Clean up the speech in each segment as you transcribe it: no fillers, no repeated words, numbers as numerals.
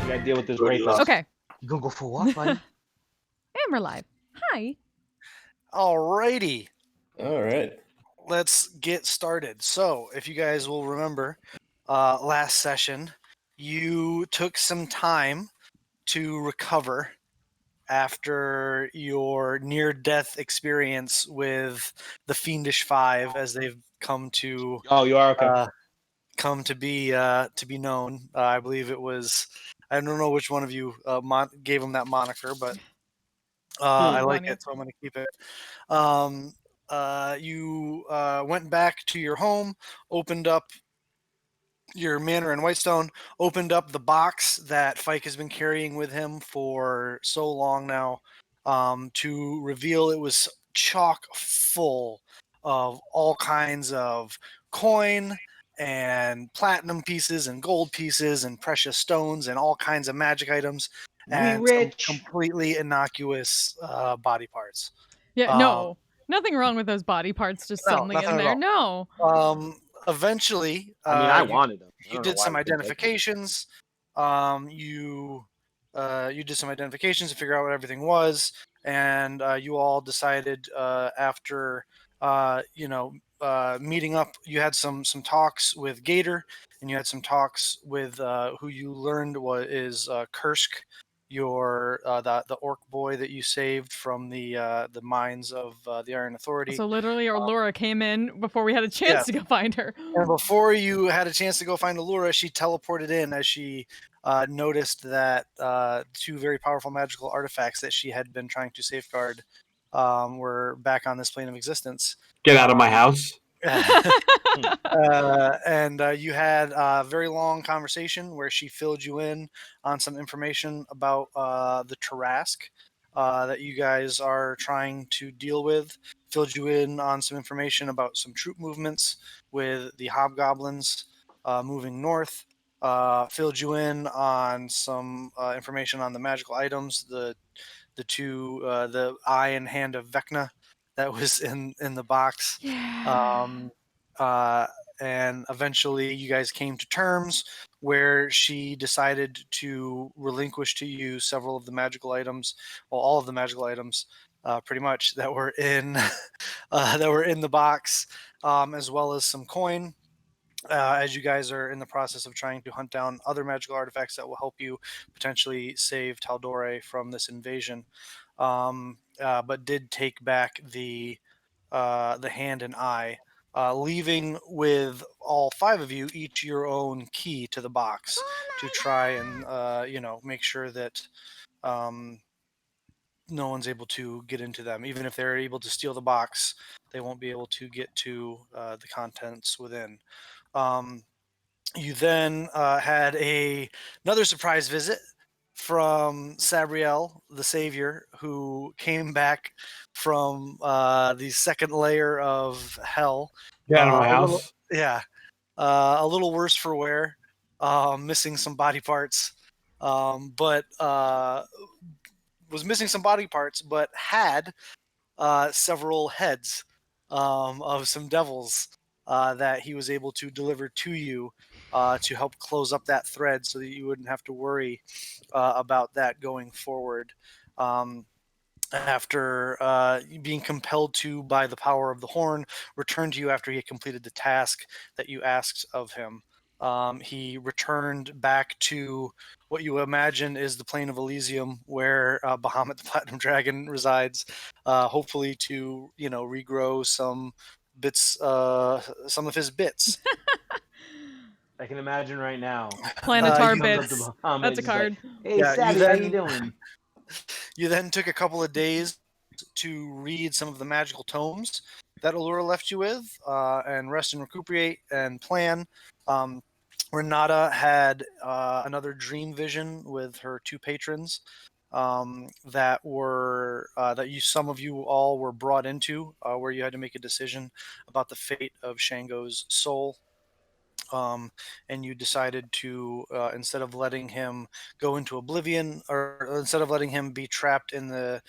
gotta deal with this Good rapist. luck. Okay. You gonna go for a walk, buddy? And we're live. Hi. Alrighty, All right. let's get started. So, if you guys will remember, last session, you took some time to recover after your near-death experience with the Fiendish Five, as they've come to Oh, you are okay. to be known. I believe it was. I don't know which one of you gave them that moniker, but I like it, so I'm going to keep it. You went back to your home, opened up your manor in Whitestone, opened up the box that Fike has been carrying with him for so long now, to reveal it was chock full of all kinds of coin and platinum pieces and gold pieces and precious stones and all kinds of magic items and some rich. completely innocuous body parts. Yeah, no. Nothing wrong with those body parts just No, suddenly nothing in at there. No. Eventually, I mean, I wanted them. I you don't know did why some we couldn't take them. identifications. You did some identifications to figure out what everything was, and you all decided after meeting up. You had some talks with Gator, and you had some talks with who you learned is Kursk, your the orc boy that you saved from the mines of the Iron Authority. So literally, our Laura came in before we had a chance Yes. to go find her. And before you had a chance to go find Allura, she teleported in as she noticed that two very powerful magical artifacts that she had been trying to safeguard were back on this plane of existence. Get out of my house. And you had a very long conversation where she filled you in on some information about the Tarask that you guys are trying to deal with. Filled you in on some information about some troop movements with the hobgoblins moving north. Filled you in on some information on the magical items, the eye and hand of Vecna that was in the box. Yeah. And eventually you guys came to terms where she decided to relinquish to you several of the magical items, well, all of the magical items, pretty much that were in the box, as well as some coin. As you guys are in the process of trying to hunt down other magical artifacts that will help you potentially save Taldore from this invasion, but did take back the hand and eye, leaving with all five of you each your own key to the box to try and make sure that no one's able to get into them. Even if they're able to steal the box, they won't be able to get to the contents within. You then had another surprise visit from Sabriel, the Savior, who came back from the second layer of hell. Get out of my a little- house. yeah, a little worse for wear, missing some body parts, but was missing some body parts, but had several heads of some devils that he was able to deliver to you to help close up that thread so that you wouldn't have to worry about that going forward. After being compelled to by the power of the horn, return to you after he had completed the task that you asked of him. He returned back to what you imagine is the plane of Elysium, where Bahamut the Platinum Dragon resides, hopefully to regrow some bits, some of his bits. I can imagine right now. Planetar you- bits. That's a card. Hey, Yeah, Savvy, how you doing? You then took a couple of days to read some of the magical tomes that Allura left you with, and rest and recuperate and plan. Renata had another dream vision with her two patrons that were some of you all were brought into, where you had to make a decision about the fate of Shango's soul. And you decided to, instead of letting him go into oblivion, or instead of letting him be trapped in the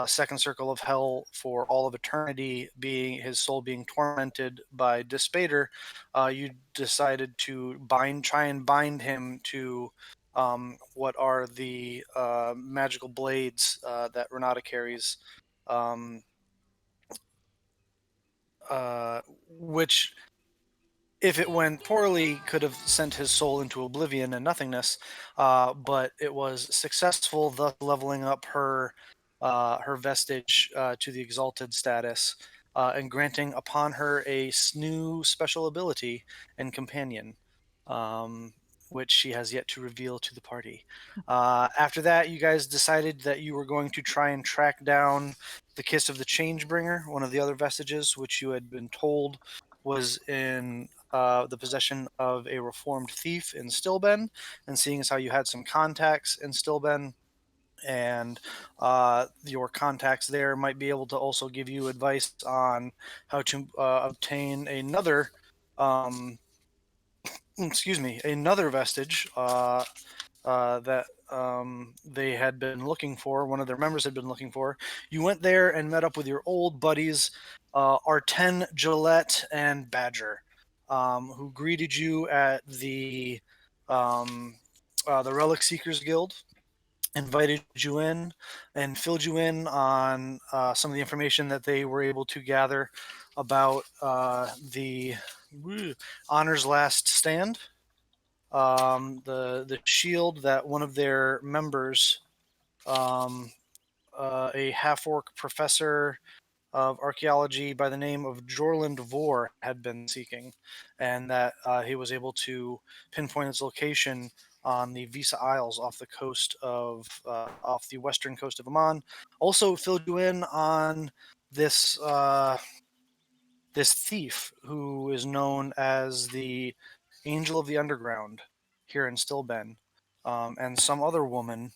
second circle of hell for all of eternity, being his soul being tormented by Dispater, you decided to try and bind him to what are the magical blades that Renata carries, which, if it went poorly, could have sent his soul into oblivion and nothingness. But it was successful, thus leveling up her vestige to the exalted status, and granting upon her a new special ability and companion, which she has yet to reveal to the party. After that, you guys decided that you were going to try and track down the Kiss of the Changebringer, one of the other vestiges, which you had been told was in the possession of a reformed thief in Stilben, and seeing as how you had some contacts in Stilben, and your contacts there might be able to also give you advice on how to obtain another, another vestige that they had been looking for, one of their members had been looking for. You went there and met up with your old buddies, Arten, Gillette, and Badger, who greeted you at the Relic Seekers Guild, invited you in, and filled you in on some of the information that they were able to gather about the Honor's Last Stand, the shield that one of their members, a half-orc professor of archaeology by the name of Jorland Vor, had been seeking, and that he was able to pinpoint its location on the Visa Isles off the coast of off the western coast of Oman. Also filled you in on this this thief who is known as the Angel of the Underground here in Stilben, and some other woman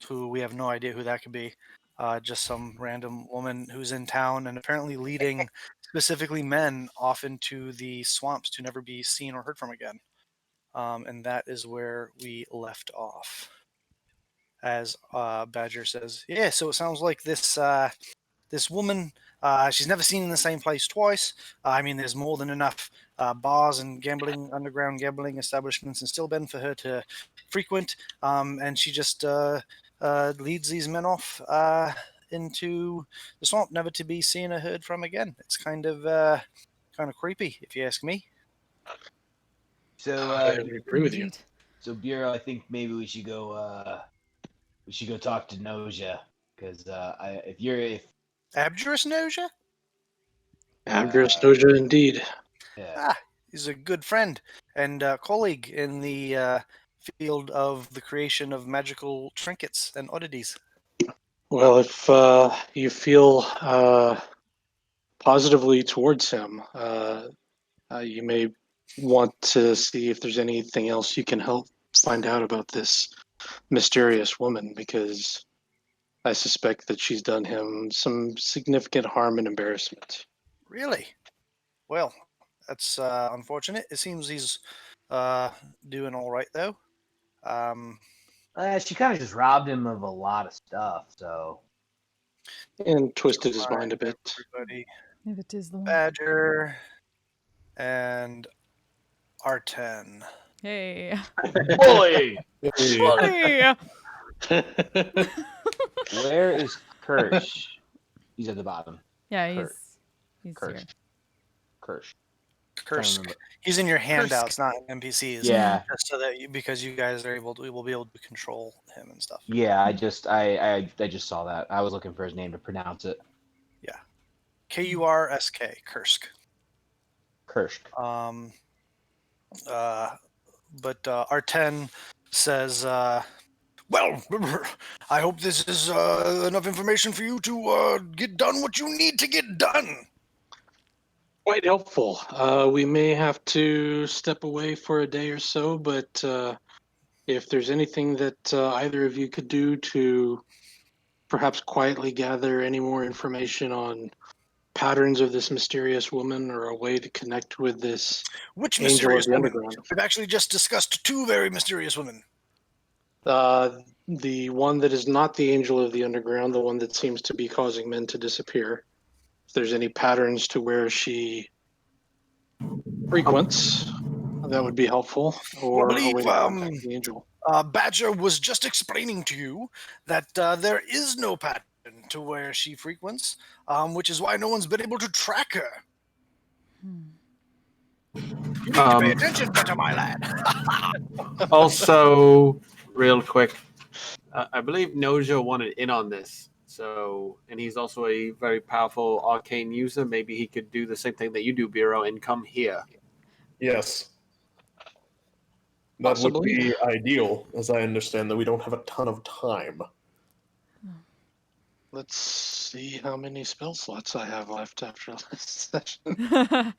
who we have no idea who that could be. Just some random woman who's in town and apparently leading specifically men off into the swamps to never be seen or heard from again. And that is where we left off. As Badger says, yeah, so it sounds like this woman, she's never seen in the same place twice. I mean, there's more than enough bars and underground gambling establishments in Stilben for her to frequent, and she just leads these men off into the swamp, never to be seen or heard from again. It's kind of creepy, if you ask me. So, I agree with you. Indeed. so Bureau, I think maybe we should go. We should go talk to Noja, because if Abjurus Noja? Abjurus Noja, indeed. yeah. He's a good friend and colleague in the field of the creation of magical trinkets and oddities. Well, if you feel positively towards him, you may want to see if there's anything else you can help find out about this mysterious woman, because I suspect that she's done him some significant harm and embarrassment. Really? Well, that's unfortunate. It seems he's doing all right, though. She kind of just robbed him of a lot of stuff. So And twisted his mind a bit. Everybody, Maybe it is the one. Badger and Arten. Hey. Bully! Hey. Where is Kirsch? He's at the bottom. Yeah, Kurt. he's Kirsch. here. Kirsch. Kursk. He's in your handouts, not in NPCs. Yeah. Just so that because you guys are able to, we will be able to control him and stuff. Yeah, I just saw that. I was looking for his name to pronounce it. Kursk. Kirsch. But Arten says, well, I hope this is enough information for you to get done what you need to get done. Quite helpful. We may have to step away for a day or so, but if there's anything that either of you could do to perhaps quietly gather any more information on patterns of this mysterious woman, or a way to connect with this Which angel of mysterious the woman? underground. We've actually just discussed two very mysterious women. The one that is not the angel of the underground, the one that seems to be causing men to disappear. If there's any patterns to where she frequents, that would be helpful. Or I believe, a way to contact the angel. Badger was just explaining to you that there is no pattern to where she frequents, which is why no one's been able to track her. You need to pay attention better, my lad. Also, real quick, I believe Noja wanted in on this. So, and he's also a very powerful arcane user. Maybe he could do the same thing that you do, Bureau, and come here. Yes. That Possibly. would be ideal, as I understand that we don't have a ton of time. Let's see how many spell slots I have left after this session.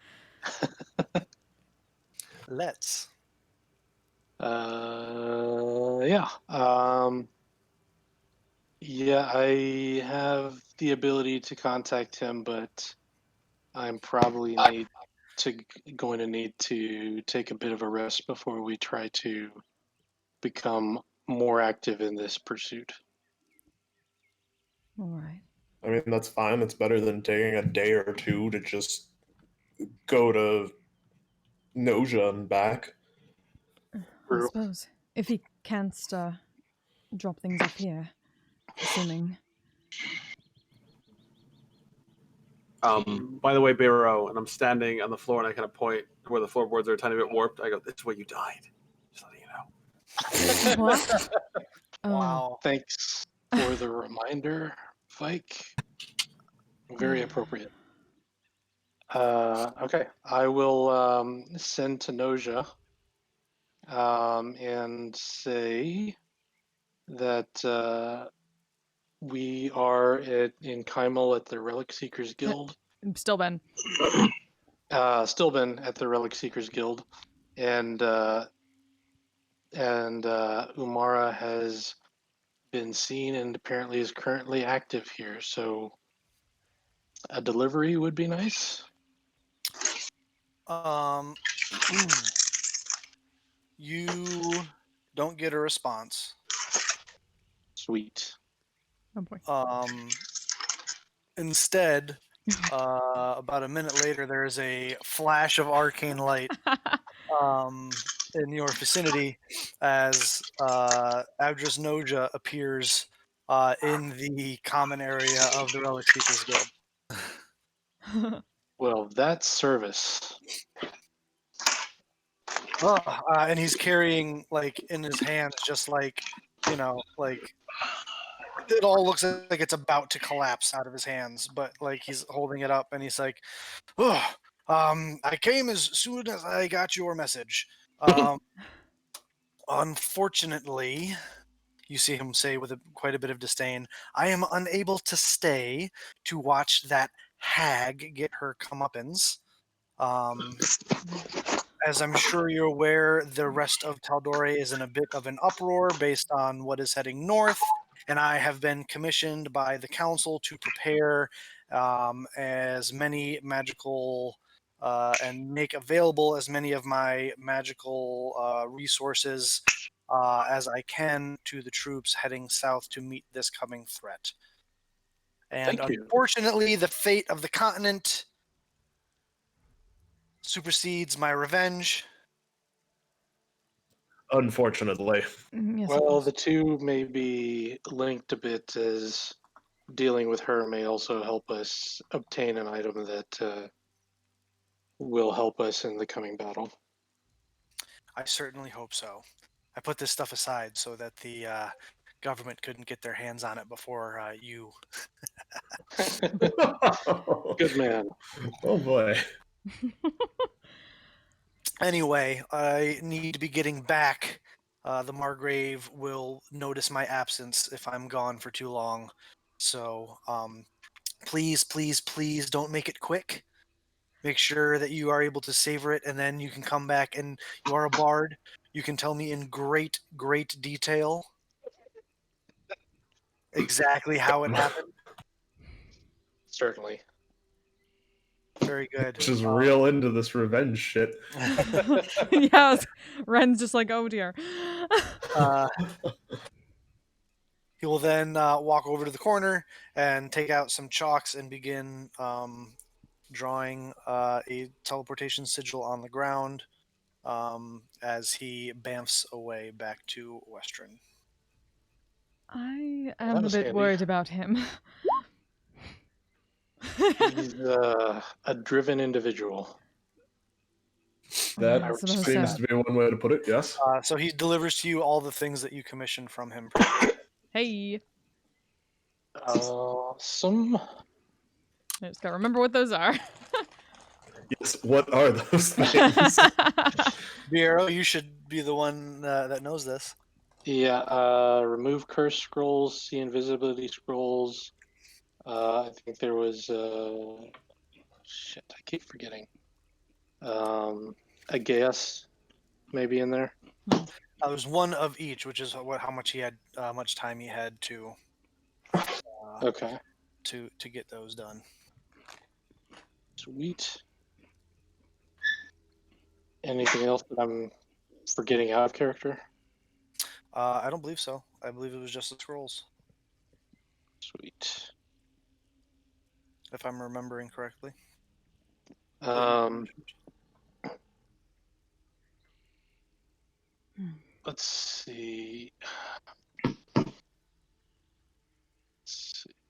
Let's. Yeah. Yeah, I have the ability to contact him, but I'm probably going to need to take a bit of a rest before we try to become more active in this pursuit. All right. I mean, that's fine. It's better than taking a day or two to just go to Noja and back. I True. suppose if he can't drop things up here, assuming. By the way, Bureau, and I'm standing on the floor and I kind of point where the floorboards are a tiny bit warped. I go, "This is where you died." Just letting you know. What? Oh. Wow. Thanks for the reminder, Vike. Very appropriate. Okay, I will send to Noja and say that we are in Kymel at the Relic Seekers Guild. Still Ben. Still been at the Relic Seekers Guild, and Umara has been seen and apparently is currently active here. So a delivery would be nice. You don't get a response. Sweet. Oh boy. Instead, about a minute later, there is a flash of arcane light in your vicinity as Abdras Noja appears in the common area of the Relic Seekers Guild. Well, that's service. And he's carrying, like, in his hands, just like, like, it all looks like it's about to collapse out of his hands, but, like, he's holding it up and he's like, oh, I came as soon as I got your message. Unfortunately, you see him say with quite a bit of disdain, I am unable to stay to watch that hag get her comeuppance. As I'm sure you're aware, the rest of Taldore is in a bit of an uproar based on what is heading north, and I have been commissioned by the council to prepare as many magical and make available as many of my magical resources as I can to the troops heading south to meet this coming threat. And Thank you. unfortunately, the fate of the continent supersedes my revenge. Unfortunately. Yes, Well, the two may be linked a bit, as dealing with her may also help us obtain an item that will help us in the coming battle. I certainly hope so. I put this stuff aside so that the government couldn't get their hands on it before you. Good man. Oh boy. Anyway, I need to be getting back. The Margrave will notice my absence if I'm gone for too long. So please, please, please don't make it quick. Make sure that you are able to savor it, and then you can come back, and you are a bard. You can tell me in great, great detail exactly how it happened. Certainly. Very good. Just real into this revenge shit. yes. Ren's just like, oh dear. He will then walk over to the corner and take out some chalks and begin drawing a teleportation sigil on the ground. as he bamfs away back to Western. I Well, am that a was bit handy. worried about him. He's a driven individual. That I I suppose seems so. to be one way to put it. Yes. So he delivers to you all the things that you commissioned from him. Hey, Awesome. I just gotta remember what those are. Yes. What are those things? Bureau, you should be the one that knows this. Yeah, remove curse scrolls, see invisibility scrolls. I think there was shit, I keep forgetting. A gas maybe in there. There's one of each, which is how much he had, much time he had to Okay, to get those done. sweet. Anything else that I'm forgetting out of character? I don't believe so. I believe it was just the scrolls, Sweet. if I'm remembering correctly. Let's see.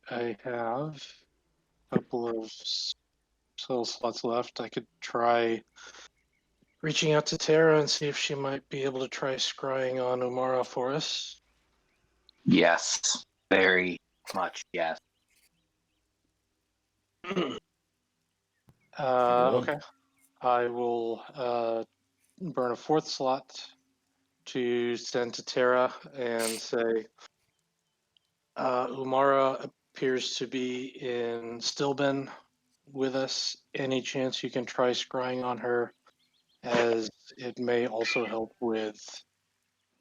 I have a couple of spell slots left. I could try reaching out to Tara and see if she might be able to try scrying on Umara for us. Yes, very much. Yes. Okay. I will burn a fourth slot to send to Tara and say, Umara appears to be in Stillben with us. Any chance you can try scrying on her, as it may also help with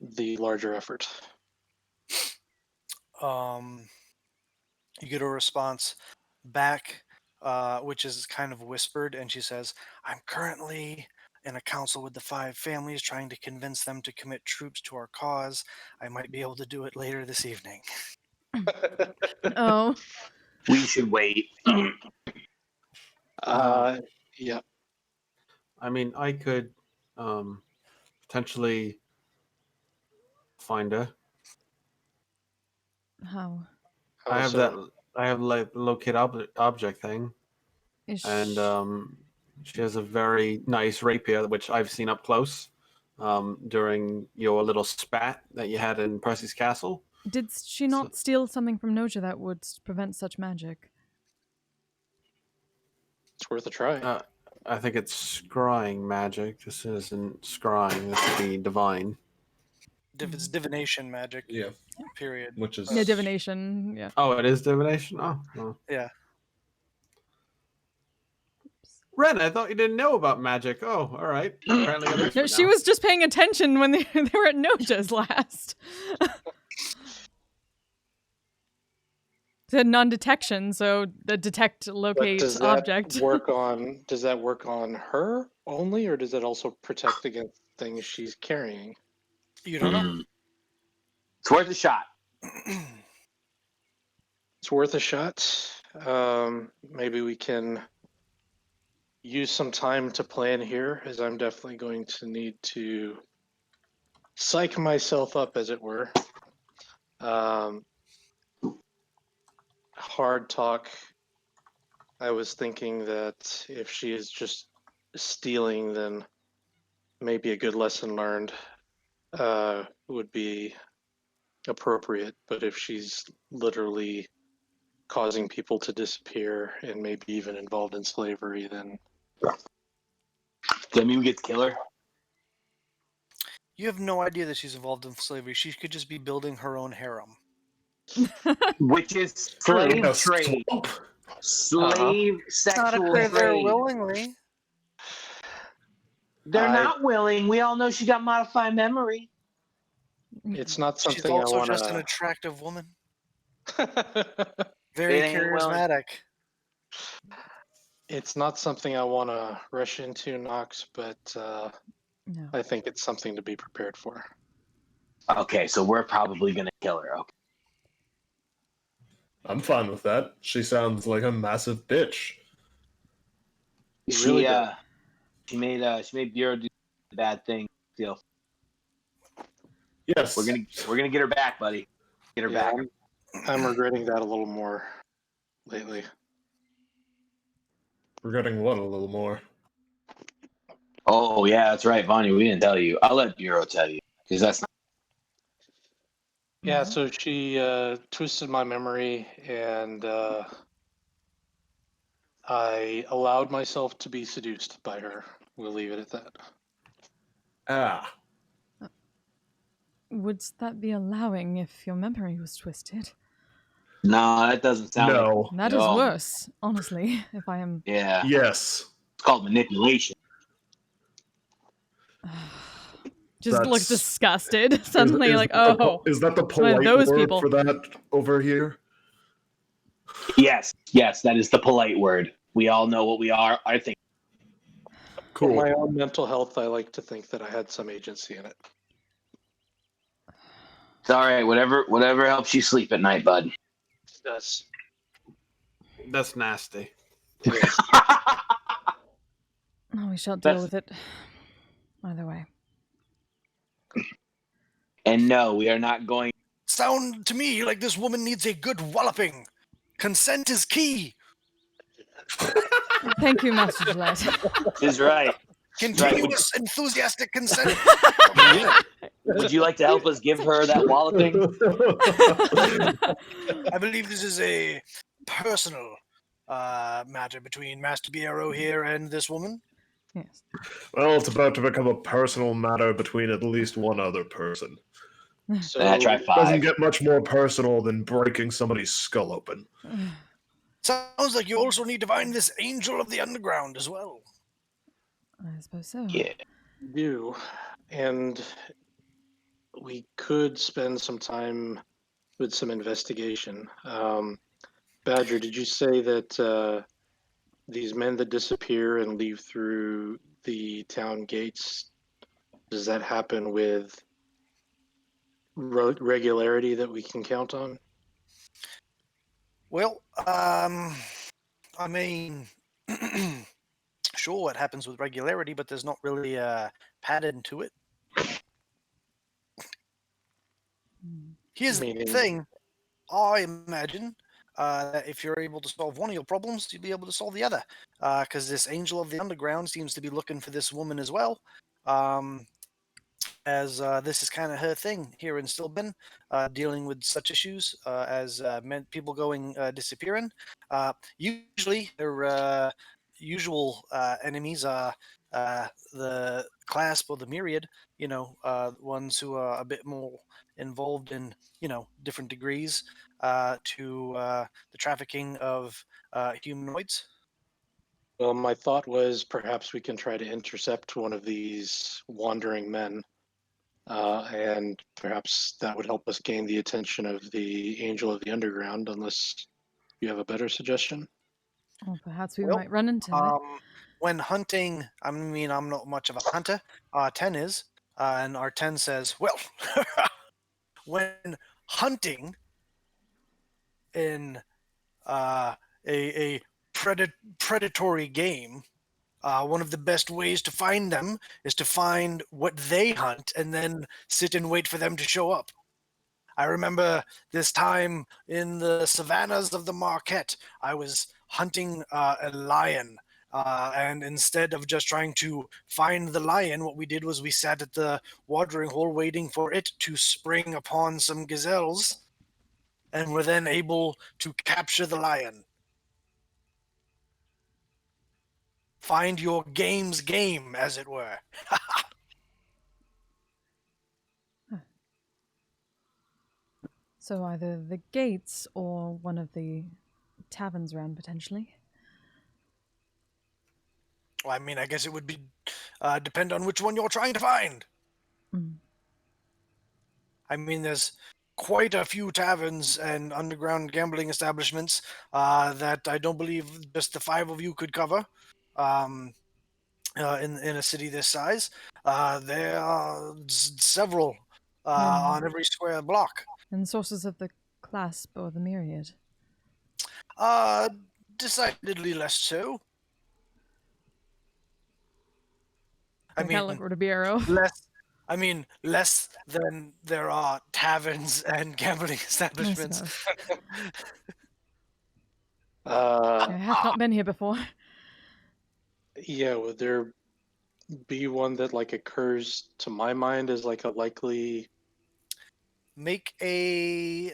the larger effort. You get a response back, which is kind of whispered, and she says, "I'm currently in a council with the 5 families, trying to convince them to commit troops to our cause. I might be able to do it later this evening." Oh, We should wait. Yeah. I mean, I could potentially find her. how I have So, that. I have like locate object thing, is and sh- she has a very nice rapier, which I've seen up close during your little spat that you had in Percy's castle. did she not steal something from Noja that would prevent such magic? it's worth a try. I think it's scrying magic. This isn't scrying. This would be divine. It's divination magic. Yeah. Period. Which is Yeah, divination. Yeah. Oh, it is divination. Oh, well. Yeah. Ren, I thought you didn't know about magic. Oh, all right. Apparently, I'm No, expert she now. was just paying attention when they were at Noja's last. Said non-detection, so the detect But locate does that object. work on her only, or does it also protect against things she's carrying? You don't know. It's worth a shot. It's worth a shot. Maybe we can use some time to plan here, as I'm definitely going to need to psych myself up, as it were. Hard talk. I was thinking that if she is just stealing, then maybe a good lesson learned would be appropriate. But if she's literally causing people to disappear and maybe even involved in slavery, then Does that mean we get to kill her? You have no idea that she's involved in slavery. She could just be building her own harem. Which is slave a trade. swamp. Slave sexual They're there trade. willingly. They're not willing. We all know she got modified memory. it's not She's something I also want just an to. attractive woman. Very It ain't willing. charismatic. It's not something I want to rush into, Knox, but No. I think it's something to be prepared for. Okay, so we're probably gonna kill her. Okay. I'm fine with that. She sounds like a massive bitch. He She really does. she made Bureau do bad thing. Still, Yes. we're gonna get her back, buddy. Get her Yeah, back. I'm regretting that a little more lately. Regretting what a little more. Oh yeah, that's right, Vanya. We didn't tell you. I'll let Bureau tell you because that's not. Yeah, Okay. so she twisted my memory, and I allowed myself to be seduced by her. We'll leave it at that. Ah. Would that be allowing if your memory was twisted? No, that doesn't sound like. No. That is worse, honestly, if I am. Yeah, Yes. it's called manipulation. Just looks That's- disgusted. Suddenly, is like, that the oh, is that the one of polite those word people. for that over here? Yes, that is the polite word. We all know what we are. I think. For Cool. my own mental health, I like to think that I had some agency in it. It's all right. Whatever helps you sleep at night, bud. That's That's nasty. it is. Oh, we shall deal That's- with it. Either way. And no, we are not going. Sound to me like this woman needs a good walloping. Consent is key. Thank you, Master Gillette. Is right. Continuous enthusiastic consent. Would you like to help us give her that walloping? I believe this is a personal matter between Master Biero here and this woman. Yes. Well, it's about to become a personal matter between at least one other person. So Try Doesn't five. get much more personal than breaking somebody's skull open. Sounds like you also need to find this angel of the underground as well. I suppose so. Yeah. do, and we could spend some time with some investigation. Badger, did you say that these men that disappear and leave through the town gates, does that happen with regularity that we can count on? Well, I mean, sure, it happens with regularity, but there's not really a pattern to it. Here's the Meaning- thing. I imagine that if you're able to solve one of your problems, you'll be able to solve the other. Because this angel of the underground seems to be looking for this woman as well. As this is kind of her thing here in Stillben, dealing with such issues as people going disappearing. Usually, their usual enemies are the clasp or the myriad. Ones who are a bit more involved in different degrees to the trafficking of humanoids. Well, my thought was perhaps we can try to intercept one of these wandering men, and perhaps that would help us gain the attention of the Angel of the Underground, unless you have a better suggestion. Or perhaps we Well, might run into it. When hunting, I mean, I'm not much of a hunter. 10 is, and our 10 says, well, when hunting in a predatory game, one of the best ways to find them is to find what they hunt and then sit and wait for them to show up. I remember this time in the savannas of the Marquette, I was hunting a lion. And instead of just trying to find the lion, what we did was we sat at the watering hole waiting for it to spring upon some gazelles, and were then able to capture the lion. Find your game's game, as it were. So either the gates or one of the taverns around, potentially. Well, I mean, I guess it would be depend on which one you're trying to find. Mm. I mean, there's quite a few taverns and underground gambling establishments that I don't believe just the 5 of you could cover. In a city this size, there are several on every square block. And sources of the clasp or the myriad. Decidedly less so. I I can't mean, look Ribeiro. less than there are taverns and gambling I establishments. suppose. Uh, I have not been here before. yeah, would there be one that like occurs to my mind as like a likely? Make a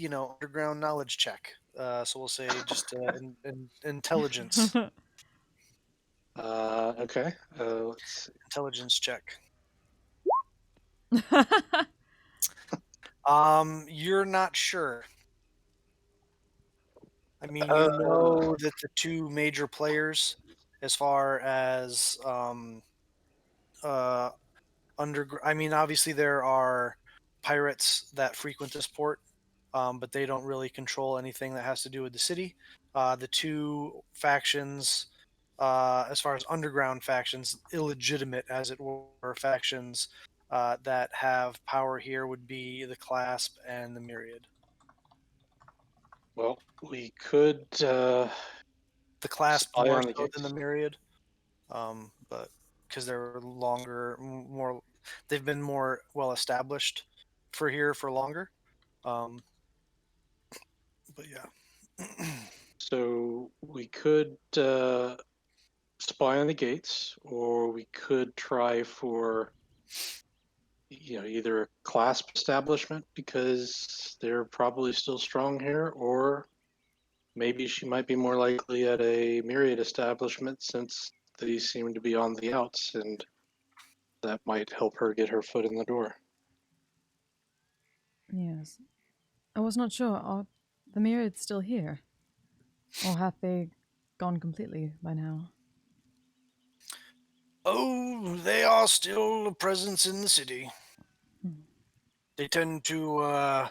underground knowledge check. So we'll say just intelligence Okay. Let's see. intelligence check. You're not sure. I mean, you know that the two major players, as far as I mean, obviously there are pirates that frequent this port, but they don't really control anything that has to do with the city. The two factions, as far as underground factions, illegitimate as it were, factions that have power here would be the Clasp and the Myriad. Well, we could The Clasp spy more on the so than gates. the Myriad, but because they're more, they've been more well established for here for longer. Um, but yeah. So we could spy on the gates, or we could try for either a clasp establishment because they're probably still strong here, or maybe she might be more likely at a myriad establishment since they seem to be on the outs, and that might help her get her foot in the door. Yes. I was not sure. Are the myriads still here? Or have they gone completely by now? Oh, they are still a presence in the city. Hmm. They tend to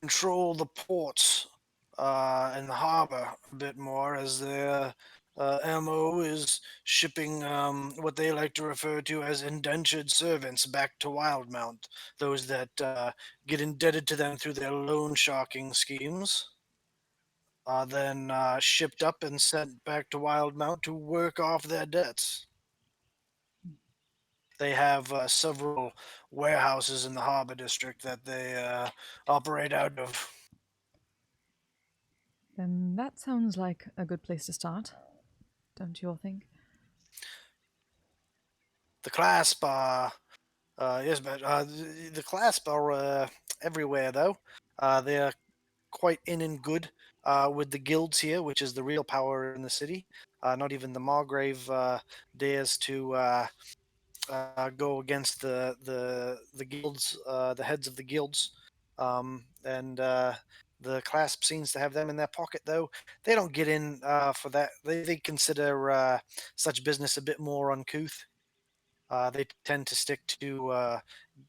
control the ports and the harbor a bit more, as their MO is shipping what they like to refer to as indentured servants back to Wildmount, those that get indebted to them through their loan sharking schemes. Are then shipped up and sent back to Wildmount to work off their debts. They have several warehouses in the harbor district that they operate out of. Then that sounds like a good place to start. Don't you all think? The Clasp are, yes, but the Clasp are everywhere though. They're quite in and good with the guilds here, which is the real power in the city. Not even the Margrave dares to go against the guilds, the heads of the guilds, and the Clasp seems to have them in their pocket. Though they don't get in for that. They consider such business a bit more uncouth. They tend to stick to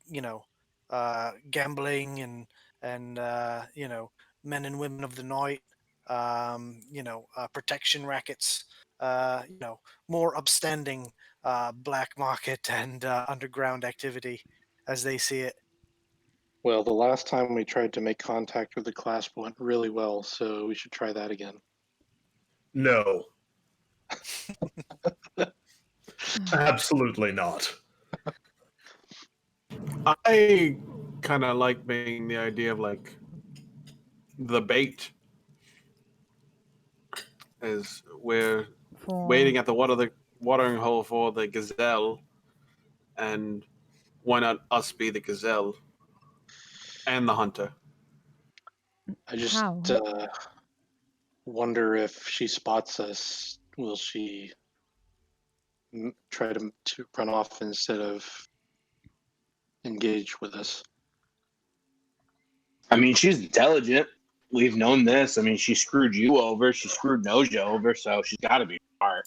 you know gambling and men and women of the night. Protection rackets. More upstanding black market and underground activity as they see it. Well, the last time we tried to make contact with the clasp went really well, so we should try that again. No, absolutely not. I kind of like being the idea of like the bait is we're For waiting at the watering hole for the gazelle, and why not us be the gazelle and the hunter? I just how? wonder if she spots us, will she try to run off instead of engage with us? I mean, she's intelligent. We've known this. I mean, she screwed you over. She screwed Noja over, so she's got to be smart.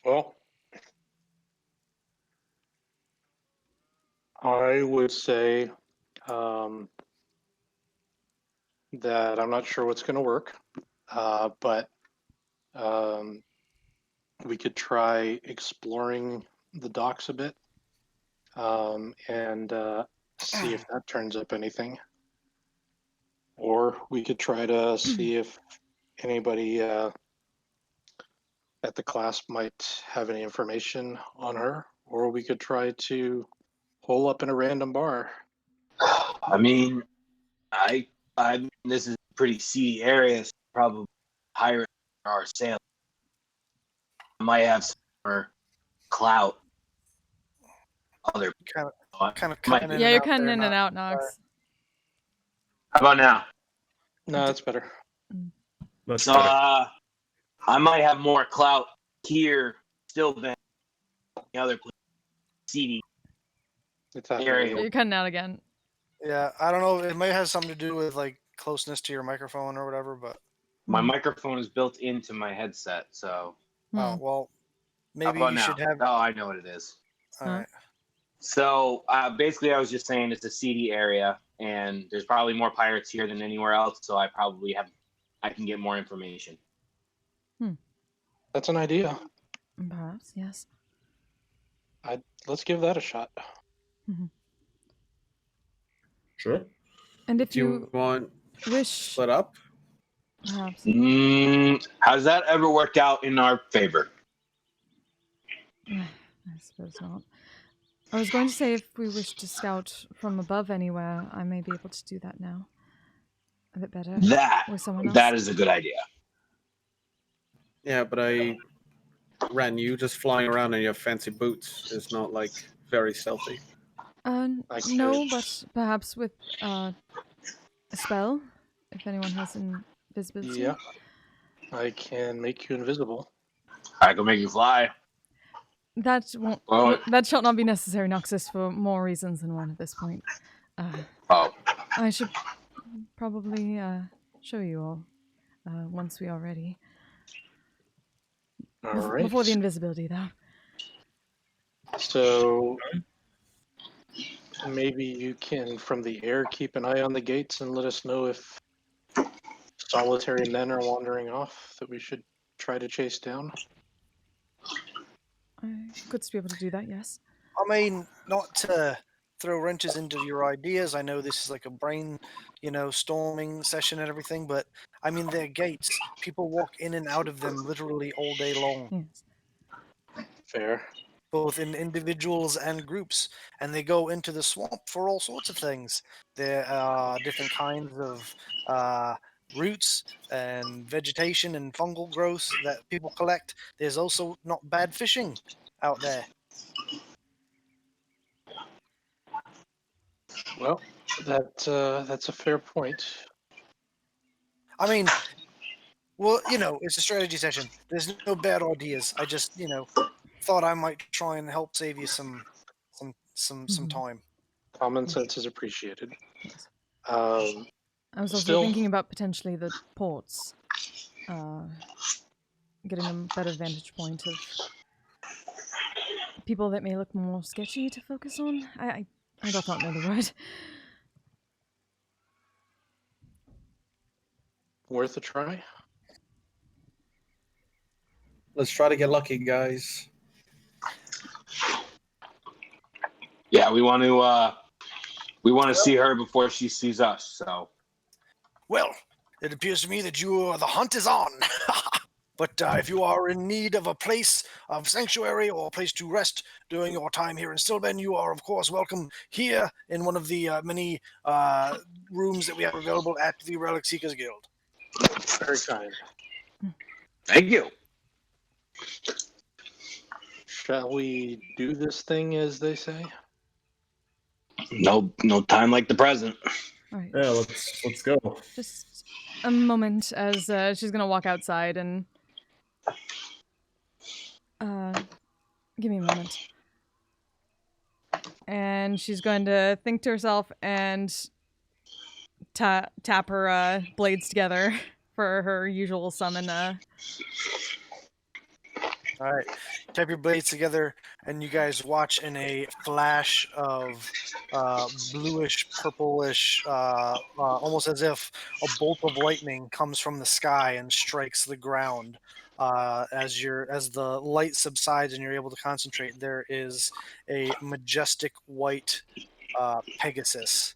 Well, I would say that I'm not sure what's going to work, but um, we could try exploring the docks a bit and See if that turns up anything. Or we could try to see if anybody at the class might have any information on her. Or we could try to hole up in a random bar. I mean, this is a pretty seedy area, so probably pirates are sailing. I might have some more clout. Other Kind of might- cutting in Yeah, and you're out cutting there, in and not- out, Knox. How about now? No, that's better. Much So better. I might have more clout here still than the other place. Seedy. It's that Area. You're cutting out again. Yeah, I don't know. It may have something to do with like closeness to your microphone or whatever, but My Hmm. microphone is built into my headset, so oh well, how maybe about you now? should have. Oh, I know what it is. All Huh? right. So basically, I was just saying it's a seedy area, and there's probably more pirates here than anywhere else. So I can get more information. That's an idea. Perhaps, yes. Let's give that a shot. Sure. And if Do you you want wish, split up? perhaps. Has that ever worked out in our favor? I suppose not. I was going to say if we wish to scout from above anywhere, I may be able to do that now. A bit better. With someone else. That is a good idea. Yeah, but Ren, you just flying around in your fancy boots is not like very stealthy. I No, could- but perhaps with a spell, if anyone has invisibility. Yeah. I can make you invisible. I can make you fly. That won't. Well, That shall not be necessary, Noxus, for more reasons than one at this point. oh, I should probably show you all once we are ready. All right. Before the invisibility, though. So maybe you can, from the air, keep an eye on the gates and let us know if solitary men are wandering off that we should try to chase down. I could be able to do that, yes. I mean, not to throw wrenches into your ideas. I know this is like a brain, storming session and everything, but I mean, they're gates. People walk in and out of them literally all day long, Yes. Fair. both in individuals and groups, and they go into the swamp for all sorts of things. There are different kinds of roots and vegetation and fungal growth that people collect. There's also not bad fishing out there. Well, that's a fair point. I mean, well, it's a strategy session. There's no bad ideas. I just, thought I might try and help save you some time. Common sense is appreciated. Yes. Um, I was also Still- thinking about potentially the ports. Getting a better vantage point of people that may look more sketchy to focus on. I doth not know the word. worth a try. Let's try to get lucky, guys. yeah, we want to see her before she sees us. So Well, it appears to me that the hunt is on. But if you are in need of a place of sanctuary or a place to rest during your time here in Stillben, you are, of course, welcome here in one of the many rooms that we have available at the Relic Seekers Guild. Very kind. thank you. Shall we do this thing, as they say? No time like the present. All right. Yeah, let's go. Just a moment as she's gonna walk outside and give me a moment. And she's going to think to herself and tap her blades together for her usual summon. All right, tap your blades together, and you guys watch in a flash of bluish, purplish, almost as if a bolt of lightning comes from the sky and strikes the ground. As the light subsides and you're able to concentrate, there is a majestic white Pegasus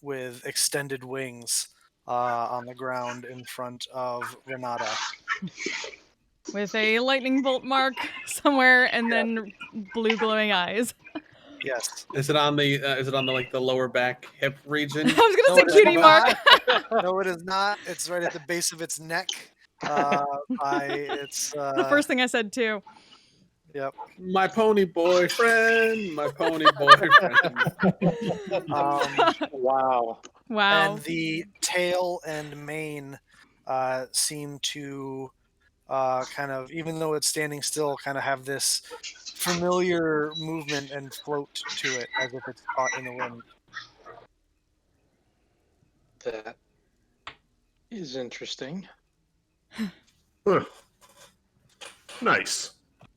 with extended wings on the ground in front of Renata. With a lightning bolt mark somewhere, and then blue glowing eyes. Yes. Is it on the like the lower back hip region? I was No, gonna it say is cutie not. mark. No, it is not. It's right at the base of its neck. By its. The first thing I said too. Yep. My pony boyfriend, my pony boyfriend. Wow. Wow. And the tail and mane seem to kind of, even though it's standing still, kind of have this familiar movement and float to it as if it's caught in the wind. That is interesting. Huh. Nice. I'm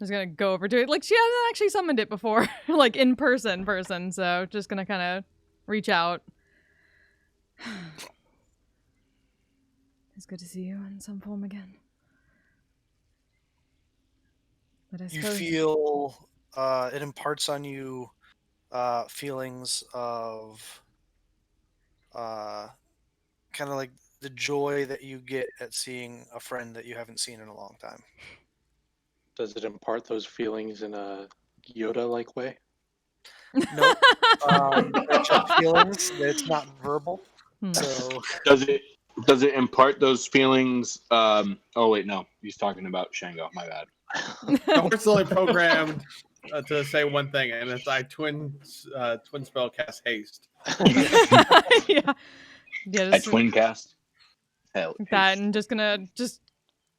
just gonna go over to it. Like, she hasn't actually summoned it before, like in person, so just gonna kind of reach out. It's good to see you in some form again. But I You suppose feel it imparts on you feelings of kind of like the joy that you get at seeing a friend that you haven't seen in a long time. Does it impart those feelings in a Yoda-like way? Nope. They're just feelings. It's not verbal. So Does it impart those feelings? Oh wait, no, he's talking about Shango. My bad. No, we're still programmed to say one thing, and it's I twin spell cast haste. yeah, At twin cast. Hell, that, and just gonna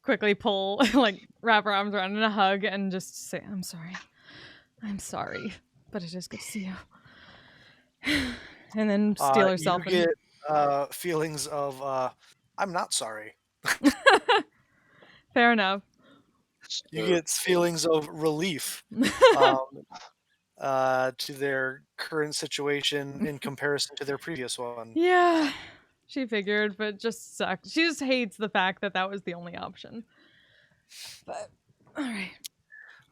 quickly pull, like wrap her arms around in a hug, and just say, "I'm sorry, but it is good to see you." And then steal herself. You get feelings of I'm not sorry. Fair enough. You get feelings of relief to their current situation in comparison to their previous one. Yeah, she figured, but just sucked. She just hates the fact that that was the only option. But all right.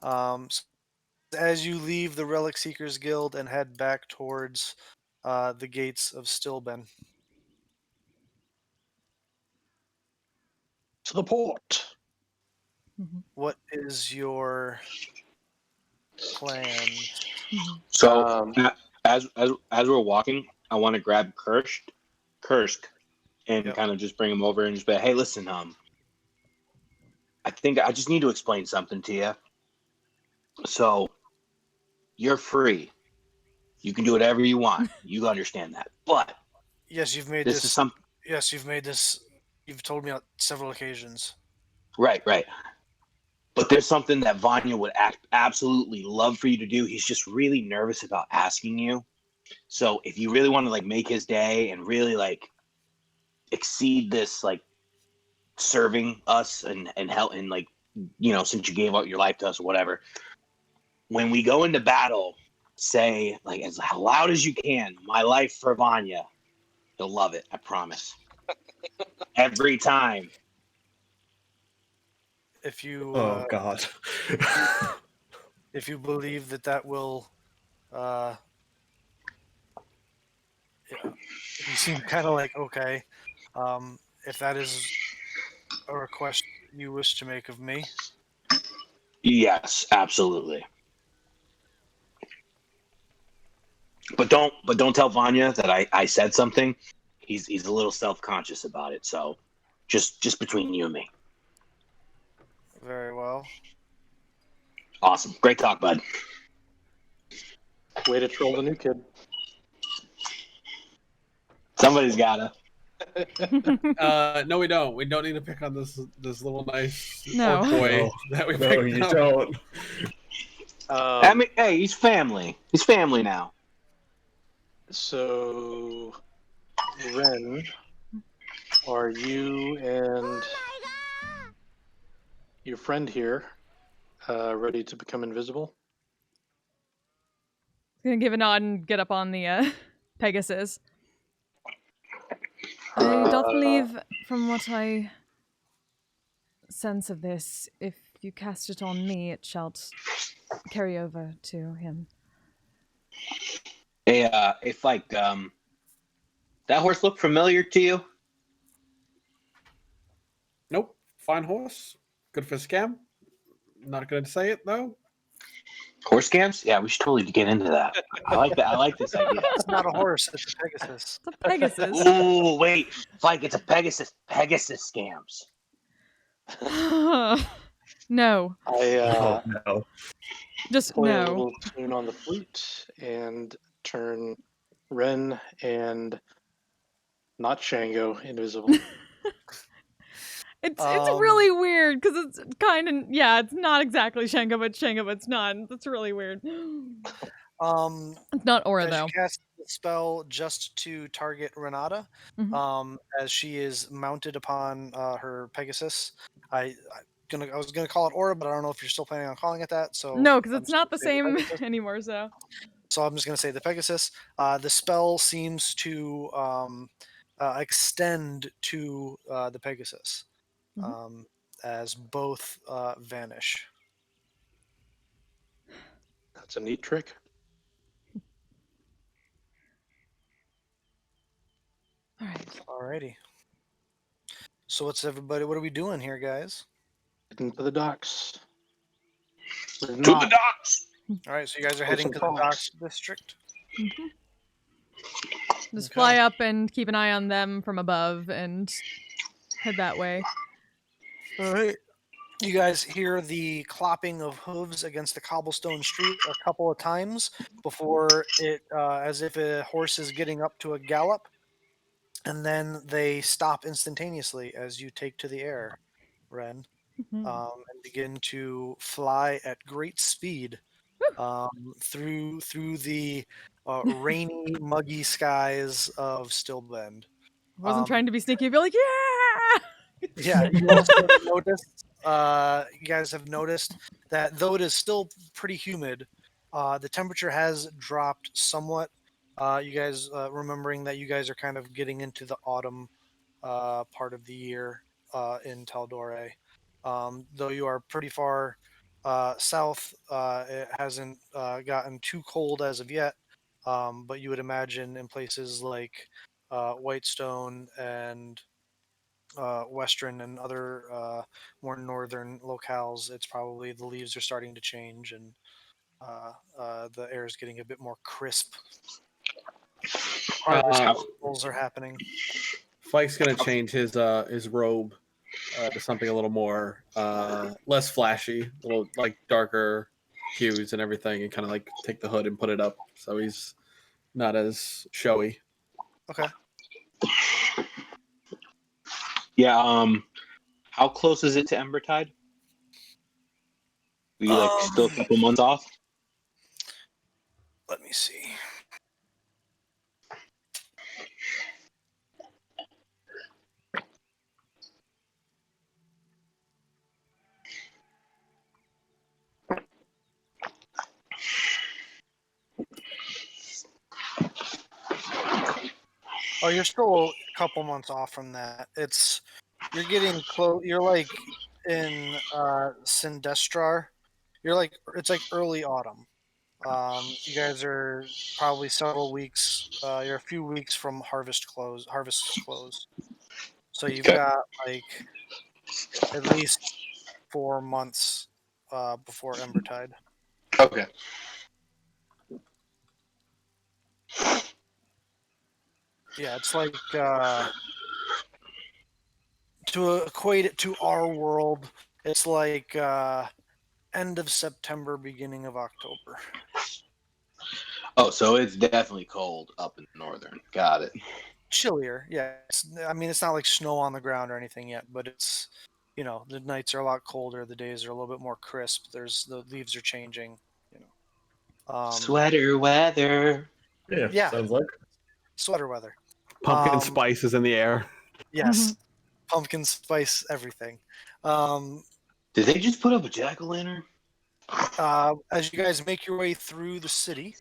So as you leave the Relic Seekers Guild and head back towards the gates of Stilben. To the port. Mhm. What is your plan? So as we're walking, I want to grab Kursk, and kind of just bring him over and just be like, hey, listen, I think I just need to explain something to you. So you're free. You can do whatever you want. You understand that. But Yes, you've made this is some Yes, you've made this. You've told me on several occasions. right. But there's something that Vanya would absolutely love for you to do. He's just really nervous about asking you. So if you really want to like make his day and really like exceed this like serving us and help, and like, you know, since you gave up your life to us or whatever, when we go into battle, say like as loud as you can, my life for Vanya. He'll love it, I promise. Every time. If you Oh God. if you believe that will you seem kind of like, okay, if that is a request you wish to make of me. Yes, absolutely. But don't tell Vanya that I said something. He's a little self-conscious about it. So just between you and me. Very well. Awesome. Great talk, bud. Way to troll the new kid. Somebody's gotta. No, we don't. We don't need to pick on this little nice No. orc boy that we No, picked you up. don't. I mean, hey, he's family. He's family now. So, Ren, are you and your friend here ready to become invisible? Gonna give a nod and get up on the Pegasus. I doth believe, from what I sense of this, if you cast it on me, it shall carry over to him. Hey, if like that horse look familiar to you? Nope. Fine horse. Good for scam. Not going to say it though. Horse scams? Yeah, we should totally get into that. I like that. I like this idea. It's not a horse; it's a Pegasus. It's a Pegasus. Ooh, wait, Fike, it's a Pegasus scams. No. I no. Just play a no. little tune on the flute and turn Ren and not Shango invisible. It's really weird because it's kind of it's not exactly Shango, but it's not. That's really weird. It's not aura As though. you cast the spell just to target Renata, Mhm. as she is mounted upon her Pegasus, I was gonna call it aura, but I don't know if you're still planning on calling it that. So No, because I'm it's just not gonna the say same Pegasus. anymore. So So I'm just going to say the Pegasus. The spell seems to extend to the Pegasus as both vanish. That's a neat trick. all right. Alrighty. So what are we doing here, guys? Heading to the docks. To the docks. All right, so you guys are Close heading and to the fast. docks district. Mhm. Just Okay. fly up and keep an eye on them from above and head that way. All right. You guys hear the clopping of hooves against the cobblestone street a couple of times before it, as if a horse is getting up to a gallop, and then they stop instantaneously as you take to the air, Ren, Mhm. and begin to fly at great speed through the rainy, muggy skies of Stillbend. I wasn't Um, trying to be sneaky and be like, yeah. Yeah, you also noticed. You guys have noticed that though it is still pretty humid, the temperature has dropped somewhat. You guys remembering that you guys are kind of getting into the autumn part of the year in Taldore. Though you are pretty far south, it hasn't gotten too cold as of yet. But you would imagine in places like Whitestone and Western and other more northern locales, it's probably the leaves are starting to change and the air is getting a bit more crisp. Harvest festivals are happening. Fike's gonna change his robe to something a little more less flashy, a little like darker hues and everything, and kind of like take the hood and put it up so he's not as showy. Okay. Yeah. How close is it to Embertide? Are you like still a couple months off? Let me see. Oh, you're still a couple months off from that. You're getting close. You're like in Sindestrar. It's like early autumn. You guys are probably several weeks. You're a few weeks from harvest's close. So you've Okay. got like at least 4 months before Embertide. Okay. Yeah, it's like to equate it to our world, it's like end of September, beginning of October. Oh, so it's definitely cold up in northern. Got it. Chillier, yeah. It's not like snow on the ground or anything yet, but it's the nights are a lot colder, the days are a little bit more crisp. The leaves are changing. Sweater weather. Yeah, sounds like. Sweater weather. Pumpkin spice is in the air. Yes, pumpkin spice everything. Did they just put up a jack-o'-lantern? As you guys make your way through the city,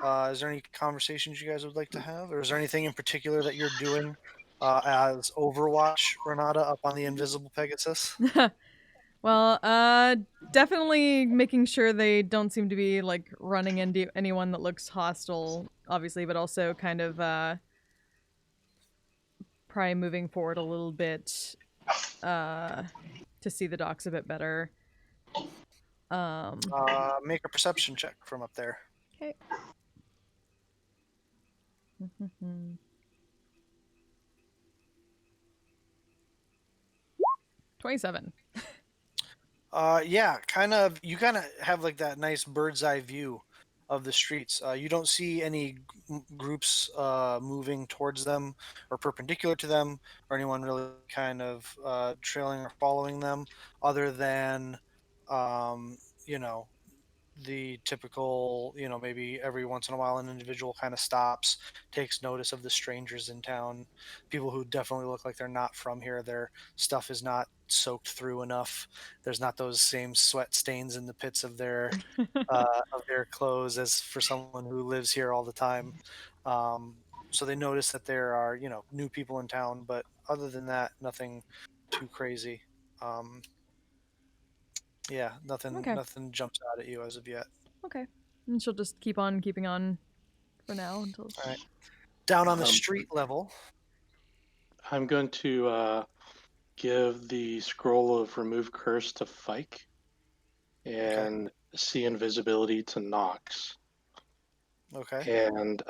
is there any conversations you guys would like to have, or is there anything in particular that you're doing as Overwatch, Renata, up on the invisible Pegasus? Well, definitely making sure they don't seem to be like running into anyone that looks hostile, obviously, but also kind of probably moving forward a little bit to see the docks a bit better. Make a perception check from up there. Okay. 27. Yeah, you kind of have like that nice bird's eye view of the streets. You don't see any groups moving towards them or perpendicular to them, or anyone really kind of trailing or following them, other than, um, you know, the typical, maybe every once in a while an individual kind of stops, takes notice of the strangers in town, people who definitely look like they're not from here. Their stuff is not soaked through enough. There's not those same sweat stains in the pits of their clothes as for someone who lives here all the time. Um, so they notice that there are, new people in town, but other than that, nothing too crazy. Um, yeah, Okay. nothing jumps out at you as of yet. Okay. And she'll just keep on keeping on for now until. All right. Down on the street level. I'm going to give the scroll of remove curse to Fike and see invisibility to Nox. Okay. And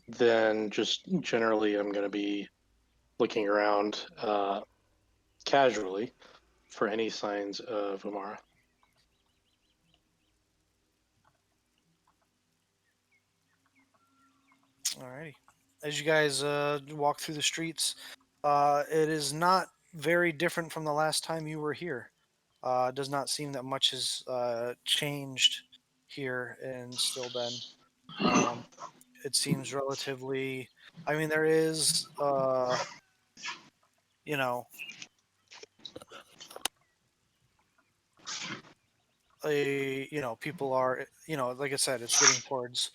then just generally, I'm going to be looking around casually for any signs of Umara. Alrighty. As you guys walk through the streets, it is not very different from the last time you were here. It does not seem that much has changed here in Stillben. It seems relatively. I mean, there is, you know, people are, like I said, it's getting towards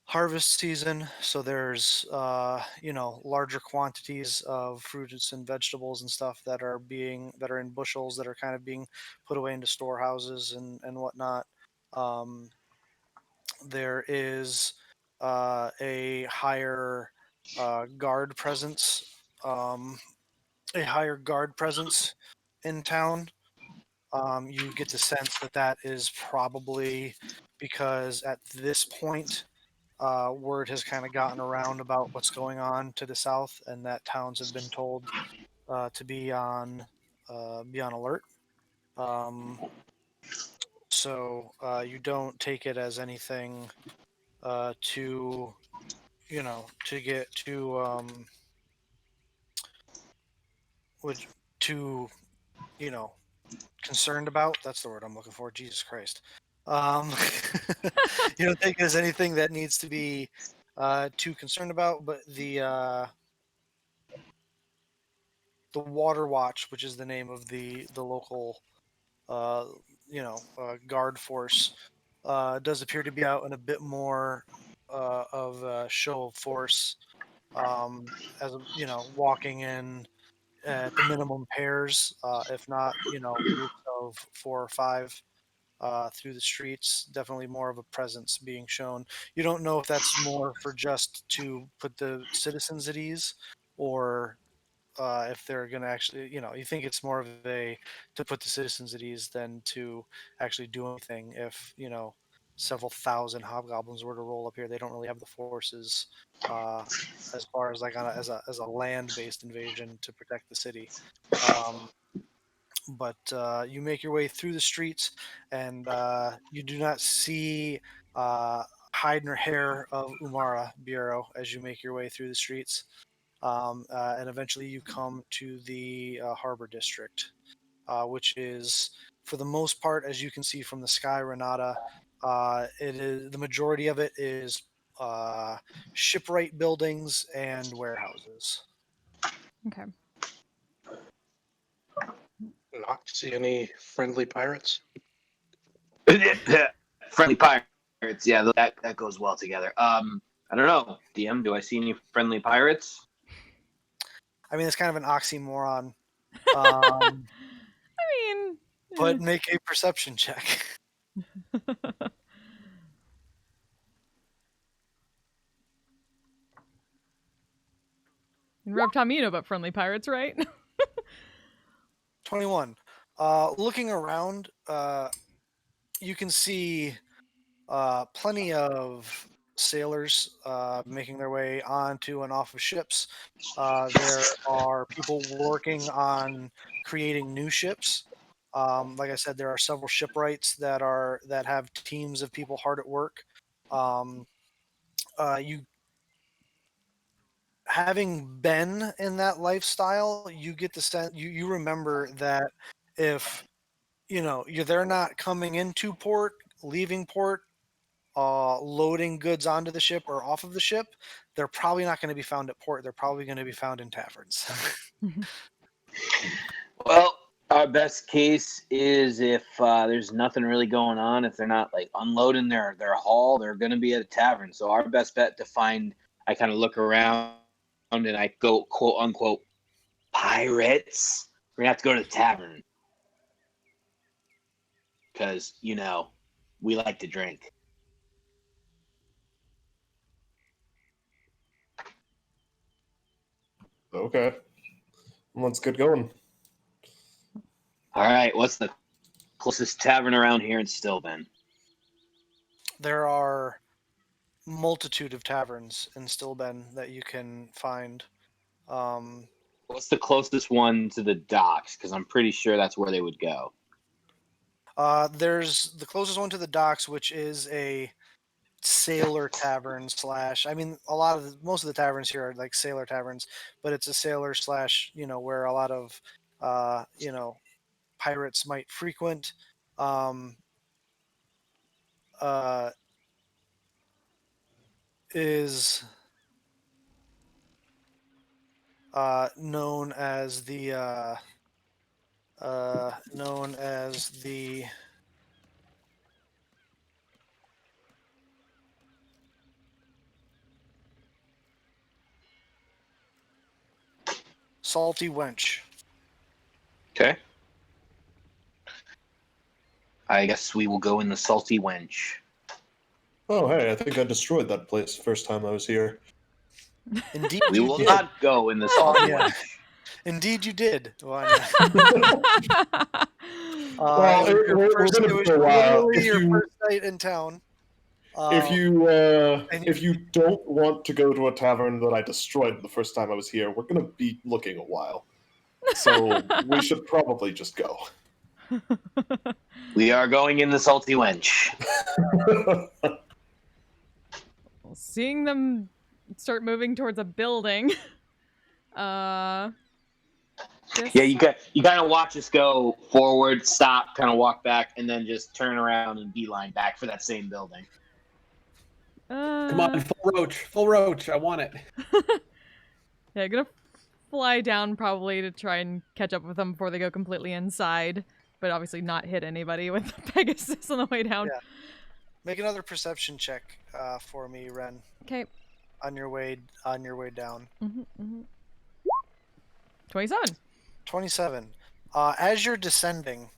harvest season, so there's larger quantities of fruits and vegetables and stuff that are in bushels that are kind of being put away into storehouses and whatnot. There is a higher guard presence um, a higher guard presence in town. You get the sense that that is probably because at this point word has kind of gotten around about what's going on to the south, and that towns have been told to be on alert. So you don't take it as anything to to get which to you know concerned about. That's the word I'm looking for. Jesus Christ. Um, you don't think there's anything that needs to be too concerned about, but the Water Watch, which is the name of the local, guard force, does appear to be out in a bit more of a show of force, as walking in at the minimum pairs, if not, groups of 4 or 5 through the streets. Definitely more of a presence being shown. You don't know if that's more for just to put the citizens at ease, or if they're going to actually, you think it's more of a to put the citizens at ease than to actually do anything. If several thousand hobgoblins were to roll up here, they don't really have the forces uh, as far as like as a land-based invasion to protect the city. Um, but you make your way through the streets, and you do not see hide nor hair of Umara Bureau as you make your way through the streets. And eventually you come to the harbor district, which is, for the most part, as you can see from the sky, Renata, it is the majority of it is shipwright buildings and warehouses. Okay. Not see any friendly pirates. Friendly pirates, yeah, that goes well together. I don't know, DM. Do I see any friendly pirates? I mean, it's kind of an oxymoron. I but make a perception check. Rob Tomino, but friendly pirates, right? 21. Looking around, you can see plenty of sailors making their way onto and off of ships. There are people working on creating new ships. Like I said, there are several shipwrights that have teams of people hard at work. You having been in that lifestyle, you get the sense you remember that if they're not coming into port, leaving port, loading goods onto the ship or off of the ship, they're probably not going to be found at port. They're probably going to be found in taverns. Well, our best case is if there's nothing really going on, if they're not like unloading their haul, they're going to be at a tavern. So our best bet to find, I kind of look around and I go quote unquote pirates. We're gonna have to go to the tavern because we like to drink. Okay. Let's get going. All right, what's the closest tavern around here in Stillben? There are multitude of taverns in Stillben that you can find. What's the closest one to the docks? Because I'm pretty sure that's where they would go. There's the closest one to the docks, which is a sailor tavern slash. I mean, most of the taverns here are like sailor taverns, but it's a sailor slash. Where a lot of pirates might frequent. Is known as the Salty Wench. Okay. I guess we will go in the Salty Wench. Oh, hey, I think I destroyed that place the first time I was here. Indeed, We you will did. not go in the Salty yeah. Wench. Indeed, you did. Well, it we're was gonna your go out. literally your first night in town. If you don't want to go to a tavern that I destroyed the first time I was here, we're gonna be looking a while. So we should probably just go. We are going in the Salty Wench. Well, seeing them start moving towards a building. Yeah, you kind of watch us go forward, stop, kind of walk back, and then just turn around and beeline back for that same building. Come on, full roach. I want it. Yeah, gonna fly down probably to try and catch up with them before they go completely inside, but obviously not hit anybody with the Pegasus on the way down. Yeah. Make another perception check for me, Ren. Okay. On your way down. 27. 27. As you're descending,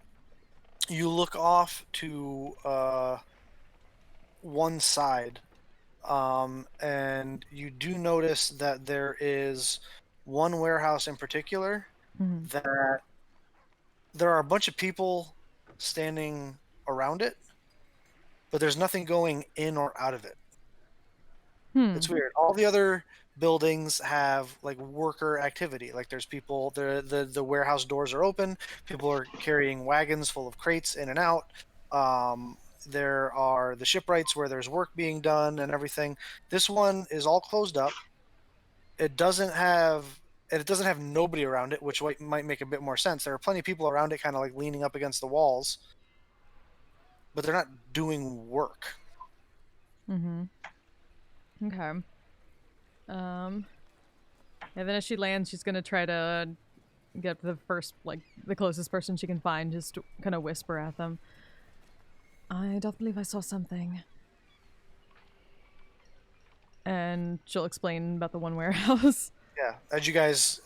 you look off to one side, and you do notice that there is one warehouse in particular that there are a bunch of people standing around it, but there's nothing going in or out of it. It's weird. All the other buildings have like worker activity. Like there's people, the warehouse doors are open. People are carrying wagons full of crates in and out. There are the shipwrights where there's work being done and everything. This one is all closed up. It doesn't have nobody around it, which might make a bit more sense. There are plenty of people around it, kind of like leaning up against the walls, but they're not doing work. Okay. And then as she lands, she's gonna try to get the closest person she can find, just to kind of whisper at them. I don't believe I saw something. And she'll explain about the one warehouse. Yeah, as you guys,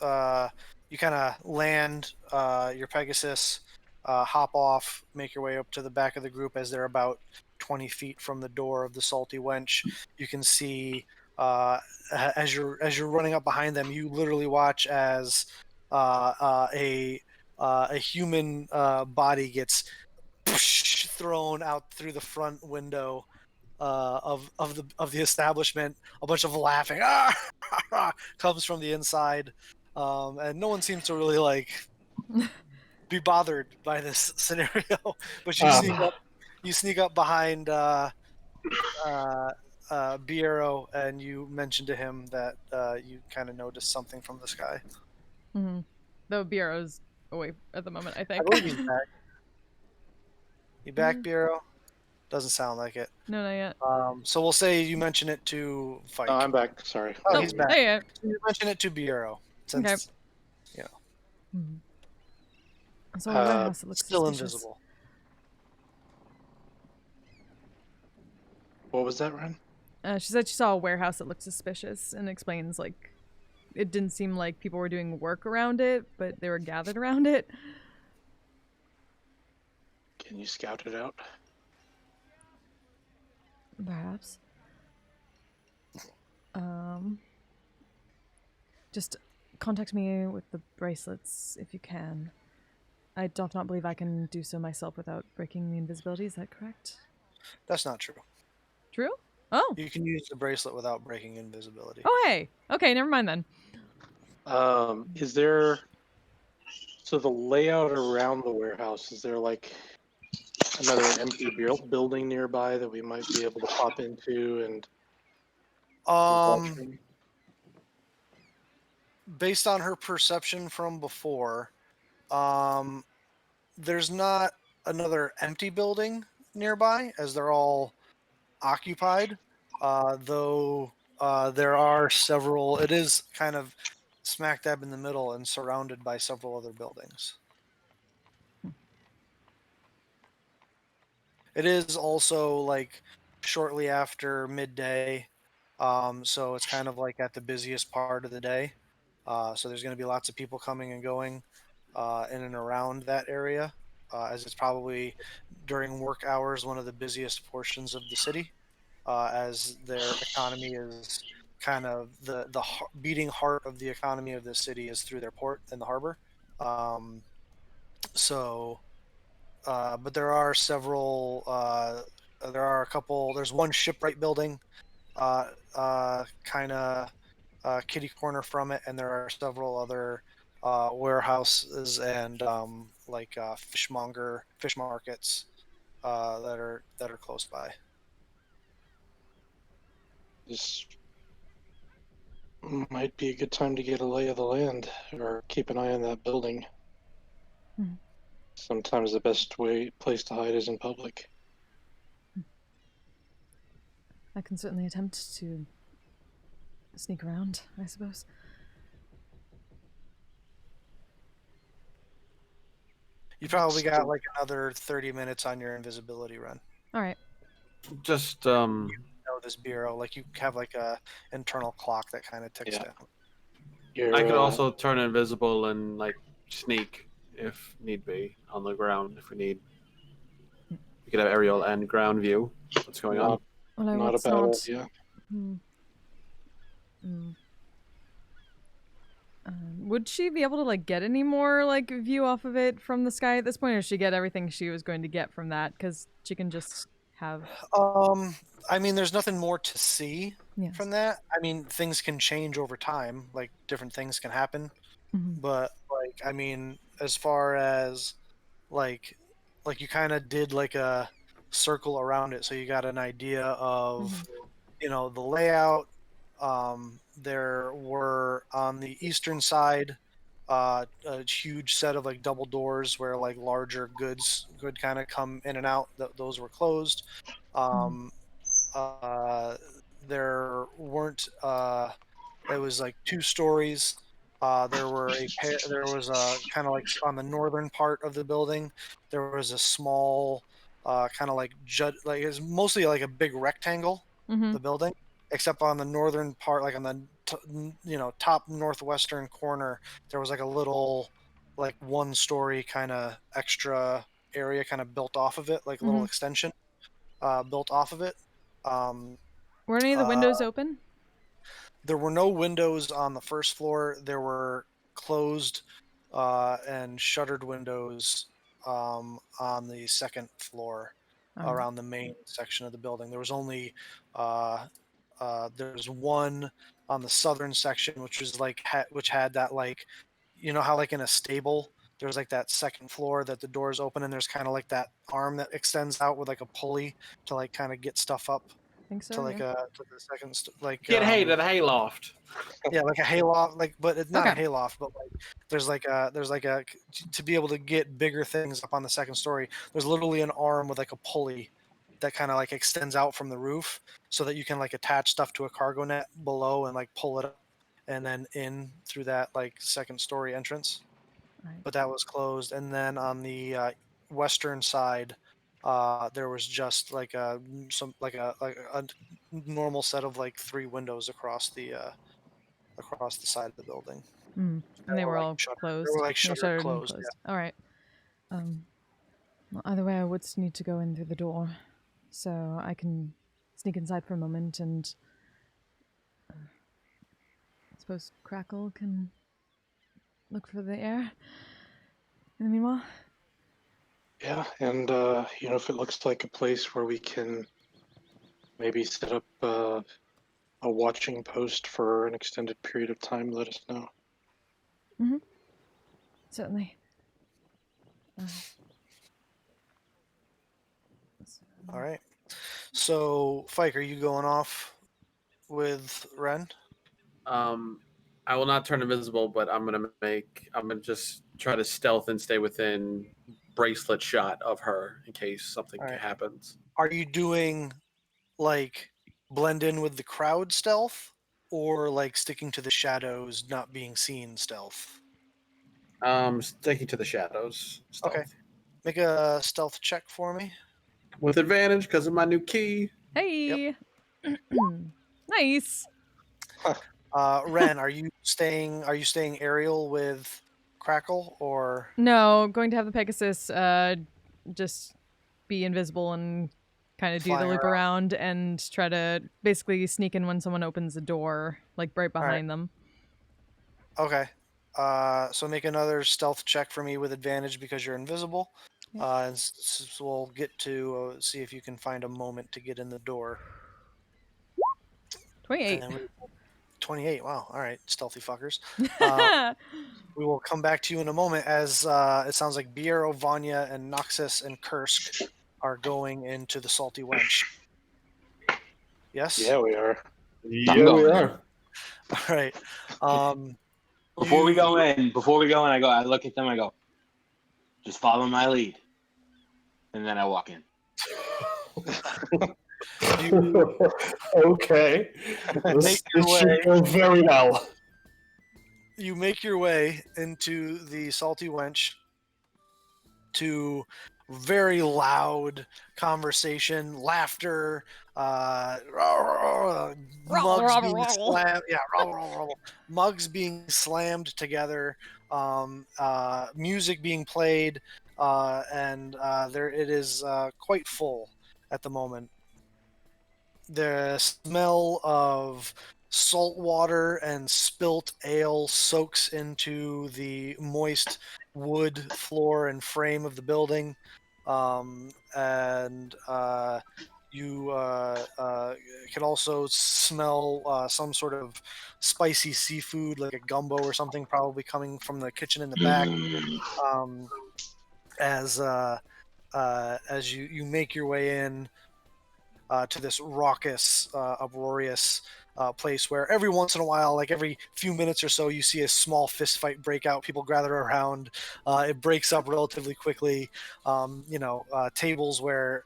you kind of land your Pegasus. hop off, make your way up to the back of the group as they're about 20 feet from the door of the Salty Wench. You can see as you're running up behind them, you literally watch as a human body gets thrown out through the front window of the establishment. A bunch of laughing comes from the inside, and no one seems to really like be bothered by this scenario. But you sneak up behind Biero, and you mention to him that you kind of noticed something from the sky. Mm-hmm. Though Bureau's away at the moment, I I think. believe he's back. You back, Biero? Doesn't sound like it. No, not yet. So we'll say you mention it to Fike. I'm back. Sorry. Oh, he's back. There So you mention it to Biero. Since, Okay. you know. I saw a warehouse that looks Still suspicious. invisible. What was that, Ren? She said she saw a warehouse that looked suspicious and explains, like, it didn't seem like people were doing work around it, but they were gathered around it. Can you scout it out? Perhaps. Just contact me with the bracelets if you can. I do not believe I can do so myself without breaking the invisibility. Is that correct? That's not true. True? Oh. You can use the bracelet without breaking invisibility. Oh, hey. Okay, never mind then. Is there... So the layout around the warehouse, is there like another empty building nearby that we might be able to pop into and... Based on her perception from before, there's not another empty building nearby, as they're all occupied. Though there are several. It is kind of smack dab in the middle and surrounded by several other buildings. It is also like shortly after midday, so it's kind of like at the busiest part of the day. So there's going to be lots of people coming and going in and around that area, as it's probably during work hours one of the busiest portions of the city, as their economy is kind of the beating heart of the economy of the city is through their port in the harbor. But there are several. There are a couple. There's one shipwright building, kind of kitty corner from it, and there are several other warehouses and fish markets that are close by. This might be a good time to get a lay of the land, or keep an eye on that building. Sometimes the best place to hide is in public. I can certainly attempt to sneak around, I suppose. You probably got like another 30 minutes on your invisibility run. All right. Just You know this bureau, like you have like a internal clock that kind of ticks down. I could also turn invisible and like sneak if need be on the ground if we need. We could have aerial and ground view. What's going on? Well, I not a bad idea. Would she be able to like get any more like view off of it from the sky at this point, or does she get everything she was going to get from that? Because she can just have. I mean, there's nothing more to see Yes. from that. I mean, things can change over time. Like different things can happen. But like, I mean, as far as like you kind of did like a circle around it, so you got an idea of the layout. There were on the eastern side a huge set of like double doors where like larger goods could kind of come in and out. Those were closed. There weren't. It was like 2 stories. There was a kind of like on the northern part of the building. There was a small kind of like it's mostly like a big rectangle. The building, except on the northern part, like on the top northwestern corner, there was like a little like 1-story kind of extra area kind of built off of it, like a little extension built off of it. Were any of the windows open? There were no windows on the first floor. There were closed and shuttered windows on the second floor around the main section of the building. There was only there's one on the southern section, which was like which had that, like, you know how like in a stable there's like that second floor that the doors open and there's kind of like that arm that extends out with like a pulley to like kind of get stuff up I think so. to like to the second like Get hay to the hayloft. yeah, like a hayloft, like, but it's not a Okay. hayloft, but like there's like a to be able to get bigger things up on the second story. There's literally an arm with like a pulley that kind of like extends out from the roof so that you can like attach stuff to a cargo net below and like pull it up and then in through that like second story entrance. Right. But that was closed. And then on the western side, there was just like a normal set of like 3 windows across the side of the building. And they were all shuttered. closed. They were like They were shuttered, and closed. All right. Well, either way, I would need to go in through the door, so I can sneak inside for a moment, and I suppose Crackle can look for the air. In the meanwhile. Yeah, and if it looks like a place where we can maybe set up a watching post for an extended period of time, let us know. Mm-hmm. Certainly. All right. So, Fike, are you going off with Ren? I will not turn invisible, but I'm gonna just try to stealth and stay within bracelet shot of her in case something happens. Are you doing like blend in with the crowd stealth, or like sticking to the shadows, not being seen stealth? Sticking to the shadows. Stealth. Okay. Make a stealth check for me. With advantage because of my new key. Hey. Yep. Nice. Ren, are you staying aerial with Crackle, or No, going to have the Pegasus just be invisible and kind of do the loop around and try to basically sneak in when someone opens the door, like right behind them. Okay. So make another stealth check for me with advantage because you're invisible. Yep. And so we'll get to see if you can find a moment to get in the door. 28. 28. Wow. All right, stealthy fuckers. We will come back to you in a moment as it sounds like Biero, Vanya, and Noxus and Kursk are going into the Salty Wench. Yes? Yeah, we are. Yeah, we are. All right. Before we go in, I look at them, I go, just follow my lead. And then I walk in. Okay. This should go very well. You make your way into the Salty Wench to very loud conversation, laughter, mugs being slammed. Yeah, mugs being slammed together, music being played, and there it is quite full at the moment. The smell of salt water and spilt ale soaks into the moist wood floor and frame of the building, and you can also smell some sort of spicy seafood, like a gumbo or something, probably coming from the kitchen in the back. As you make your way in to this raucous, uproarious place where every once in a while, like every few minutes or so, you see a small fist fight break out. People gather around. It breaks up relatively quickly. Tables where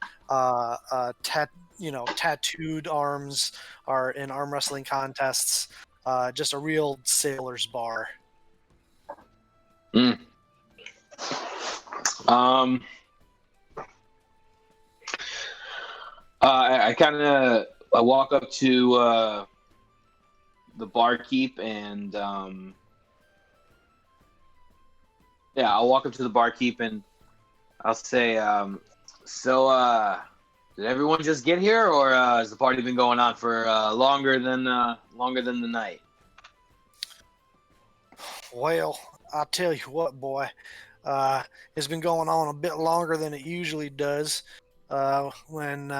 tattooed arms are in arm wrestling contests. Just a real sailor's bar. I walk up to the barkeep and Yeah, I'll walk up to the barkeep and I'll say, did everyone just get here, or has the party been going on for longer than the night? Well, I'll tell you what, boy. It's been going on a bit longer than it usually does. When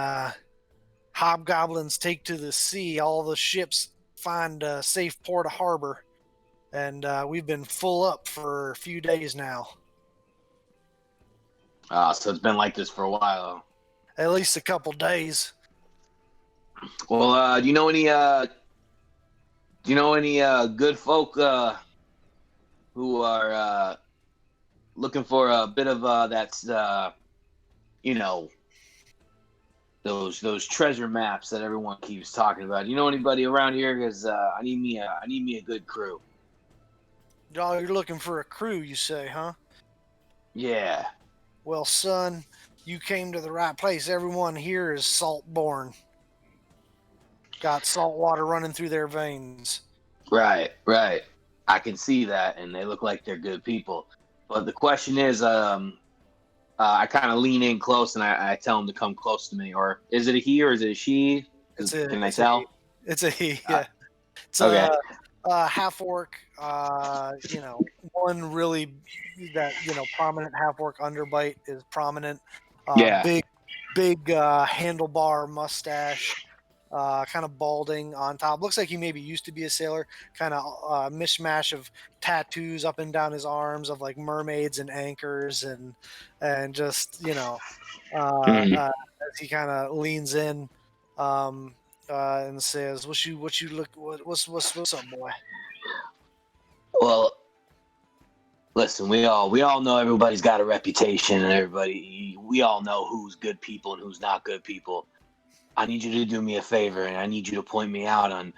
hobgoblins take to the sea, all the ships find a safe port of harbor, and we've been full up for a few days now. So it's been like this for a while. At least a couple days. Well, do you know any good folk who are looking for a bit of that's those treasure maps that everyone keeps talking about? Do you know anybody around here? Because I need me a good crew. Oh, you're looking for a crew, you say, huh? Yeah. Well, son, you came to the right place. Everyone here is salt-born. Got salt water running through their veins. Right. I can see that, and they look like they're good people. But the question is, I kind of lean in close, and I tell him to come close to me. Or is it a he or is it a she? Can I tell? It's a he, yeah. It's Okay. half orc. One really prominent half orc underbite is prominent. Yeah. Big handlebar mustache. Kind of balding on top. Looks like he maybe used to be a sailor. Kind of mishmash of tattoos up and down his arms of like mermaids and anchors and just as he kind of leans in and says, "What's up, boy?" Well, listen, we all know everybody's got a reputation, and we all know who's good people and who's not good people. I need you to do me a favor, and I need you to point me out on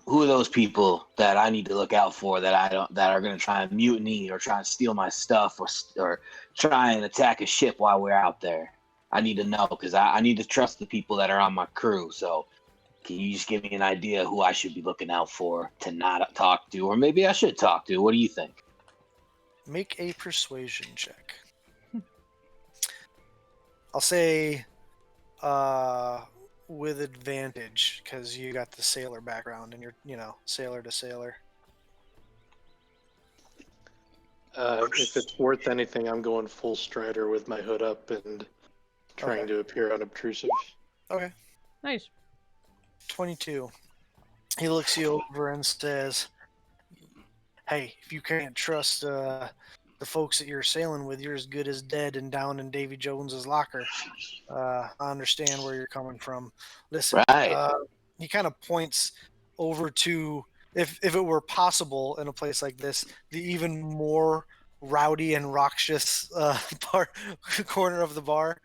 who are those people that I need to look out for that are going to try and mutiny or try and steal my stuff or try and attack a ship while we're out there. I need to know, because I need to trust the people that are on my crew. So can you just give me an idea who I should be looking out for to not talk to, or maybe I should talk to? What do you think? Make a persuasion check. I'll say with advantage, because you got the sailor background and you're sailor to sailor. If it's worth anything, I'm going full strider with my hood up and trying to appear unobtrusive. Okay. Nice. 22. He looks you over and says, "Hey, if you can't trust the folks that you're sailing with, you're as good as dead and down in Davy Jones's locker. I understand where you're coming from. Listen," Right. he kind of points over to, if it were possible in a place like this, the even more rowdy and raucous corner of the bar.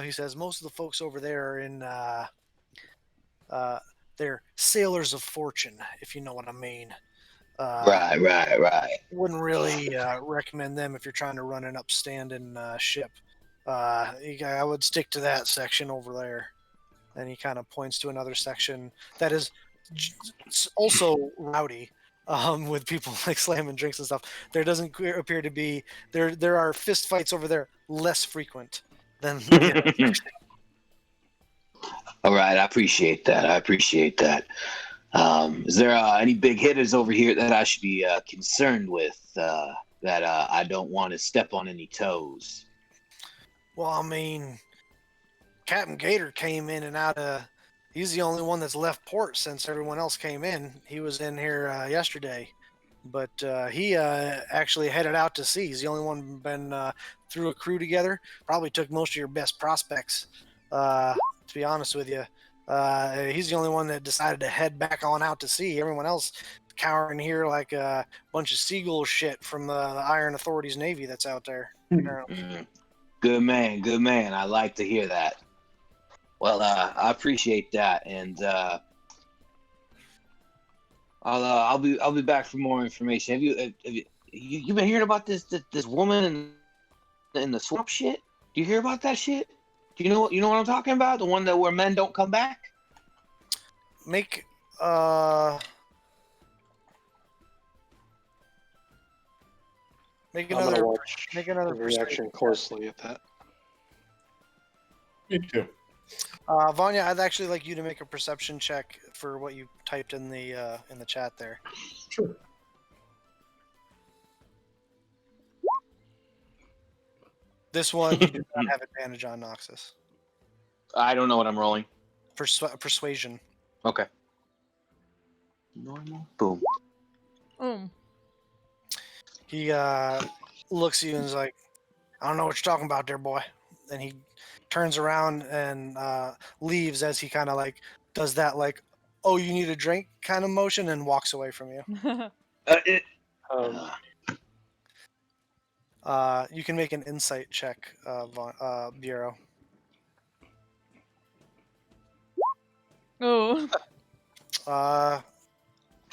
He says, "Most of the folks over there are in they're sailors of fortune, if you know what I mean. Right. Wouldn't really recommend them if you're trying to run an upstanding ship. I would stick to that section over there." And he kind of points to another section that is also rowdy, with people like slamming drinks and stuff. There doesn't appear to be there are fist fights over there, less frequent than the other section. All right, I appreciate that. Is there any big hitters over here that I should be concerned with, that I don't want to step on any toes? Well, I mean, Captain Gator came in and out of. He's the only one that's left port since everyone else came in. He was in here yesterday, but he actually headed out to sea. He's the only one been through a crew together. Probably took most of your best prospects, to be honest with you. He's the only one that decided to head back on out to sea. Everyone else cowering here like a bunch of seagull shit from the Iron Authority's Navy that's out there. Good man. I like to hear that. Well, I appreciate that, and I'll be back for more information. Have you been hearing about this woman in the swamp shit? Do you hear about that shit? Do you know what I'm talking about? The one where men don't come back? Make Make I'm gonna another watch reaction closely at that. Me too. Vanya, I'd actually like you to make a perception check for what you typed in the chat there. Sure. This one you do not have advantage on, Noxus. I don't know what I'm rolling. Persuasion. Okay. Normal. Boom. He looks at you and is like, I don't know what you're talking about there, boy. And he turns around and leaves as he kind of like does that like, oh, you need a drink kind of motion and walks away from you. You can make an insight check, Bureau. Oh.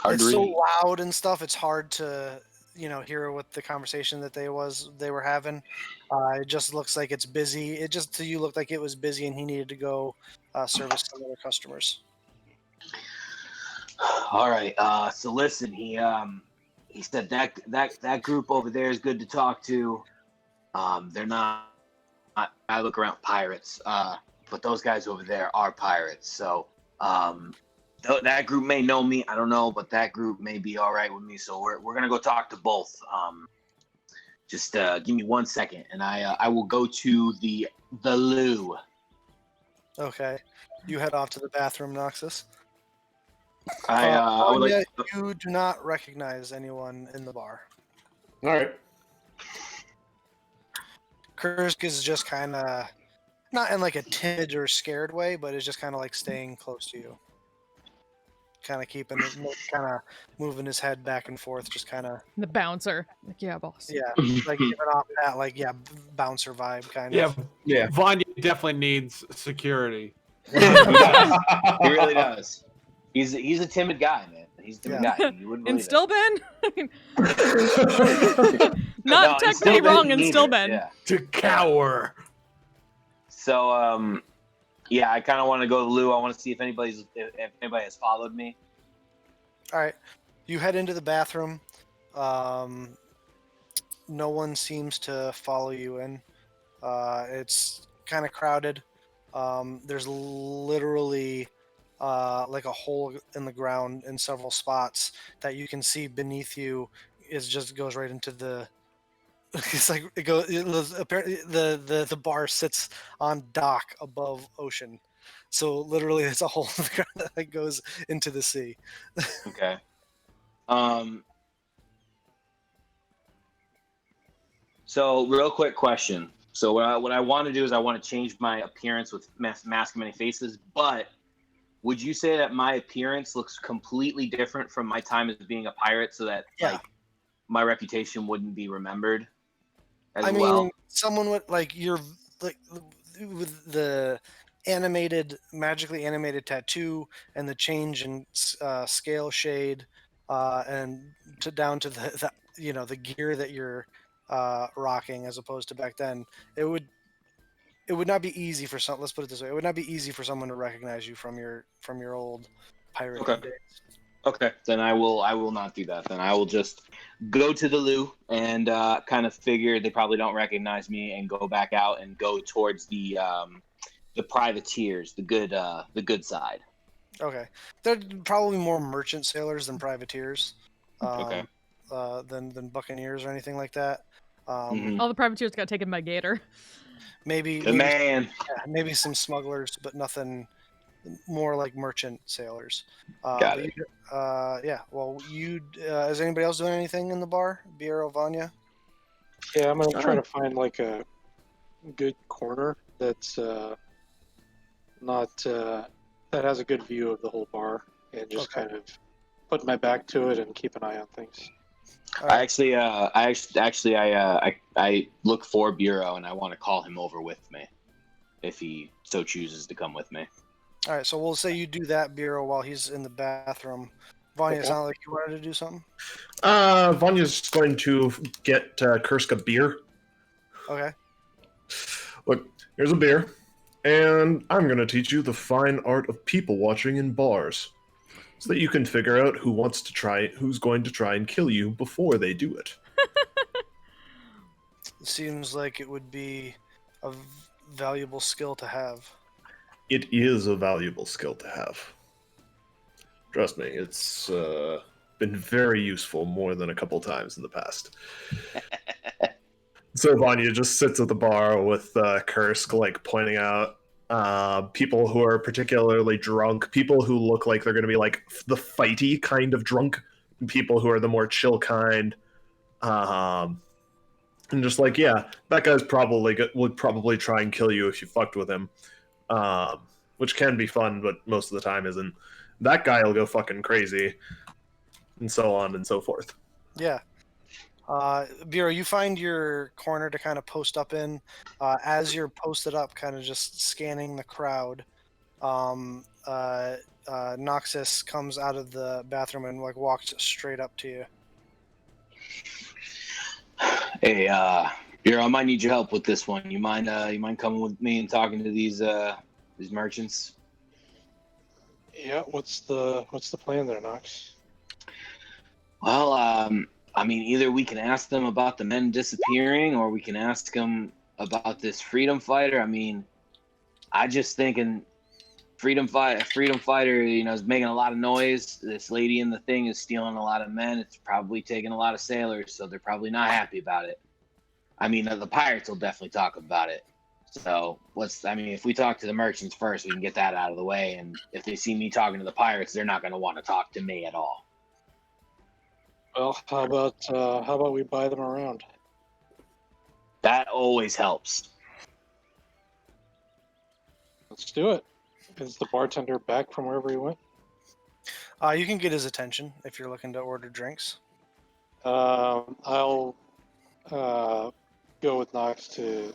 It's so loud and stuff. It's hard to, hear what the conversation that they were having. It just looks like it's busy. It just to you looked like it was busy, and he needed to go service some other customers. All right. So listen, he said that group over there is good to talk to. They're not. I look around pirates, but those guys over there are pirates. So that group may know me. I don't know, but that group may be all right with me. So we're gonna go talk to both. Just give me 1 second, and I will go to the loo. Okay, you head off to the bathroom, Noxus. I would like. You do not recognize anyone in the bar. All right. Kursk is just kind of not in like a timid or scared way, but is just kind of like staying close to you, kind of keeping it, kind of moving his head back and forth, just kind of The bouncer. Like, yeah, boss. yeah, like giving off that like bouncer vibe kind of. Yeah. Vanya definitely needs security. He does. He really does. He's a timid guy, man. He's a timid guy. You wouldn't believe And still it. been? Not technically wrong and still been. Yeah. To cower. So, yeah, I kind of want to go to the loo. I want to see if anybody has followed me. All right, you head into the bathroom. No one seems to follow you in. It's kind of crowded. There's literally like a hole in the ground in several spots that you can see beneath you. It just goes right into the. It's like it goes. Apparently, the bar sits on dock above ocean, so literally it's a hole in the ground that goes into the sea. Okay. So real quick question. So what I want to do is I want to change my appearance with Mask of Many Faces, but would you say that my appearance looks completely different from my time as being a pirate, so that like my reputation wouldn't be remembered as well? Someone would like you're like with the magically animated tattoo and the change in scale shade and down to the gear that you're rocking as opposed to back then. It would not be easy for let's put it this way. It would not be easy for someone to recognize you from your old pirate days. Okay, then I will not do that. Then I will just go to the loo and kind of figure they probably don't recognize me and go back out and go towards the privateers, the good side. Okay, they're probably more merchant sailors than privateers. Okay. Than buccaneers or anything like that. All the privateers got taken by Gator. Maybe some smugglers, but nothing more like merchant sailors. Got it. Well, is anybody else doing anything in the bar? Bureau, Vanya? Yeah, I'm gonna try to find like a good corner that's not that has a good view of the whole bar, and just kind of put my back to it and keep an eye on things. Right. I look for Bureau and I want to call him over with me, if he so chooses to come with me. All right, so we'll say you do that, Bureau, while he's in the bathroom. Vanya, it sounded like you wanted to do something. Vanya's going to get Kursk a beer. Okay. Look, here's a beer, and I'm going to teach you the fine art of people watching in bars, so that you can figure out who's going to try and kill you before they do it. It seems like it would be a valuable skill to have. It is a valuable skill to have. Trust me, it's been very useful more than a couple times in the past. So Vanya just sits at the bar with Kursk, like pointing out people who are particularly drunk, people who look like they're going to be like the fighty kind of drunk, people who are the more chill kind, and just like, yeah, that guy's would probably try and kill you if you fucked with him, which can be fun, but most of the time isn't. That guy will go fucking crazy, and so on and so forth. Yeah. Bureau, you find your corner to kind of post up in. As you're posted up, kind of just scanning the crowd, Noxus comes out of the bathroom and like walks straight up to you. Hey, Bureau, I might need your help with this one. You mind coming with me and talking to these merchants? Yeah, what's the plan there, Nox? Well, I mean, either we can ask them about the men disappearing, or we can ask them about this freedom fighter. I mean, I just thinking freedom fighter, you know, is making a lot of noise. This lady in the thing is stealing a lot of men. It's probably taking a lot of sailors, so they're probably not happy about it. I mean, the pirates will definitely talk about it. So if we talk to the merchants first, we can get that out of the way. And if they see me talking to the pirates, they're not going to want to talk to me at all. Well, how about we buy them around? That always helps. Let's do it. Is the bartender back from wherever he went? You can get his attention if you're looking to order drinks. I'll go with Nox to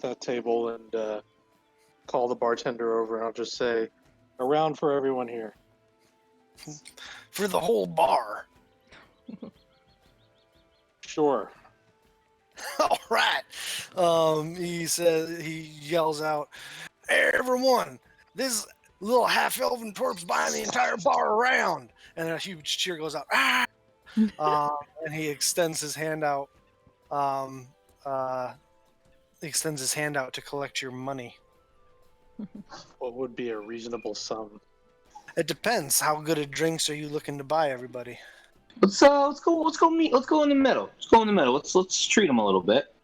that table and call the bartender over, and I'll just say, "Around for everyone here." For the whole bar. Sure. All right. He yells out, "Everyone, this little half-elven twerp's buying the entire bar around!" And a huge cheer goes out. Ah! And he extends his hand out. He extends his hand out to collect your money. What would be a reasonable sum? It depends. How good of drinks are you looking to buy, everybody? Let's go in the middle. Let's go in the middle. Let's treat them a little bit.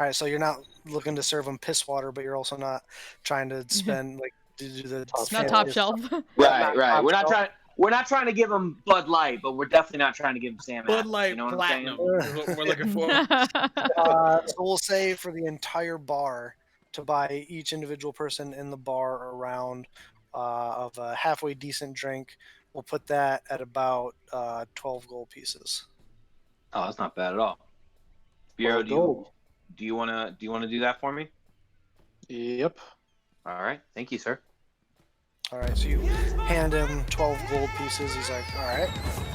All right, so you're not looking to serve them piss water, but you're also not trying to spend to do the Not top shelf. Right. We're not trying to give them Bud Light, but we're definitely not trying to give them Sam Bud Adams, Light you know what Platinum I'm is what we're looking for. So we'll say for the entire bar to buy each individual person in the bar a round of a halfway decent drink. We'll put that at about 12 gold pieces. Oh, that's not bad at all. Bureau, do you wanna do that for me? Yep. All right, thank you, sir. All right, so you hand him 12 gold pieces. He's like, all right.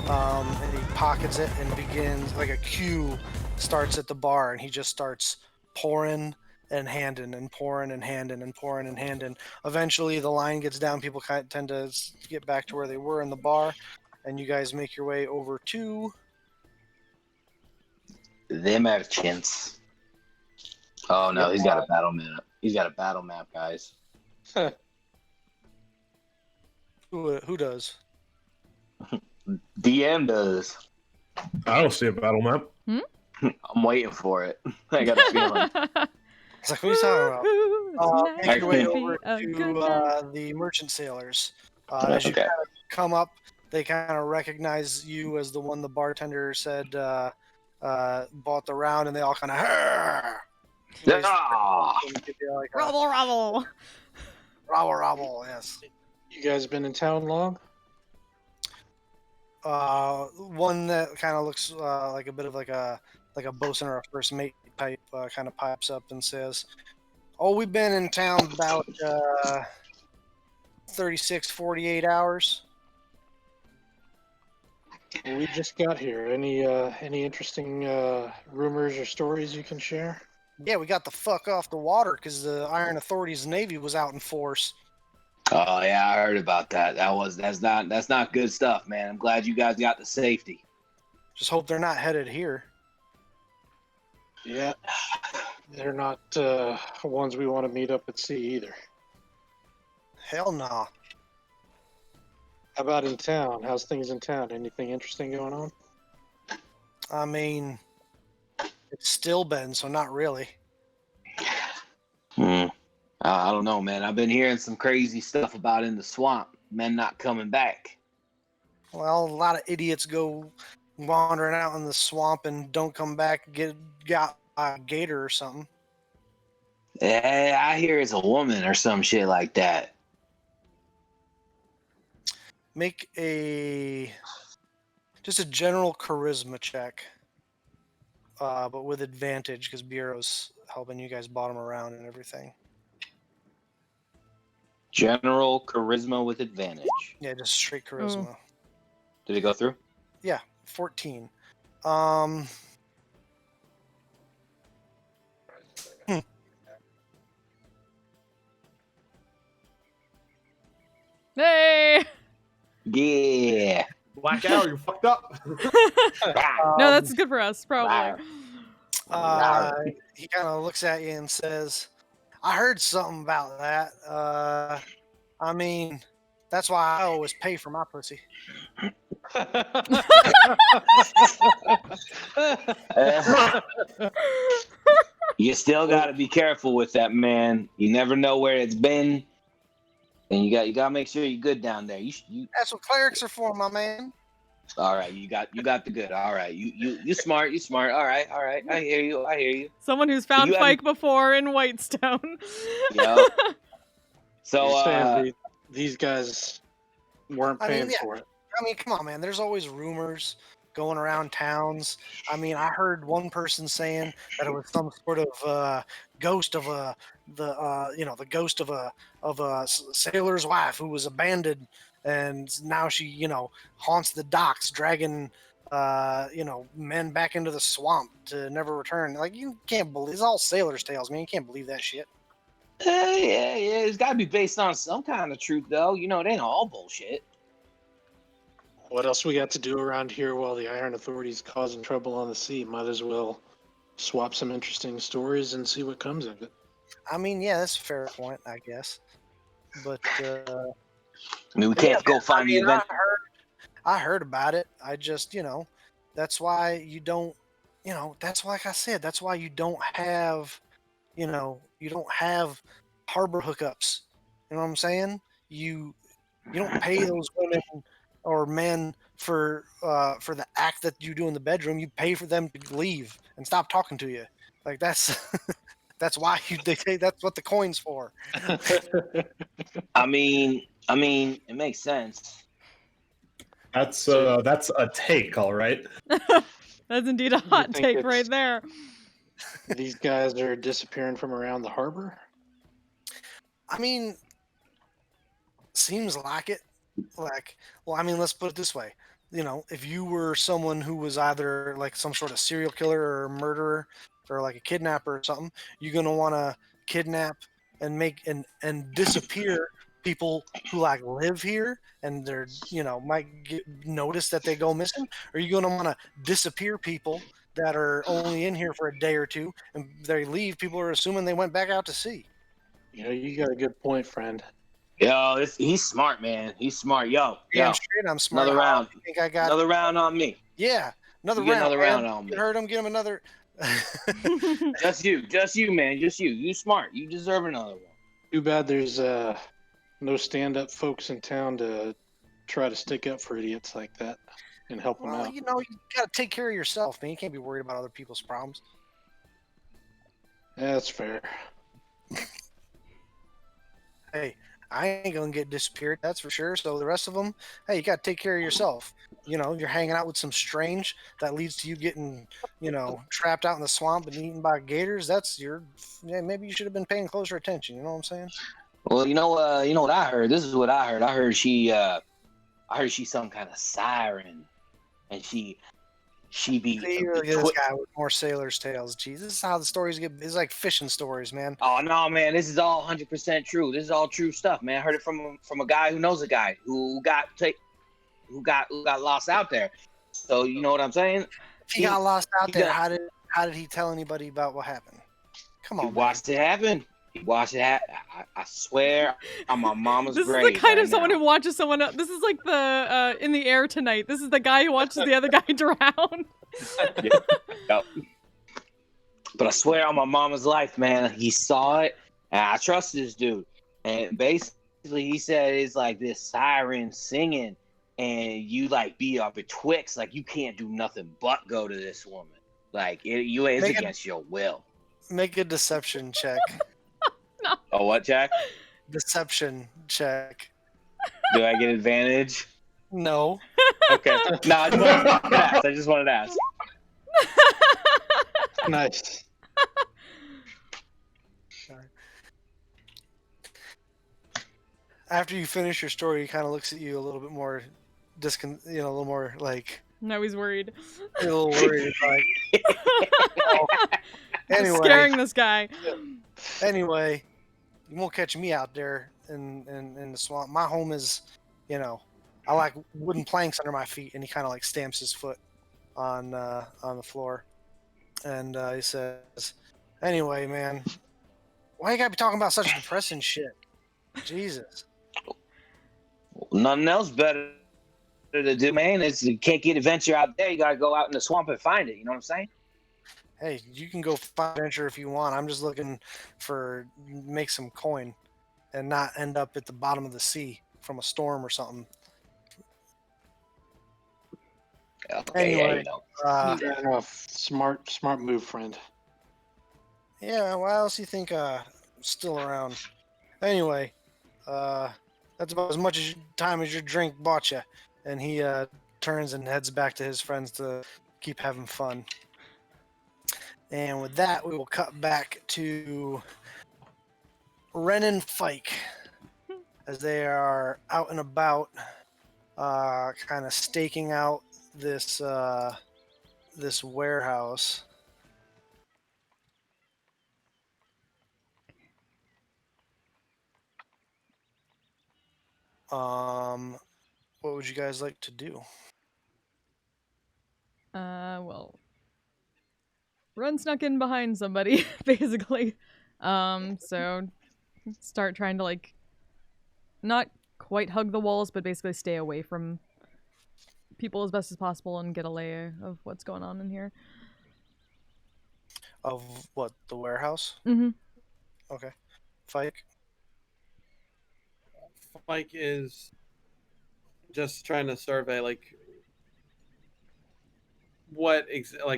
And he pockets it and begins, like a queue starts at the bar, and he just starts pouring and handing and pouring and handing and pouring and handing. Eventually, the line gets down. People kind of tend to get back to where they were in the bar, and you guys make your way over to The merchants. Oh no, he's got a battle map. He's got a battle map, guys. who does? DM does. I don't see a battle map. I'm waiting for it. I got a feeling. It's like, what are you talking about? It's Make your way nice to over be a good to man. the merchant sailors. As you Okay. kind of come up, they kind of recognize you as the one the bartender said bought the round, and they all kind of Ah! Rubble, rubble. Rabble, yes. You guys been in town long? One that kind of looks like a bit of like a bosun or a first mate type kind of pipes up and says, "Oh, we've been in town about 36, 48 hours." Well, we just got here. Any interesting rumors or stories you can share? Yeah, we got the fuck off the water because the Iron Authority's Navy was out in force. Oh yeah, I heard about that. That's not good stuff, man. I'm glad you guys got the safety. Just hope they're not headed here. Yeah, they're not ones we want to meet up at sea either. Hell no. How about in town? How's things in town? Anything interesting going on? I mean, it's still been, so not really. I don't know, man. I've been hearing some crazy stuff about in the swamp, men not coming back. Well, a lot of idiots go wandering out in the swamp and don't come back and get got by a gator or something. Yeah, I hear it's a woman or some shit like that. Make just a general charisma check, but with advantage because Bureau's helping you guys bottom around and everything. General charisma with advantage. Yeah, just straight charisma. Did it go through? Yeah, 14. Hey! Yeah. Black Arrow, you fucked up. No, that's good for us, probably. He kind of looks at you and says, I heard something about that. I mean, that's why I always pay for my pussy. You still got to be careful with that, man. You never know where it's been, and you got to make sure you're good down there. You That's what clerics are for, my man. all right? You got the good. All right, you smart. You smart. All right. I hear you. Someone who's found you Fike before in Whitestone. Yo. So You're saying these guys weren't paying for it. I mean, come on, man. There's always rumors going around towns. I mean, I heard one person saying that it was some sort of ghost of the ghost of a sailor's wife who was abandoned, and now she, haunts the docks, dragging men back into the swamp to never return. Like, you can't believe it's all sailors' tales, man. You can't believe that shit. Yeah. It's got to be based on some kind of truth, though. It ain't all bullshit. What else we got to do around here while the Iron Authority's causing trouble on the sea? Might as well swap some interesting stories and see what comes of it. I mean, yeah, that's a fair point, I guess. But we can't go find the event. I heard about it. I just, that's why you don't, that's like I said, that's why you don't have, you don't have harbor hookups. You know what I'm saying? You don't pay those women or men for the act that you do in the bedroom. You pay for them to leave and stop talking to you. Like, that's that's why that's what the coin's for. I mean, it makes sense. That's a take, all right. That's indeed a hot take right there. These guys are disappearing from around the harbor? I mean, seems like it. Let's put it this way. If you were someone who was either like some sort of serial killer or a murderer or like a kidnapper or something, you're going to want to kidnap and make and disappear people who like live here and they're, might get noticed that they go missing. Or you're going to want to disappear people that are only in here for a day or two, and they leave. People are assuming they went back out to sea. You got a good point, friend. Yo, he's smart, man. He's smart. Yo. I'm smart. Another round. I think I got another round on me. Yeah, another You round. get another round on me. You heard him. Get him another. Just you, man. Just you. You smart. You deserve another one. Too bad there's no stand-up folks in town to try to stick up for idiots like that and help them out. You got to take care of yourself, man. You can't be worried about other people's problems. Yeah, that's fair. Hey, I ain't gonna get disappeared, that's for sure. So the rest of them, hey, you gotta take care of yourself. You're hanging out with some strange that leads to you getting, trapped out in the swamp and eaten by gators. Maybe you should have been paying closer attention. You know what I'm saying? Well, you know what I heard. This is what I heard. I heard she's some kind of siren, and she be. Look at this guy with more sailor's tales. Geez, this is how the stories get. It's like fishing stories, man. Oh no, man! This is all 100% true. This is all true stuff, man. I heard it from a guy who knows a guy who got lost out there. So you know what I'm saying? He got lost out there. How did he tell anybody about what happened? Come on, He watched it happen. He watched it happen. I swear on my mama's This is grave the kind right of someone now. who watches someone else. This is like the In the Air Tonight. This is the guy who watches the other guy drown. Yep. But I swear on my mama's life, man, he saw it, and I trust this dude. And basically, he said it's like this siren singing, and you like be up betwixt, like you can't do nothing but go to this woman. Like it's against your will. Make a deception check. No. Oh, what, Jack? Deception check. Do I get advantage? No. Okay. No, I just wanted to ask. Nice. After you finish your story, he kind of looks at you a little bit more, a little more like Now he's worried. a little worried. Like, anyway, Scaring this guy. Anyway, you won't catch me out there in the swamp. My home is, I like wooden planks under my feet. And he kind of like stamps his foot on the floor, and he says, "Anyway, man, why you gotta be talking about such depressing shit? Jesus." Nothing else better to do, man. You can't get adventure out there. You gotta go out in the swamp and find it. You know what I'm saying? Hey, you can go find adventure if you want. I'm just looking for make some coin, and not end up at the bottom of the sea from a storm or something. Okay, Anyway, Fair enough. Smart move, friend. Yeah, why else do you think still around? Anyway, that's about as much time as your drink bought you. And he turns and heads back to his friends to keep having fun. And with that, we will cut back to Ren and Fike as they are out and about, kind of staking out this this warehouse. What would you guys like to do? Well, Ren snuck in behind somebody, basically. So start trying to like not quite hug the walls, but basically stay away from people as best as possible and get a lay of what's going on in here. Of what, the warehouse? Mm-hmm. Okay. Fike? Mike is just trying to survey, like,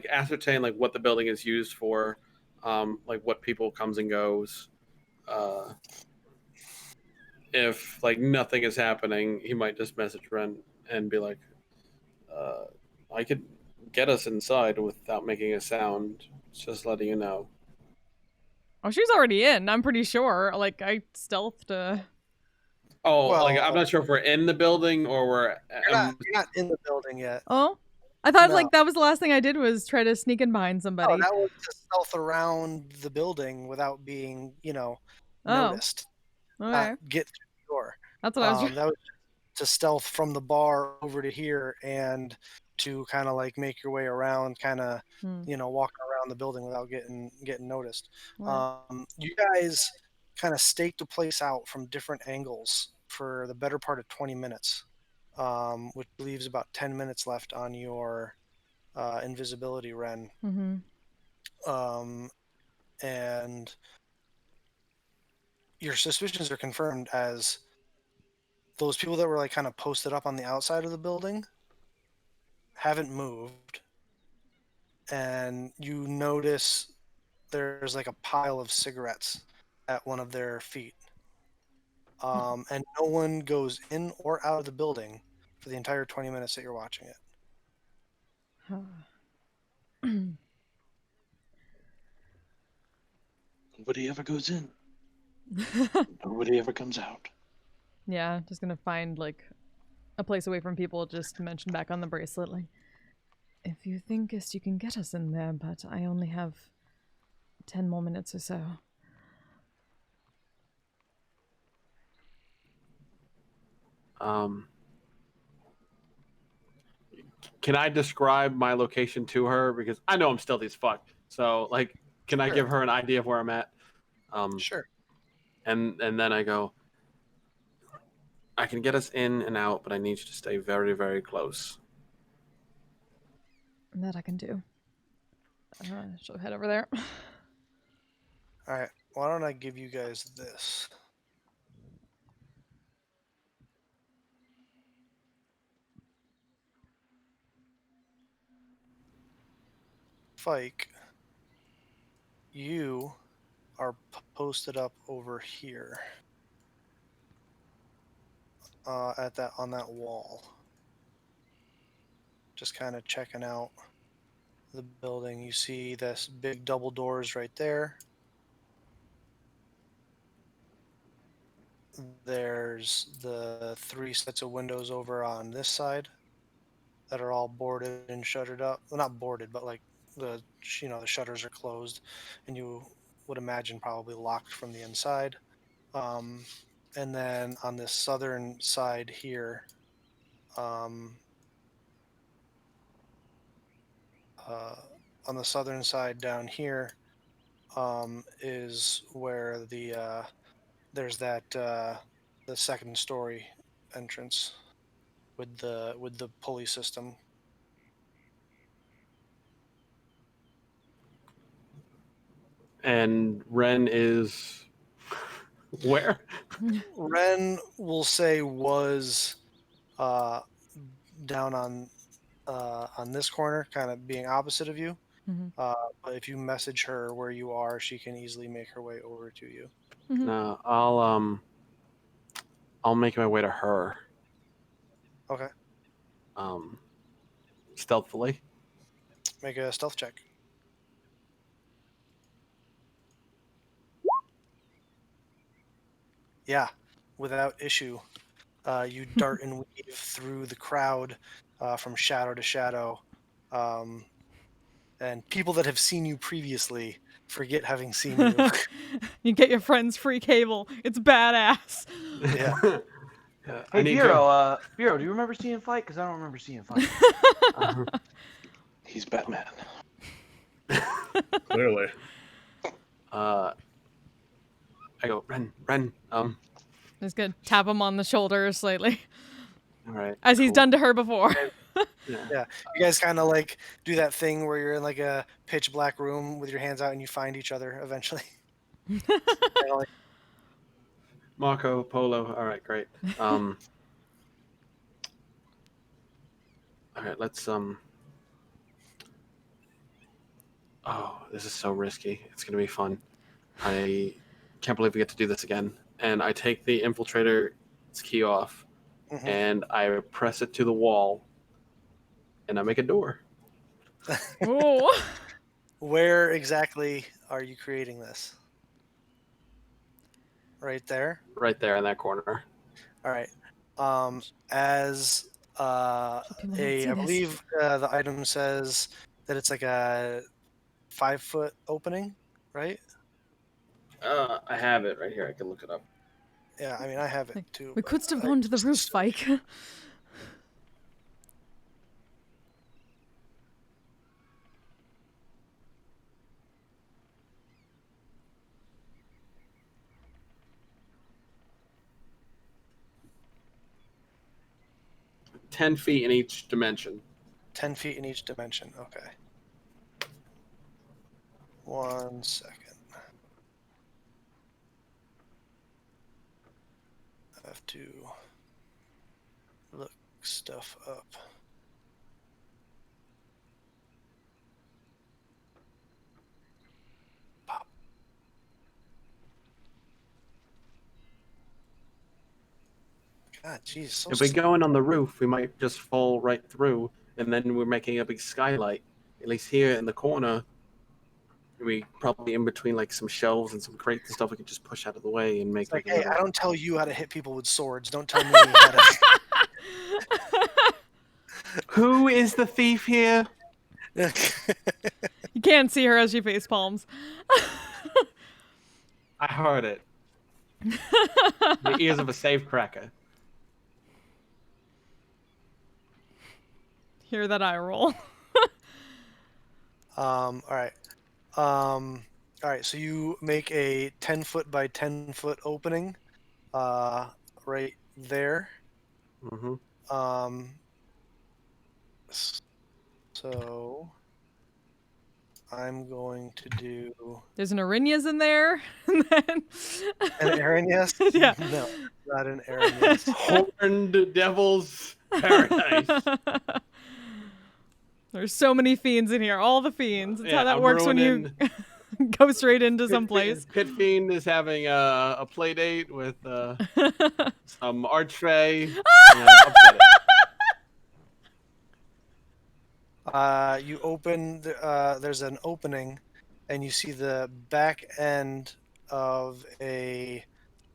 ascertain like what the building is used for, like what people comes and goes. If like nothing is happening, he might just message Ren and be like, I could get us inside without making a sound. Just letting you know. Oh, she's already in, I'm pretty sure. Like, I stealthed. Oh, Well, like I'm not sure if we're in the building or we're. You're not in the building yet. Oh? I thought, No. like, that was the last thing I did was try to sneak in behind somebody. No, that was to stealth around the building without being, noticed. Okay. Not get through the door. That's what I was trying. That was to stealth from the bar over to here and to kind of like make your way around, kind of, walking around the building without getting noticed. Wow. You guys kind of staked the place out from different angles for the better part of 20 minutes, which leaves about 10 minutes left on your invisibility, Ren. Mm-hmm. And your suspicions are confirmed as those people that were like kind of posted up on the outside of the building haven't moved, and you notice there's like a pile of cigarettes at one of their feet, and no one goes in or out of the building for the entire 20 minutes that you're watching it. Nobody ever goes in. Nobody ever comes out. Yeah, just gonna find like a place away from people, just mention back on the bracelet, like, if you thinkest you can get us in there, but I only have 10 more minutes or so. Can I describe my location to her? Because I know I'm stealthy as fuck. So, like, can I give her an idea of where I'm at? Sure. And then I go, I can get us in and out, but I need you to stay very, very close. That I can do. She'll head over there. All right. Why don't I give you guys this? Fike, you are posted up over here on that wall, just kind of checking out the building. You see this big double doors right there. There's the 3 sets of windows over on this side that are all boarded and shuttered up. Well, not boarded, but like the shutters are closed, and you would imagine probably locked from the inside. And then on this southern side here, on the southern side down here, is where there's that the second story entrance with the pulley system. And Ren is where? Ren will say was down on this corner, kind of being opposite of you. But if you message her where you are, she can easily make her way over to you. No, I'll make my way to her. Okay. Stealthily. Make a stealth check. Yeah, without issue. You dart and weave through the crowd from shadow to shadow. And people that have seen you previously forget having seen you. You get your friend's free cable. It's badass. Yeah. Hey, Bureau, do you remember seeing Fight? Because I don't remember seeing Fight. He's Batman. Clearly. I go, Ren. It's good. Tap him on the shoulder slightly. All right. As he's done to her before. Yeah. You guys kind of like do that thing where you're in like a pitch black room with your hands out and you find each other eventually. Marco Polo. All right, great. All right, let's Oh, this is so risky. It's gonna be fun. I can't believe we get to do this again. And I take the infiltrator's key off, and I press it to the wall, and I make a door. Ooh. Where exactly are you creating this? Right there? Right there in that corner. All right. As I believe the item says that it's like a 5-foot opening, right? I have it right here. I can look it up. Yeah, I mean, I have it too. We could step onto the roof, Spike. 10 feet in each dimension. 10 feet in each dimension. Okay. 1 second. I have to look stuff up. Pop. God, jeez. So if we go in on the roof, we might just fall right through, and then we're making a big skylight. At least here in the corner, we probably in between like some shelves and some crates and stuff, we could just push out of the way and make like, hey, I don't tell you how to hit people with swords. Don't tell me how to. Who is the thief here? You can't see her as she face palms. I heard it. The ears of a safecracker. Hear that eye roll. All right. All right, so you make a 10-foot by 10-foot opening right there. Mm-hmm. So I'm going to do There's an Arinyas in there. And then... an Aranyas. Yeah. No, not an Aranyas. Horned Devil's Paradise. There's so many fiends in here. All the fiends. That's how that I'm works when you go straight into some place. Pit Fiend is having a play date with some archfey. And upset it. You open. There's an opening, and you see the back end of a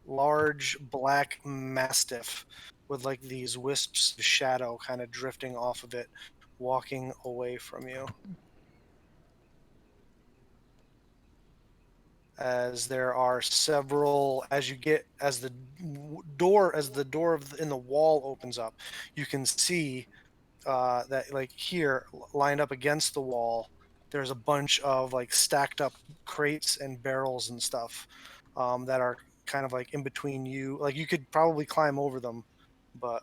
large black mastiff with like these wisps of shadow kind of drifting off of it, walking away from you. As there are several, as the door in the wall opens up, you can see that like here, lined up against the wall, there's a bunch of like stacked up crates and barrels and stuff that are kind of like in between you. Like you could probably climb over them, but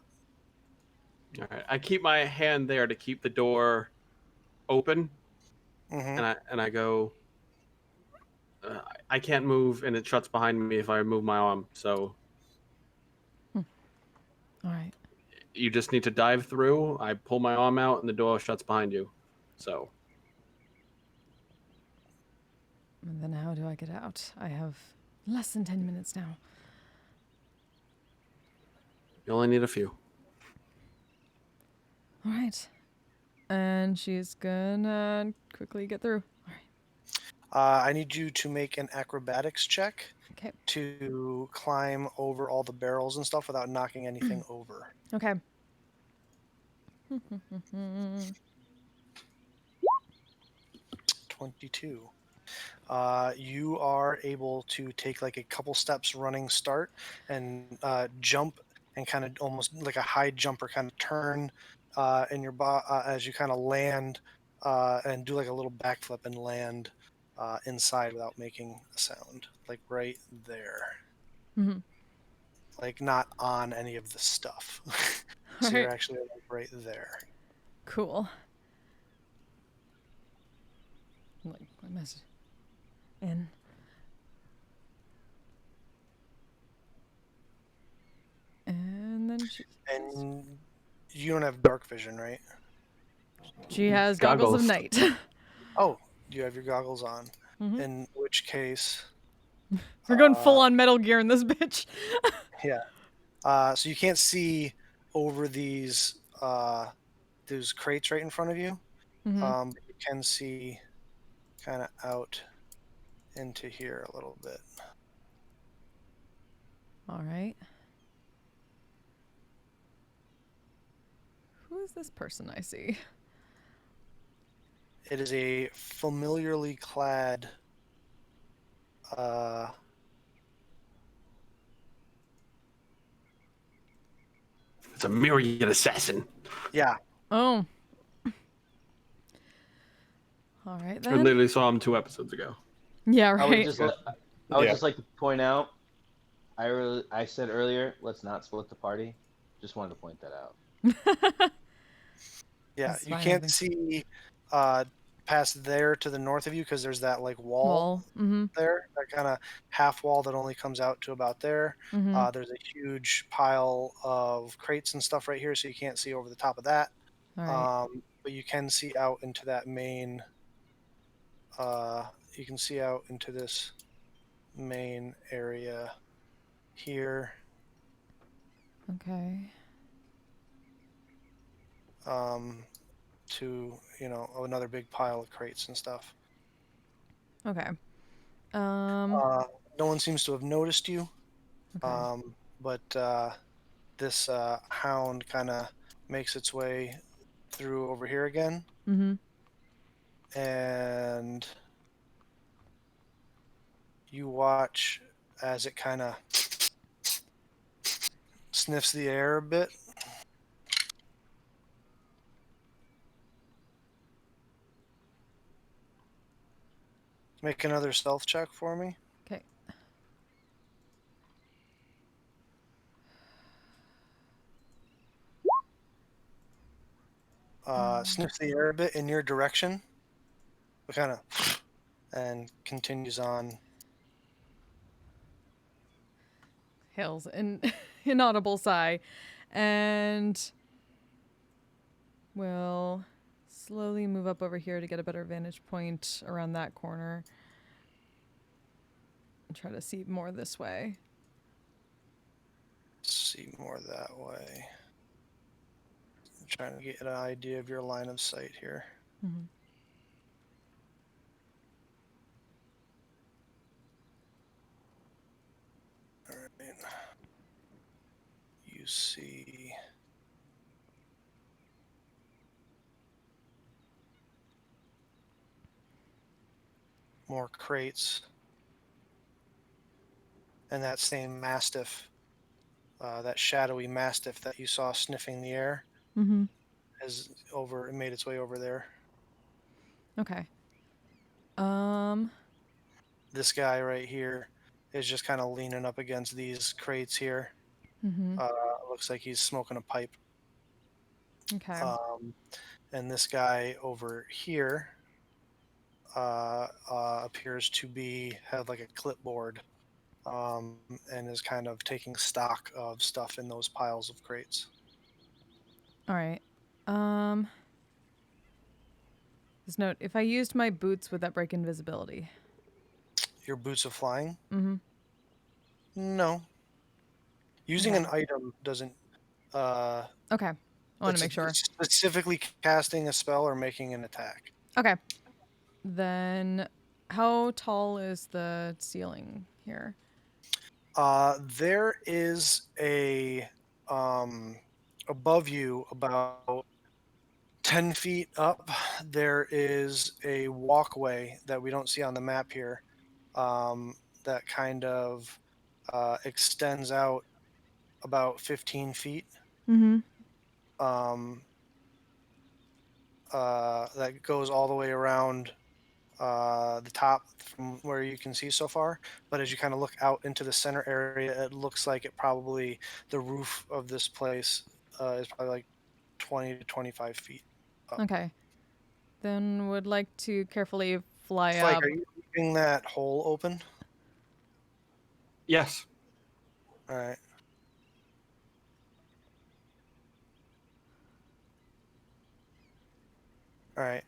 All right. I keep my hand there to keep the door open, mhm. and I go. I can't move, and it shuts behind me if I move my arm. So All right. you just need to dive through. I pull my arm out, and the door shuts behind you. So And then how do I get out? I have less than 10 minutes now. you only need a few. All right. And she's gonna quickly get through. All right. I need you to make an acrobatics check Okay. to climb over all the barrels and stuff without knocking anything over. Okay. 22. You are able to take like a couple steps running start and jump and kind of almost like a high jumper kind of turn in your as you kind of land and do like a little backflip and land inside without making a sound, like right there. Mm-hmm. Like not on any of the stuff. So All you're right. actually like right there. Cool. Like my message. In. And then And you don't have dark vision, right? she has goggles of Goggles. night. Oh, you have your goggles on. Mhm. In which case, We're going full on Metal Gear in this bitch. yeah. So you can't see over these crates right in front of you. Mhm. But you can see kind of out into here a little bit. All right. Who is this person I see? It is a familiarly clad It's a myriad assassin. yeah. Oh. All right I then. literally saw him 2 episodes ago. Yeah, I would right. just, like to point out. I said earlier, let's not split the party. Just wanted to point that out. Yeah, That's you fine, I can't think. see past there to the north of you because there's that like wall Mm-hmm. there, that kind of half wall that only comes out to about there. Mm-hmm. There's a huge pile of crates and stuff right here, so you can't see over the top of that. All right. But you can see out into that main. You can see out into this main area here. Okay. To another big pile of crates and stuff. Okay. No one seems to have noticed you. Okay. But this hound kind of makes its way through over here again, Mm-hmm. and you watch as it kind of sniffs the air a bit. Make another stealth check for me. Okay. Sniffs the air a bit in your direction, but kind of, and continues on. Hails an inaudible sigh, and will slowly move up over here to get a better vantage point around that corner. And try to see more this way. See more that way. I'm trying to get an idea of your line of sight here. Mm-hmm. All right. You see more crates and that same mastiff, that shadowy mastiff that you saw sniffing the air, Mm-hmm. it made its way over there. Okay. This guy right here is just kind of leaning up against these crates here. Mm-hmm. Looks like he's smoking a pipe. Okay. And this guy over here appears to have like a clipboard, and is kind of taking stock of stuff in those piles of crates. All right. This note: if I used my boots, would that break invisibility? Your boots of flying? Mm-hmm. No. Using Okay. an item doesn't. Okay. I want to make sure. Specifically casting a spell or making an attack. Okay. Then, how tall is the ceiling here? There is a above you about 10 feet up. There is a walkway that we don't see on the map here, that kind of extends out about 15 feet. Mm-hmm. That goes all the way around the top from where you can see so far. But as you kind of look out into the center area, it looks like the roof of this place is probably like 20 to 25 feet up. Okay. Then would like to carefully fly Spike, up. are you leaving that hole open? Yes. All right. All right.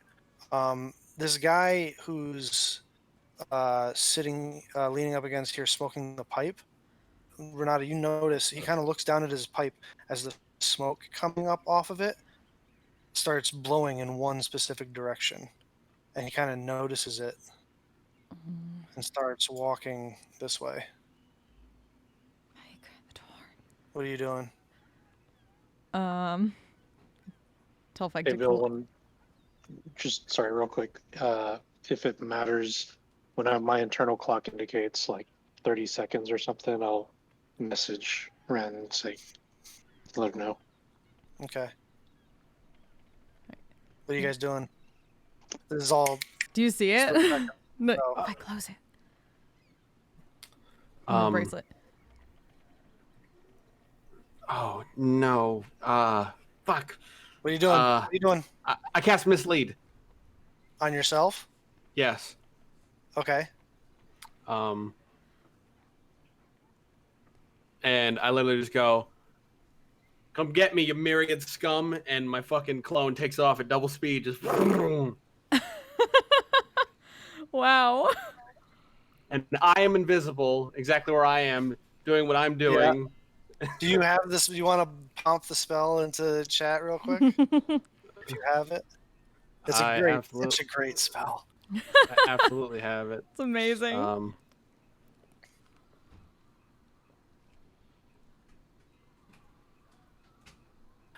This guy who's sitting, leaning up against here, smoking the pipe. Renata, you notice he kind of looks down at his pipe as the smoke coming up off of it starts blowing in one specific direction, and he kind of notices it and starts walking this way. Mike, the door. What are you doing? Tell Fike Hey, to Bill, just sorry, real quick. If it matters, when my internal clock indicates like 30 seconds or something, I'll message Ren and say, let her know. Okay. What are you guys doing? This is all. Do you see it? No, Oh. if I close it. The bracelet. Oh no. Fuck. What are you doing? What are you doing? I cast mislead. On yourself? Yes. Okay. And I literally just go, "Come get me, you myriad scum!" And my fucking clone takes off at double speed, just. Wow. And I am invisible, exactly where I am, doing what I'm doing. Yeah. Do you have this? Do you want to pump the spell into the chat real quick? If you have it. It's such a great spell. I absolutely have it. It's amazing. All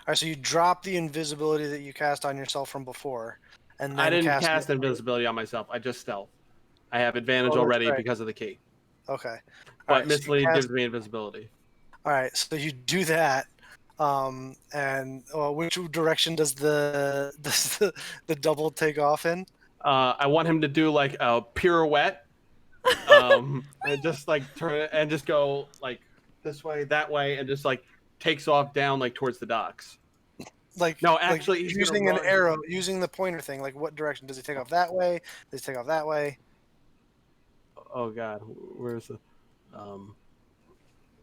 right, so you drop the invisibility that you cast on yourself from before, and then I didn't cast invisibility on myself. I just stealth. I have advantage already because of the key. Okay. But mislead gives me invisibility. All right, so you do that, and which direction does the double take off in? I want him to do like a pirouette, and just like turn it and just go like this way, that way, and just like takes off down like towards the docks. Like No, actually, he's using gonna an run. arrow, using the pointer thing. Like, what direction does he take off? That way? Does he take off that way? Oh God, where's the?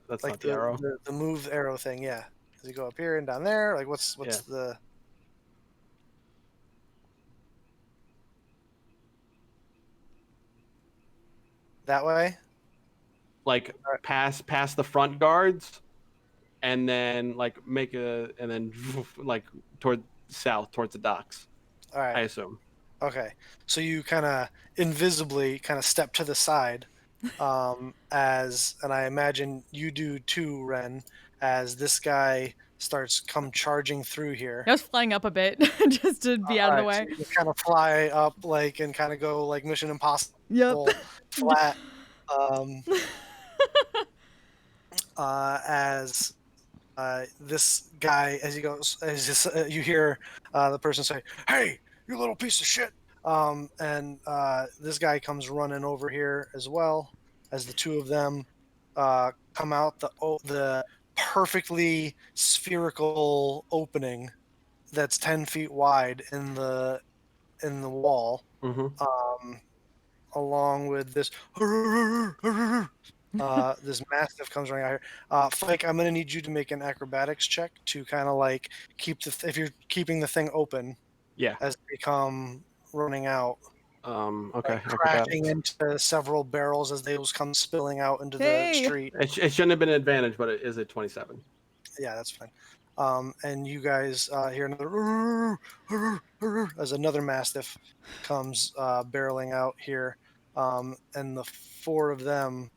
That's Like not the arrow. the move arrow thing. Yeah. Does he go up here and down there? Like, what's Yeah. the? That way? Like pass the front guards, and then like and then like toward south towards the docks. All right. I assume. Okay. So you kind of invisibly kind of step to the side, and I imagine you do too, Ren, as this guy starts come charging through here. I was flying up a bit just to be out of the way. So you kind of fly up like and kind of go like Mission Impossible Yep. flat. As this guy, as he goes, you hear the person say, "Hey, you little piece of shit!" And this guy comes running over here as well. As the two of them come out the perfectly spherical opening that's 10 feet wide in the wall, along with this this mastiff comes running out here. Fike, I'm gonna need you to make an acrobatics check to kind of like keep if you're keeping the thing open. Yeah. As they come running out. Okay. Like crashing into several barrels as those come spilling out into the street. It shouldn't have been an advantage, but it is a 27. Yeah, that's fine. And you guys hear another as another mastiff comes barreling out here, and the four of them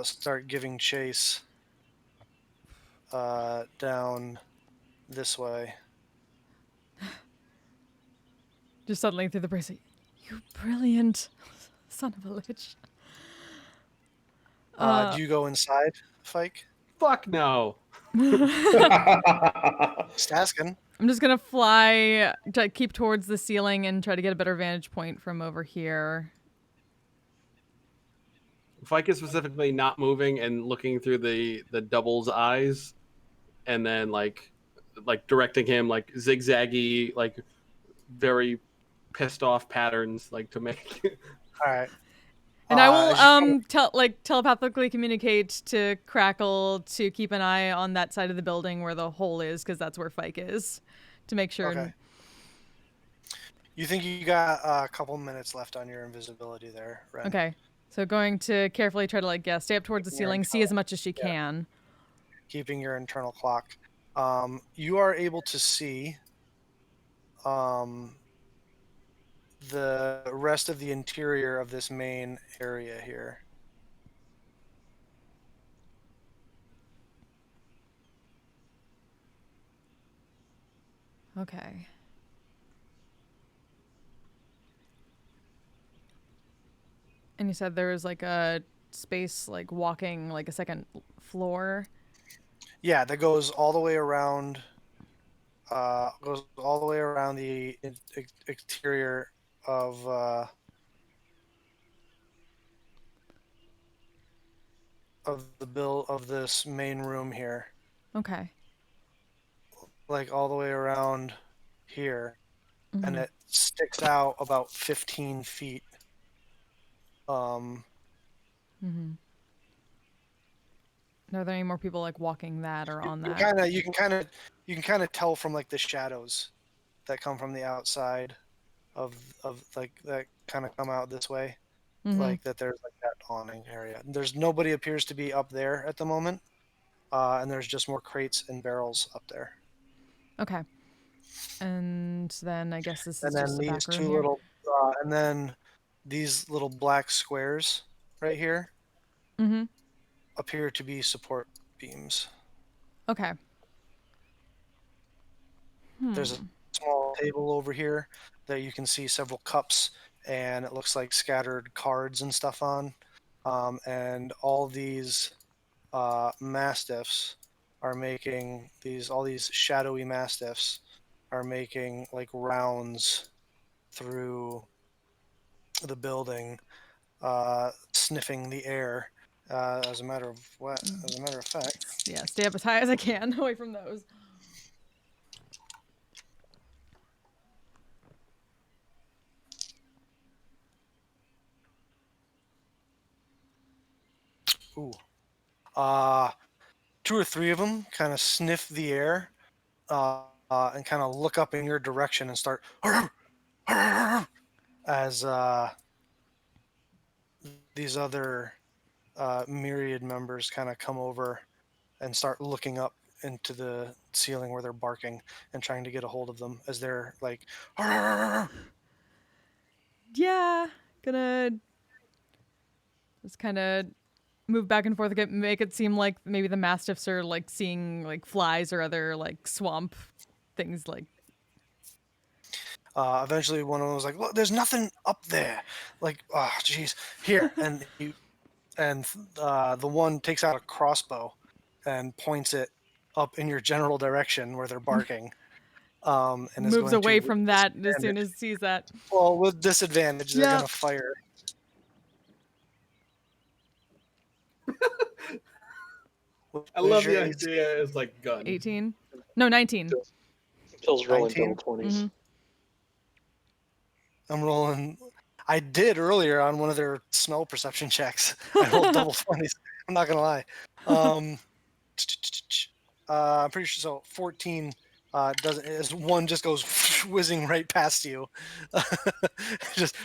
start giving chase down this way. Just suddenly through the bracelet. You brilliant son of a lich. Do you go inside, Fike? Fuck no. Just asking. I'm just gonna fly, to keep towards the ceiling and try to get a better vantage point from over here. Fike is specifically not moving and looking through the double's eyes, and then like directing him like zigzaggy, like very pissed off patterns, like to make. All right. And I will telepathically communicate to Crackle to keep an eye on that side of the building where the hole is, because that's where Fike is, to make sure. Okay. You think you got a couple minutes left on your invisibility there, Ren? Okay. So going to carefully try to stay up towards the ceiling, see as much as she can. Keeping your internal clock. You are able to see the rest of the interior of this main area here. Okay. And you said there was like a space walking like a second floor? Yeah, that goes all the way around the exterior of this main room here. Okay. Like all the way around here. Mm-hmm. And it sticks out about 15 feet. Mm-hmm. Are there any more people walking that or on that? You can kind of tell from the shadows that come from the outside of that kind of come out this way. Mm-hmm. That there's that awning area. There's nobody appears to be up there at the moment. And there's just more crates and barrels up there. Okay. And then I guess this is just the back room here. And then these little black squares right here appear to be support beams. Okay. There's a small table over here that you can see several cups, and it looks like scattered cards and stuff on. And all these mastiffs are making all these shadowy mastiffs are making rounds through the building, sniffing the air. As a matter of fact, Yeah, stay up as high as I can, away from those. ooh, 2 or 3 of them kind of sniff the air, and kind of look up in your direction and start as these other myriad members kind of come over and start looking up into the ceiling where they're barking and trying to get a hold of them as they're like, Yeah, gonna just kind of move back and forth, make it seem like maybe the mastiffs are like seeing like flies or other like swamp things. Like, eventually one of them was like, look, there's nothing up there. Like, oh, jeez, here. And the one takes out a crossbow and points it up in your general direction where they're barking. And is moves going away to, from that as soon as sees that. well, with disadvantage, they're Yep. going to fire. I love the idea. It's like gun. 18? No, 19. Phil's rolling 19? double 20s. Mhm. I'm rolling. I did earlier on one of their smell perception checks. I rolled double 20s. I'm not gonna lie. I'm pretty sure. So 14 doesn't. As one just goes whizzing right past you, just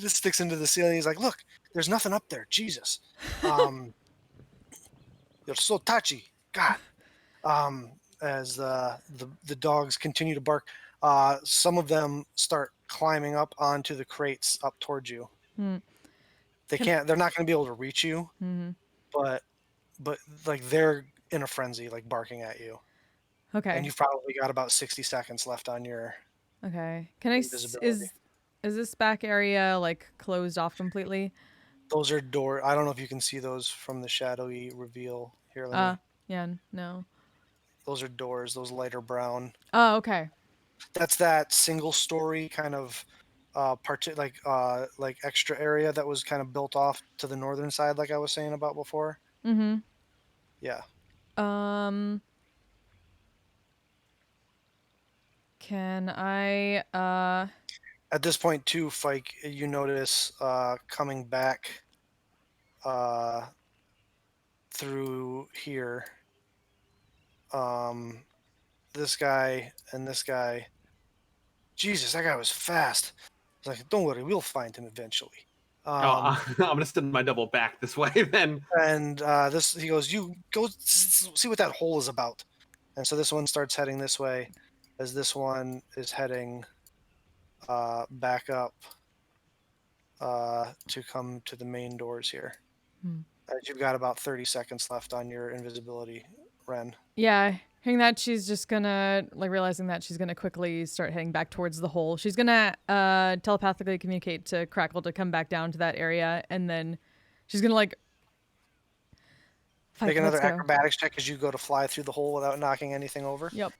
sticks into the ceiling. He's like, "Look, there's nothing up there. Jesus, you're so touchy. God." As the dogs continue to bark, some of them start climbing up onto the crates up towards you. Hmm. They're not going to be able to reach you, Mm-hmm. but like they're in a frenzy, like barking at you. Okay. And you've probably got about 60 seconds left on your Okay. Can I invisibility. is this back area like closed off completely? Those are door. I don't know if you can see those from the shadowy reveal here. Yeah, no. Those are doors. Those lighter brown. Oh, okay. That's that single story kind of like extra area that was kind of built off to the northern side, like I was saying about before. Mm-hmm. Yeah. Can I At this point too, Fike, you notice coming back through here, this guy and this guy. Jesus, that guy was fast. It's like, don't worry, we'll find him eventually. I'm gonna send my double back this way then. And he goes, you go see what that hole is about. And so this one starts heading this way, as this one is heading back up to come to the main doors here. As you've got about 30 seconds left on your invisibility, Ren. Yeah, hearing that, she's just gonna, like, realizing that she's gonna quickly start heading back towards the hole. She's gonna telepathically communicate to Crackle to come back down to that area, and then she's gonna, like, Make another acrobatics check as you go to fly through the hole without knocking anything over. Yep.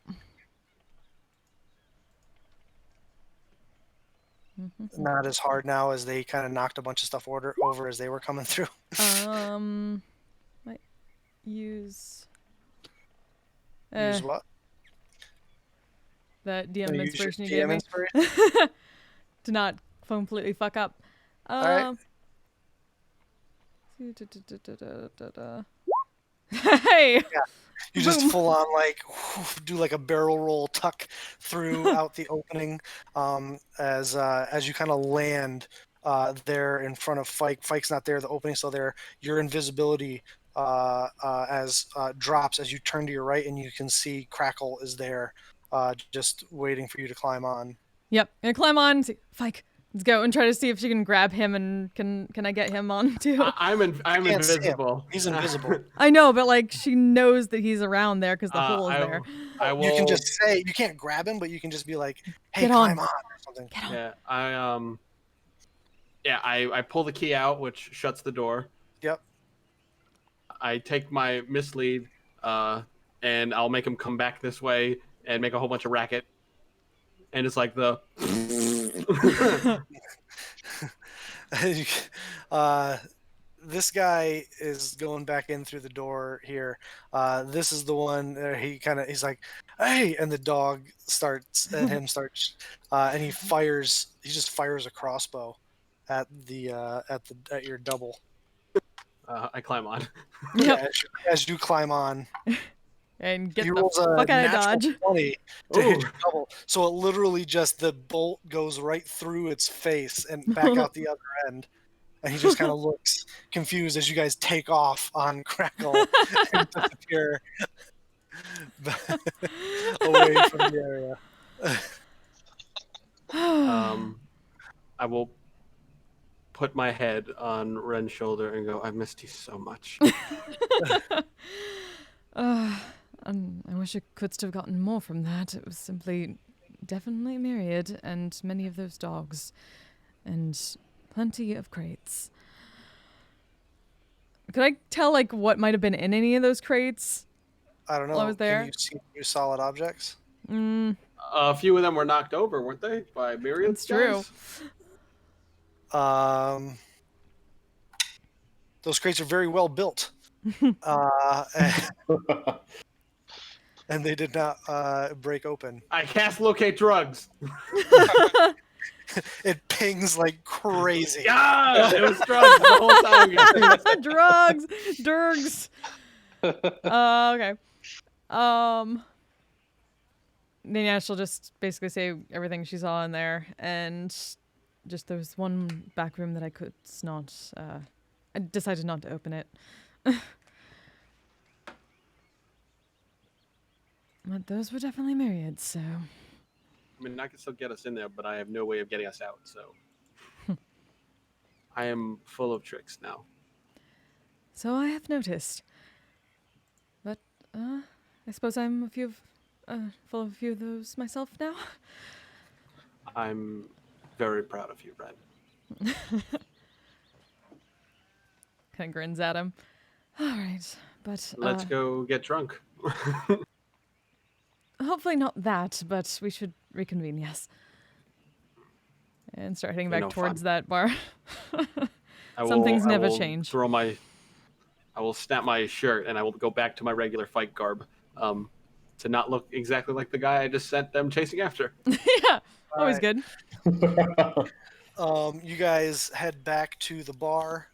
Not as hard now as they kind of knocked a bunch of stuff over as they were coming through. Might use... Use what? The DM inspiration you DM gave me. inspiration? To not completely fuck up. Alright. Hey! Yeah. You just full on like do like a barrel roll tuck throughout the opening as you kind of land there in front of Fike. Fike's not there. The opening's still there. Your invisibility drops as you turn to your right, and you can see Crackle is there, just waiting for you to climb on. Yep, gonna climb on. Fike, let's go and try to see if she can grab him, and can I get him on too? I'm invisible. He's invisible. I know, but like she knows that he's around there because the hole is there. I will... You can just say, you can't grab him, but you can just be like, "Hey, Get on. climb on," or something. Get on. Yeah, I pull the key out, which shuts the door. Yep. I take my mislead, and I'll make him come back this way and make a whole bunch of racket. And it's like the... This guy is going back in through the door here. This is the one where he's like, "Hey!" and the dog starts, and he just fires a crossbow at your double. I climb on. Yep. As you climb on, And get he the rolls a fuck out of natural dodge. 20 to hit Ooh. your double. So it literally just the bolt goes right through its face and back out the other end. And he just kind of looks confused as you guys take off on Crackle and disappear away from the area. I will put my head on Ren's shoulder and go, I missed you so much. I wish I could have gotten more from that. It was simply definitely myriad, and many of those dogs, and plenty of crates. Could I tell, like, what might have been in any of those crates? I don't know. While I was there? Can you see new solid objects? A few of them were knocked over, weren't they? By myriad. It's true. Those crates are very well built. And they did not break open. I cast locate drugs. It pings like crazy. Yeah, it was drugs the whole time. Drugs, dergs. Okay. Then yeah, she'll just basically say everything she saw in there, and just there was one back room that I could not. I decided not to open it. But those were definitely myriads, so. I mean, I can still get us in there, but I have no way of getting us out, so. I am full of tricks now. So I have noticed. But, I suppose I'm full of a few of those myself now. I'm very proud of you, Ren. Kind of grins at him. All right, but Let's go get drunk. hopefully not that, but we should reconvene, yes. And start heading back towards that bar. Some things never change. I will snap my shirt and I will go back to my regular fight garb to not look exactly like the guy I just sent them chasing after. Yeah, always good. You guys head back to the bar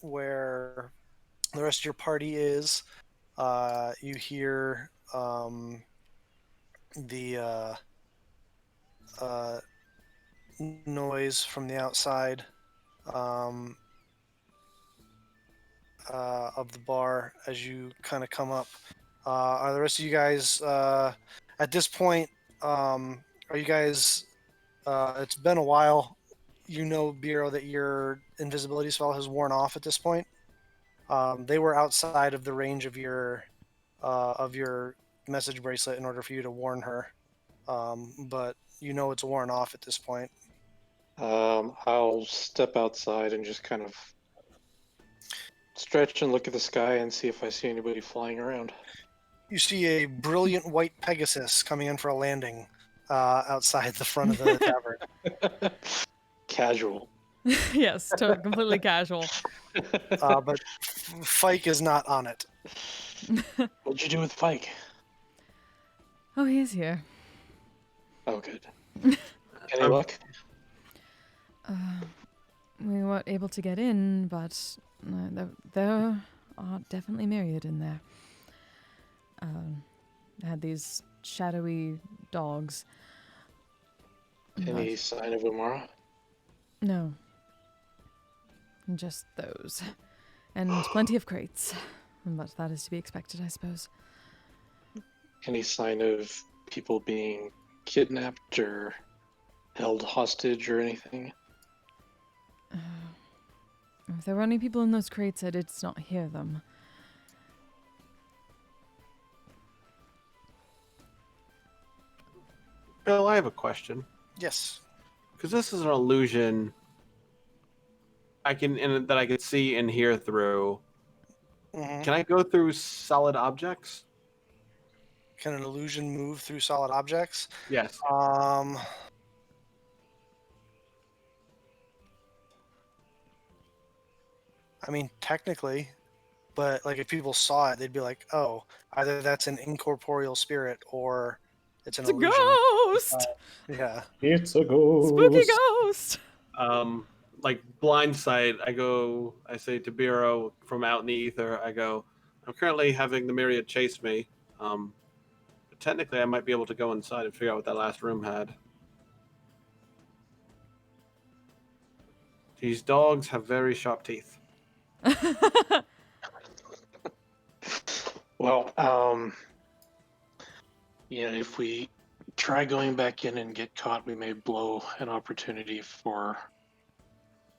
where the rest of your party is. You hear the noise from the outside of the bar as you kind of come up. Are the rest of you guys at this point? Are you guys? It's been a while. You know, Bureau, that your invisibility spell has worn off at this point. They were outside of the range of your message bracelet in order for you to warn her, but you know it's worn off at this point. I'll step outside and just kind of stretch and look at the sky and see if I see anybody flying around. You see a brilliant white Pegasus coming in for a landing outside the front of the tavern. Casual. Yes, completely casual. But Fike is not on it. What'd you do with Fike? Oh, he is here. Oh, good. Any luck? We weren't able to get in, but there are definitely myriad in there. Had these shadowy dogs. Any sign of Umara? No. Just those. And plenty of crates. But that is to be expected, I suppose. Any sign of people being kidnapped or held hostage or anything? If there were any people in those crates, I did not hear them. Bill, I have a question. Yes. Because this is an illusion that I could see and hear through. Mm-hmm. Can I go through solid objects? Can an illusion move through solid objects? Yes. I mean, technically, but like if people saw it, they'd be like, "Oh, either that's an incorporeal spirit or it's an It's a illusion." ghost. Yeah. It's a ghost. Spooky ghost. Like blindsight, I say to Biro from out in the ether, I'm currently having the myriad chase me. But technically, I might be able to go inside and figure out what that last room had. These dogs have very sharp teeth. Well, if we try going back in and get caught, we may blow an opportunity for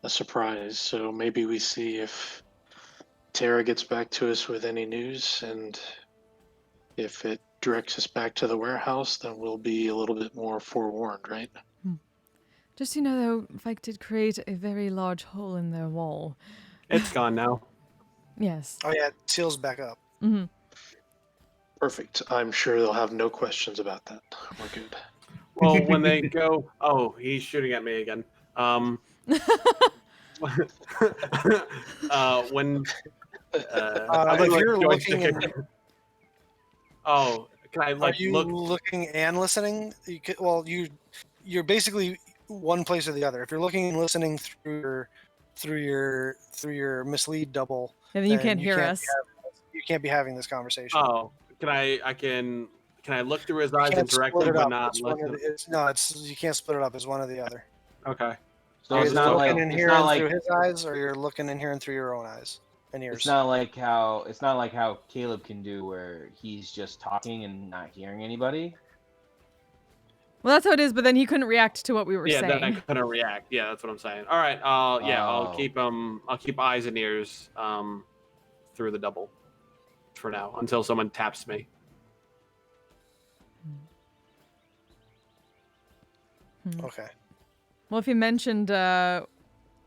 a surprise. So maybe we see if Tara gets back to us with any news, and if it directs us back to the warehouse, then we'll be a little bit more forewarned, right? Just so you know, though, Fike did create a very large hole in their wall. It's gone now. Yes. Oh yeah, it seals back up. Mm-hmm. Perfect. I'm sure they'll have no questions about that. We're good. Well, when they go, oh, he's shooting at me again. When If you're looking in, oh, can I are you look? looking and listening? You're basically one place or the other. If you're looking and listening through your mislead double, And then you then can't hear us. You can't be having this conversation. Oh, can I look through his eyes You and can't direct split him, it but up. not It's one listen? of the, you can't split it up. It's one or the other. Okay. So You're it's either not like looking and it's hearing not like through his eyes, or you're looking and hearing through your own eyes and ears. it's not like how Caleb can do, where he's just talking and not hearing anybody. Well, that's how it is, but then he couldn't react to what we were Yeah, then I saying. couldn't react. Yeah, that's what I'm saying. All right. I'll Oh. keep eyes and ears through the double for now until someone taps me. Okay. Well, if he mentioned,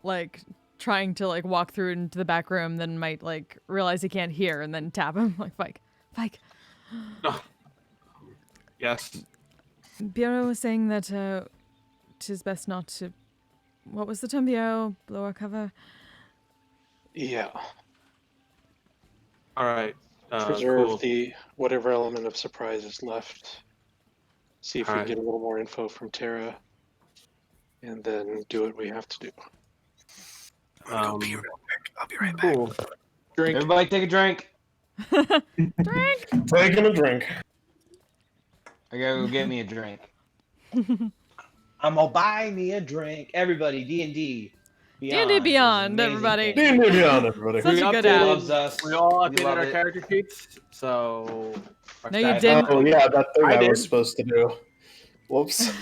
like, trying to, like, walk through into the back room, then might, like, realize he can't hear and then tap him. Like, Fike. Yes. Bureau was saying that, 'tis best not to... What was the term, Bureau? Blow our cover? Yeah. All right. Preserve Cool. the whatever element of surprise is left. See if we Alright. can get a little more info from Tara, and then do what we have to do. I'm gonna go pee real quick. I'll be right back. Cool. Drink. Everybody take a drink. Drink! Taking a drink. I gotta go get me a drink. I'm gonna buy me a drink. Everybody, D&D. D&D Beyond, everybody. D&D Beyond, everybody. Such a good He app. loves us. We all We updated love our it. character sheets, so. No, you didn't. Oh yeah, that thing I I did. was supposed to do. Whoops.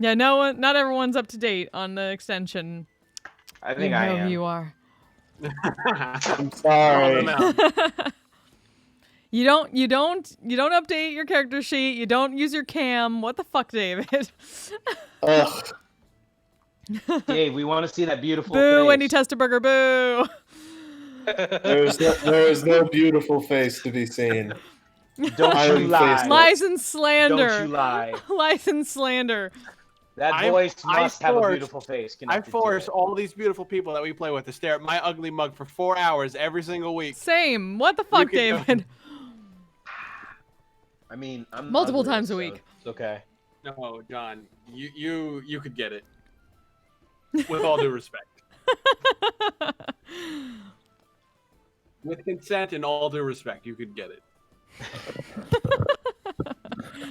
Yeah, no one, not everyone's up to date on the extension. I You think know I am. who you are. I'm sorry. You don't update your character sheet. You don't use your cam. What the fuck, David? Ugh. Dave, we want to see that beautiful Boo, face. Wendy Testaburger, boo. There is no beautiful face to be seen. Don't I you am lie. faceless. Lies and slander. Don't you lie. Lies and slander. That I- voice I must have a forced- beautiful face. I connected to force it. all these beautiful people that we play with to stare at my ugly mug for 4 hours every single week. Same. What the fuck, can go- David? I mean, I'm Multiple ugly, times a so week. It's okay. No, John, you could get it. With all due respect. With consent and all due respect, you could get it.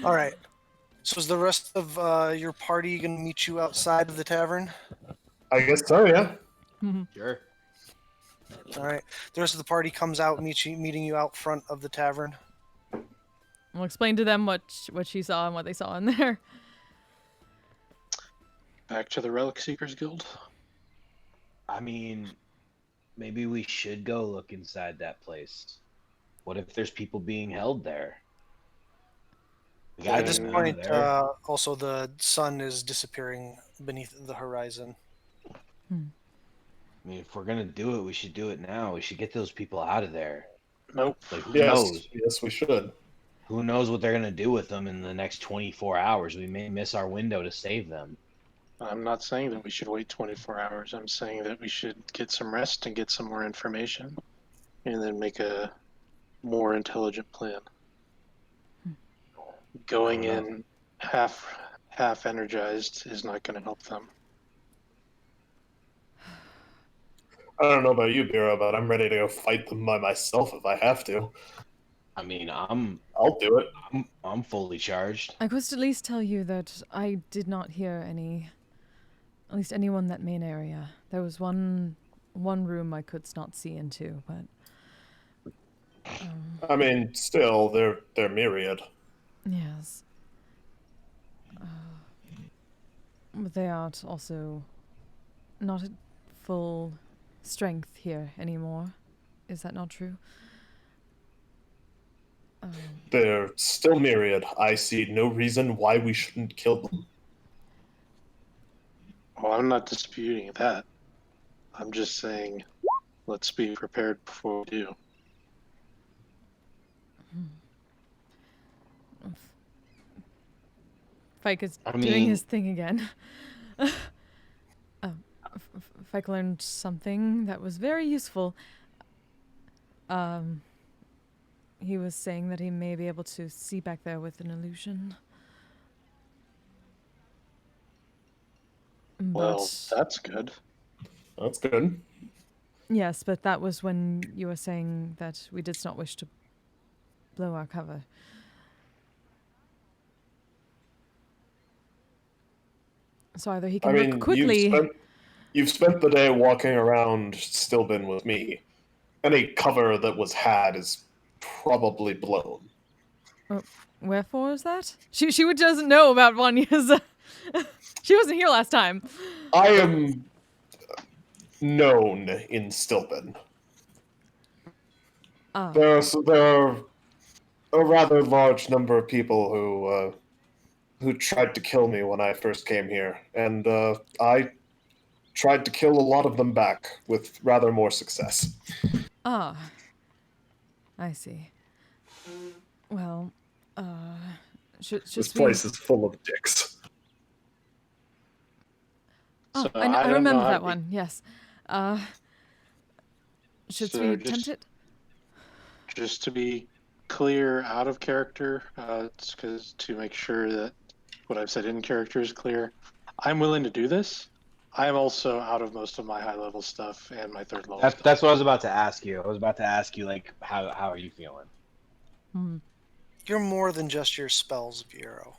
All right. So is the rest of your party gonna meet you outside of the tavern? I guess so, yeah. Sure. All right. The rest of the party comes out, meeting you out front of the tavern. We'll explain to them what she saw and what they saw in there. Back to the Relic Seekers Guild. I mean, maybe we should go look inside that place. What if there's people being held there? We gotta At this get them point, out of there. also the sun is disappearing beneath the horizon. I mean, if we're gonna do it, we should do it now. We should get those people out of there. Nope. Like, who Yes. knows? Yes, we should. Who knows what they're gonna do with them in the next 24 hours? We may miss our window to save them. I'm not saying that we should wait 24 hours. I'm saying that we should get some rest and get some more information and then make a more intelligent plan. Going in half energized is not going to help them. I don't know about you, Bureau, but I'm ready to go fight them by myself if I have to. I mean, I'll do it. I'm fully charged. I could at least tell you that I did not hear at least anyone in that main area. There was one room I could not see into, but I mean, still, they're myriad. yes. But they aren't also not at full strength here anymore. Is that not true? They're still myriad. I see no reason why we shouldn't kill them. Well, I'm not disputing that. I'm just saying, let's be prepared before we do. Fike is doing his thing again. Fike learned something that was very useful. He was saying that he may be able to see back there with an illusion. Well, that's good. That's good. Yes, but that was when you were saying that we did not wish to blow our cover. So either he can look quickly... You've spent the day walking around Stillben with me. Any cover that was had is probably blown. Wherefore is that? She doesn't know about Vanya's... She wasn't here last time. I am known in Stillben. There are a rather large number of people who tried to kill me when I first came here, and I tried to kill a lot of them back with rather more success. I see. Well, this place is full of dicks. Oh, So I remember that one, yes. Should we attempt it? Just to be clear out of character, because to make sure that what I've said in character is clear, I'm willing to do this. I am also out of most of my high level stuff and my third level stuff. That's what I was about to ask you. I was about to ask you, like, how are you feeling? You're more than just your spells, Bureau.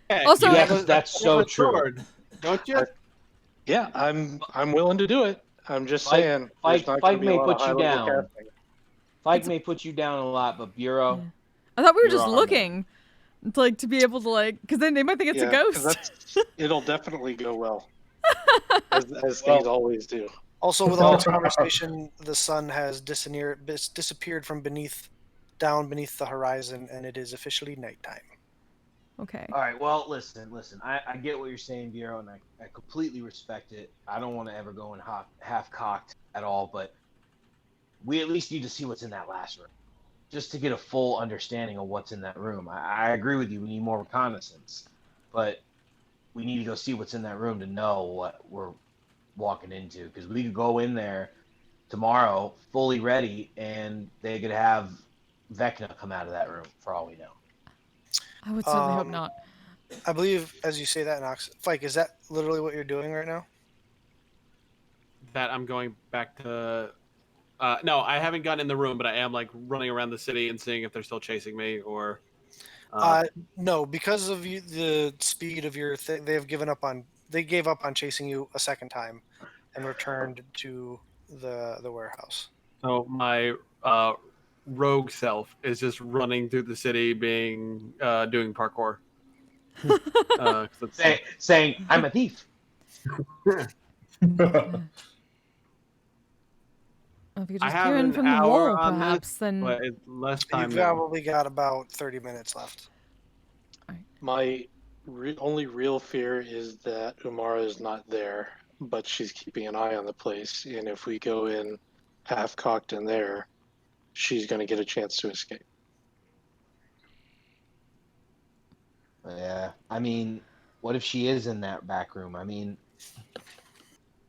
Hey, Also, that's so true. Don't you? Yeah, I'm willing to do it. I'm just saying. Fike may put you down. Fike may put you down a lot, but Bureau. Yeah. I thought we were just looking, to be able to because then they might think it's a ghost. It'll definitely go well, as things always do. Also, with all this conversation, the sun has disappeared from down beneath the horizon, and it is officially nighttime. Okay. All right. Well, listen. I get what you're saying, Bureau, and I completely respect it. I don't want to ever go in half-cocked at all, but we at least need to see what's in that last room, just to get a full understanding of what's in that room. I agree with you. We need more reconnaissance, but we need to go see what's in that room to know what we're walking into, because we could go in there tomorrow fully ready, and they could have Vecna come out of that room for all we know. I would certainly hope not. I believe, as you say that, Nox, Fike, is that literally what you're doing right now? That I'm going back to... no, I haven't gotten in the room, but I am running around the city and seeing if they're still chasing me or... No, because of the speed of your thing, they gave up on chasing you a second time and returned to the warehouse. So my rogue self is just running through the city doing parkour. Saying, I'm a thief. If you could I just have peer in an from the hour wall, on perhaps, this, then... but it's less time You've now. probably got about 30 minutes left. My only real fear is that Umara is not there, but she's keeping an eye on the place, and if we go in half-cocked in there, she's going to get a chance to escape. Yeah, I mean, What if she is in that back room? I mean,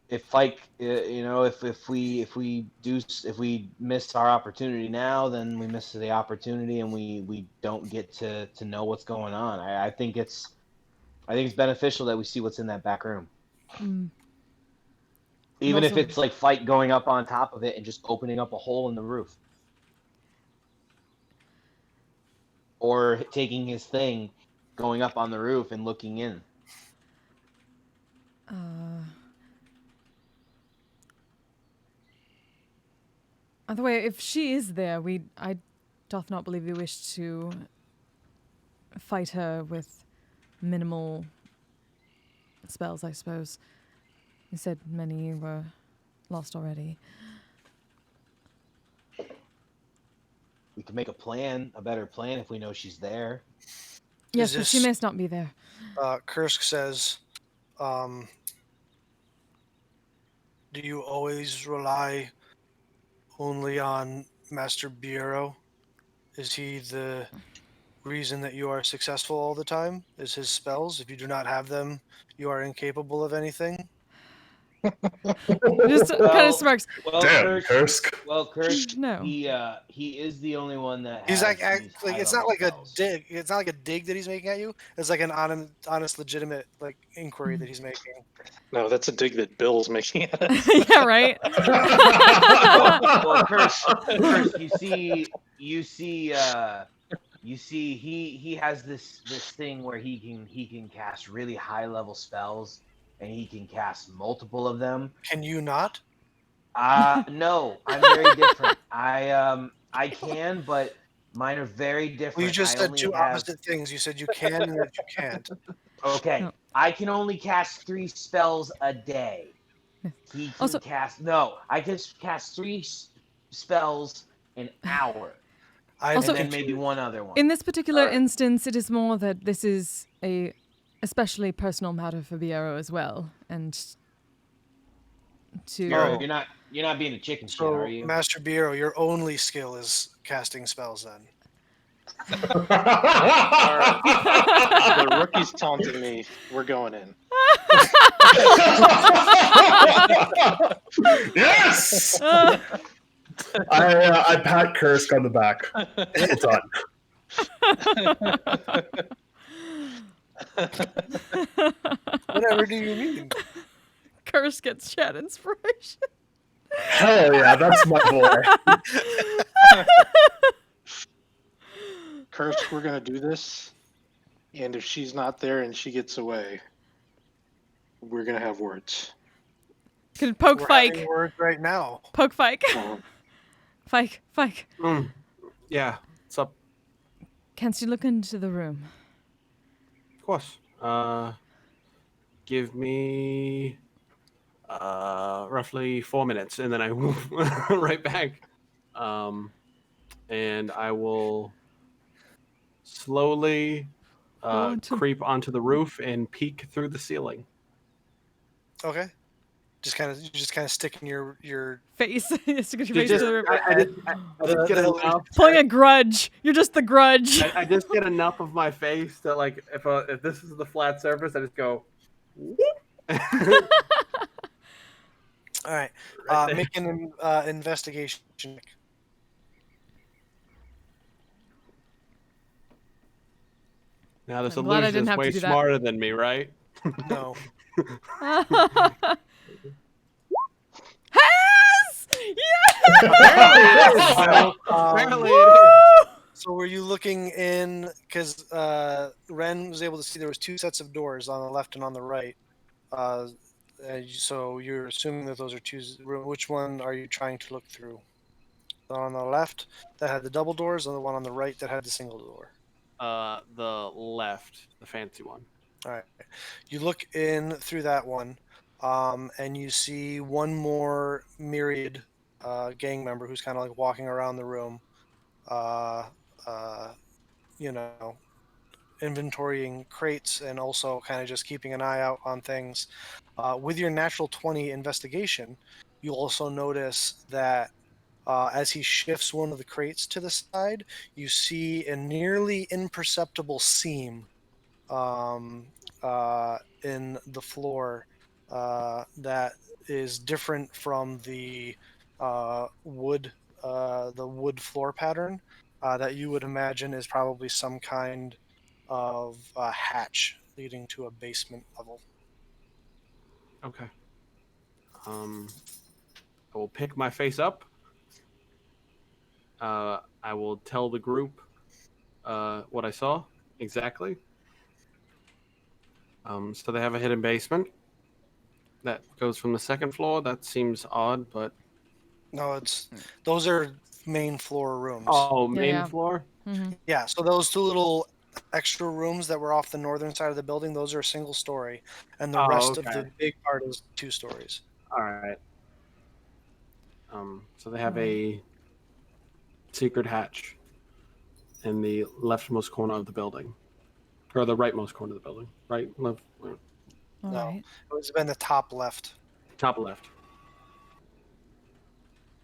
if like if we miss our opportunity now, then we miss the opportunity, and we don't get to know what's going on. I think it's beneficial that we see what's in that back room, Mm. even if Also- it's like Fight going up on top of it and just opening up a hole in the roof, or taking his thing, going up on the roof and looking in. Either way, if she is there, I doth not believe we wish to fight her with minimal spells, I suppose. You said many were lost already. We can make a better plan if we know she's there. Yes, but she may not be there. Kursk says, do you always rely only on Master Bureau? Is he the reason that you are successful all the time? Is his spells? If you do not have them, you are incapable of anything? Just kind of smirks. Well, Damn, Kursk. Well, Kursk, No. he is the only one that He's has like, these it's not high-level like spells. a dig. It's not like a dig that he's making at you. It's like an honest, legitimate like inquiry that he's making. No, that's a dig that Bill's making at us. Yeah, right. Well, Kursk, you see, he has this thing where he can cast really high-level spells, and he can cast multiple of them. Can you not? No, I'm very different. I can, but mine are very different. Well, you just I said only two have... opposite things. You said you can and that you can't. Okay, No. I can only cast 3 spells a day. He can Also- cast... No, I can cast 3 spells an hour. Also- And then maybe one other one. In this particular Alright. instance, it is more that this is a especially personal matter for Biero as well, and to You're not being a chicken shit, So, are you? Master Bureau, your only skill is casting spells then. The rookie's taunting me. We're going in. Yes! I pat Kursk on the back. Well done. Whatever do you mean? Curse gets chat inspiration. Hell yeah, that's my boy. Kursk, we're gonna do this, and if she's not there and she gets away, we're gonna have words. Could poke We're Fike. having words right now. Poke Fike. Um, Fike. Yeah, what's up? Canst you look into the room? Of course. Give me roughly 4 minutes, and then I move right back. And I will slowly creep onto the roof and peek through the ceiling. Okay. Just kind of sticking your Face. Stick your face to the room. I just get enough. Pulling a grudge. You're just the grudge. I just get enough of my face that, like, if this is the flat surface, I just go. all right. Right Make an investigation check. Now this I'm glad I illusion didn't is have to way do that. smarter than me, right? No. Has! Yeah! So, Apparently it is. so were you looking in? Because Ren was able to see there was 2 sets of doors on the left and on the right. So you're assuming that those are 2. Which one are you trying to look through? The one on the left that had the double doors, and the one on the right that had the single door. The left, the fancy one. All right. You look in through that one, and you see one more myriad gang member who's kind of like walking around the room, inventorying crates and also kind of just keeping an eye out on things. With your natural 20 investigation, you also notice that as he shifts one of the crates to the side, you see a nearly imperceptible seam in the floor that is different from the wood floor pattern that you would imagine is probably some kind of hatch leading to a basement level. Okay. I will pick my face up. I will tell the group what I saw exactly. So they have a hidden basement that goes from the second floor. That seems odd, but No, those are main floor rooms. oh, main Yeah. floor. Mm-hmm. Yeah, so those two little extra rooms that were off the northern side of the building, those are a single story, and the rest of the Okay. big part is 2 stories. All right. So they have Right. a secret hatch in the leftmost corner of the building, or the rightmost corner of the building. Right, left, All No. right. It was in the top left, top left.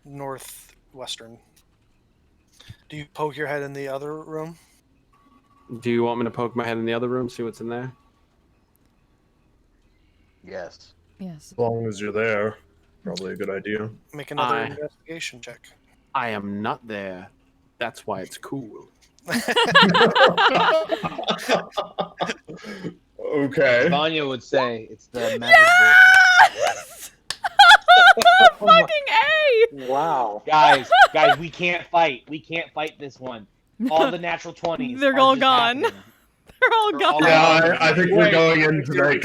northwestern. Do you poke your head in the other room? Do you want me to poke my head in the other room, see what's in there? Yes. Yes. As long as you're there, probably a good idea. Make another I- investigation check. I am not there. That's why it's cool. Okay. Vanya would say it's the magic Yes! Fucking A! Wow. Guys, we can't fight. We can't fight this one. All the natural 20s. They're are all just gone. happening. They're all They're all gone. Yeah, I think we're Wait, going in tonight.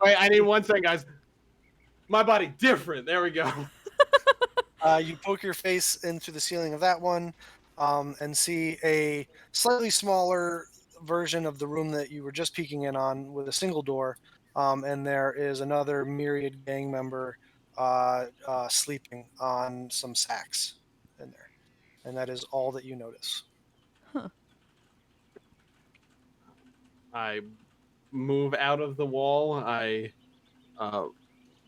Wait, I need one thing, guys. My body different. There we go. You poke your face in through the ceiling of that one and see a slightly smaller version of the room that you were just peeking in on with a single door. And there is another Myriad gang member sleeping on some sacks in there. And that is all that you notice. I move out of the wall. I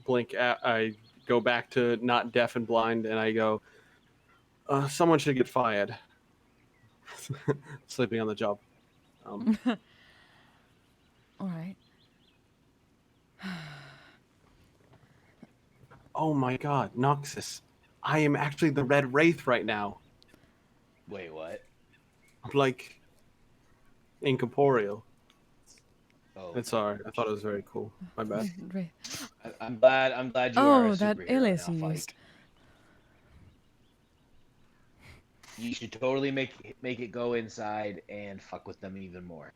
blink out. I go back to not deaf and blind, and I go, someone should get fired. Sleeping on the job. All right. Oh my god, Noxus. I am actually the Red Wraith right now. Wait, what? I'm like incorporeal. Oh, It's alright. I thought it was very cool. My bad. Right. I'm glad you are a Oh, that superhero alias now, you Fike. used. You should totally make it go inside and fuck with them even more.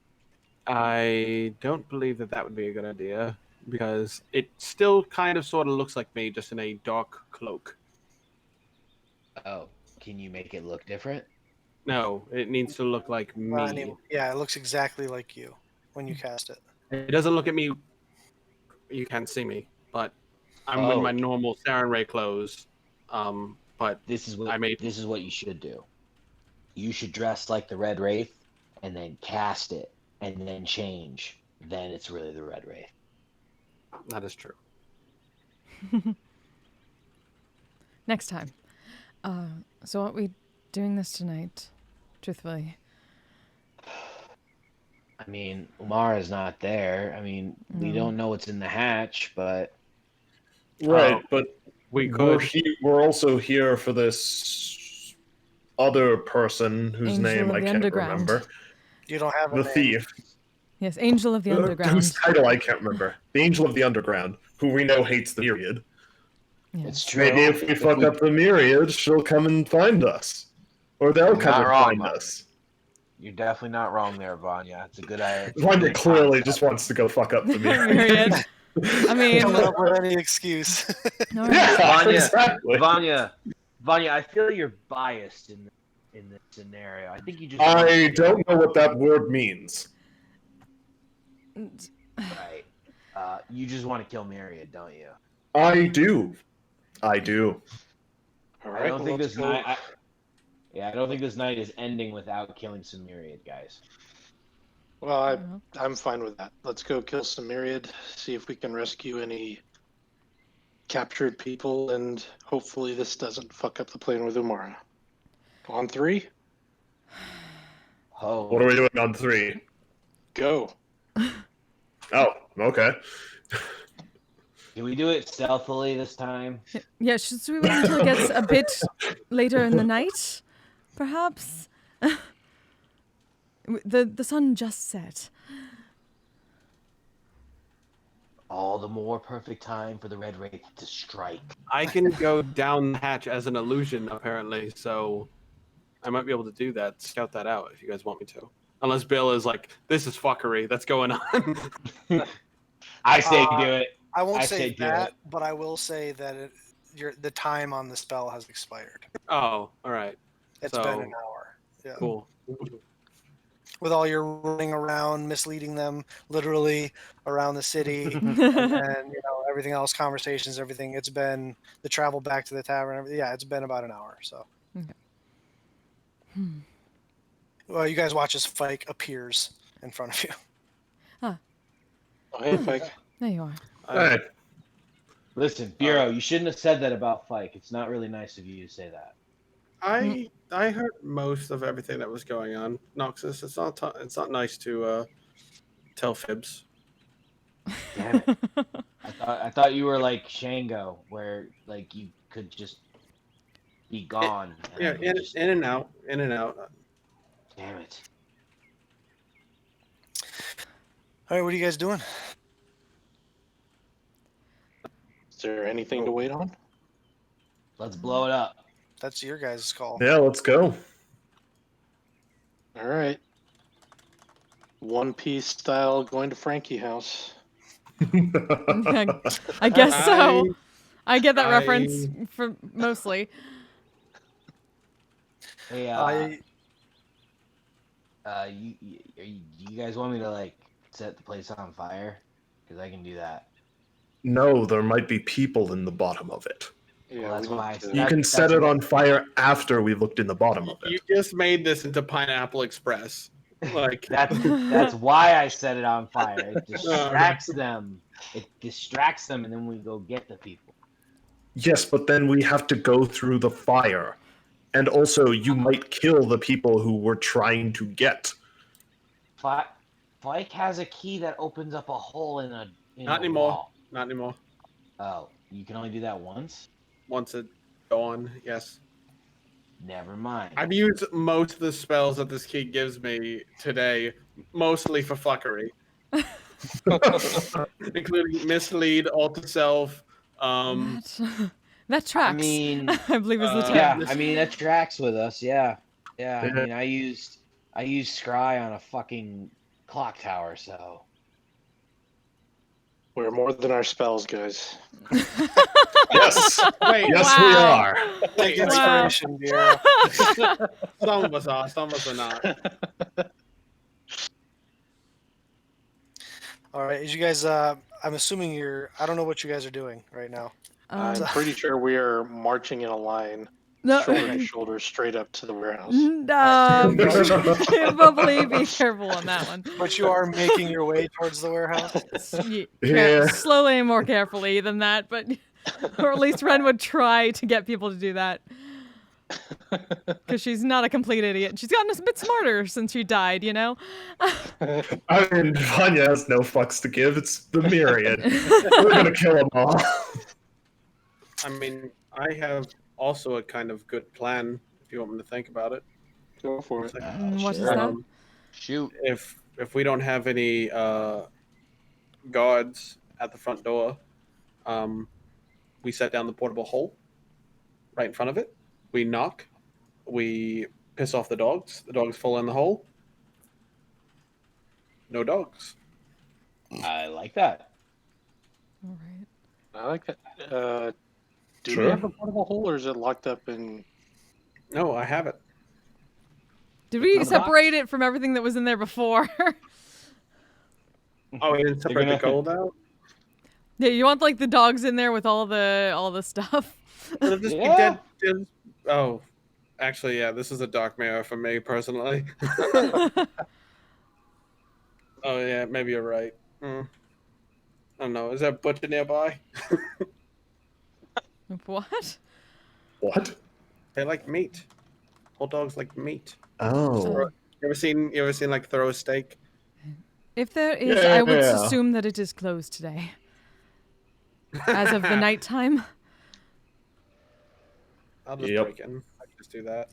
I don't believe that would be a good idea because it still kind of sort of looks like me, just in a dark cloak. Oh, can you make it look different? No, it needs to look like I me. mean, yeah, it looks exactly like you when you cast it. It doesn't look at me. You can't see me, but I'm in my normal Saren Ray clothes. But This is what I made. This is what you should do. You should dress like the Red Wraith, and then cast it, and then change. Then it's really the Red Wraith. That is true. Next time. So aren't we doing this tonight? Truthfully. I mean, Umara's not there. I mean, we don't know what's in the hatch, but Right, but we we're, could. we're also here for this other person whose Angel name of I the can't Underground. remember. You don't have a The name. thief. Yes, Angel of the Whose Underground. title I can't remember. The Angel of the Underground, who we know hates the Myriad. Yes. it's true. Maybe if we fuck up the Myriad, she'll come and find us. Or they'll You're come not and wrong, find Vanya. us. You're definitely not wrong there, Vanya. It's a good idea. Vanya clearly just wants to go fuck up the Myriad. Myriad. I mean, Coming up with any excuse. all right. Yeah, Vanya, exactly. Vanya, I feel you're biased in this scenario. I think you just I don't know what that word means. right. You just want to kill Myriad, don't you? I do. I do. All I right. don't think let's this go. night. I don't think this night is ending without killing some Myriad guys. Well, I'm fine with that. Let's go kill some Myriad, see if we can rescue any captured people, and hopefully this doesn't fuck up the plan with Umara. On 3, Oh, What are we doing on 3? go. Oh, okay. Can we do it stealthily this time? Yeah, should we wait until it gets a bit later in the night? Perhaps? The sun just set. All the more perfect time for the Red Wraith to strike. I can go down the hatch as an illusion, apparently, so I might be able to do that. Scout that out if you guys want me to. Unless Bill is like, this is fuckery that's going on. I say do it. I won't I say say do that, it. but I will say that the time on the spell has expired. Oh, all right. It's So, been an hour. Yeah. Cool. With all your running around, misleading them literally around the city, and everything else, conversations, everything. It's been the travel back to the tavern. Everything. Yeah, it's been about an hour. So. Okay. Well, you guys watch as Fike appears in front of you. Oh, hey, Fike. There you are. Hey. Listen, Bureau, you shouldn't have said that about Fike. It's not really nice of you to say that. I heard most of everything that was going on, Noxus. It's not nice to tell fibs. Damn it. I thought you were like Shango, where like you could just be gone. Yeah, in and out. Damn it. All right, what are you guys doing? Is there anything to wait on? Let's blow it up. That's your guys' call. Yeah, let's go. All right. One Piece style going to Frankie house. I guess so. I get that reference for mostly. Hey, you guys want me to like set the place on fire? Because I can do that. No, there might be people in the bottom of it. Yeah, Well, that's we why need to- You can set it on fire after we've looked in the bottom of You it. just made this into Pineapple Express. Like That's why I set it on fire. It distracts them. It distracts them, and then we go get the people. Yes, but then we have to go through the fire. And also, you might kill the people who we're trying to get. Fike has a key that opens up a hole in a Not a anymore. wall. Not anymore. Oh, you can only do that once? Once it's gone, yes. Never mind. I've used most of the spells that this key gives me today, mostly for fuckery. Including mislead, alter self. That tracks. I mean, I believe is the term. yeah, I mean that tracks with us. Yeah. I mean, I used scry on a fucking clock tower, so. We're more than our spells, guys. Yes! Wait, Yes, we Wow. are. Take Wow. inspiration, Bureau. some of us are, some of us are not. All right, as you guys, I'm assuming I don't know what you guys are doing right now. I'm pretty sure we are marching in a line, No. shoulder to shoulder, straight up to the warehouse. Probably be careful on that one. But you are making your way towards the warehouse. Yeah. Slowly and more carefully than that, but or at least Ren would try to get people to do that. Because she's not a complete idiot. She's gotten a bit smarter since she died, you know? I mean, Vanya has no fucks to give. It's the Myriad. We're gonna kill them all. I mean, I have also a kind of good plan, if you want me to think about it. Go for it. What is sure. that? Shoot. If we don't have any guards at the front door, we set down the portable hole right in front of it. We knock. We piss off the dogs. The dogs fall in the hole. No dogs. I like that. All right. I like that. Do Sure. we have a portable hole, or is it locked up in? No, I have it. Did we Box? separate it from everything that was in there before? Oh, we didn't separate gonna- the gold out? Yeah, you want like the dogs in there with all the stuff. It'll just be Yeah. dead. Oh, actually, yeah, this is a dark mirror for me personally. Oh, yeah, maybe you're right. I don't know. Is there a butcher nearby? What? What? They like meat. Whole dogs like meat. Oh. You ever seen like throw a steak? If there is, Yeah, I would yeah. assume that it is closed today. As of the nighttime. I'll just Yep. break in. I can just do that.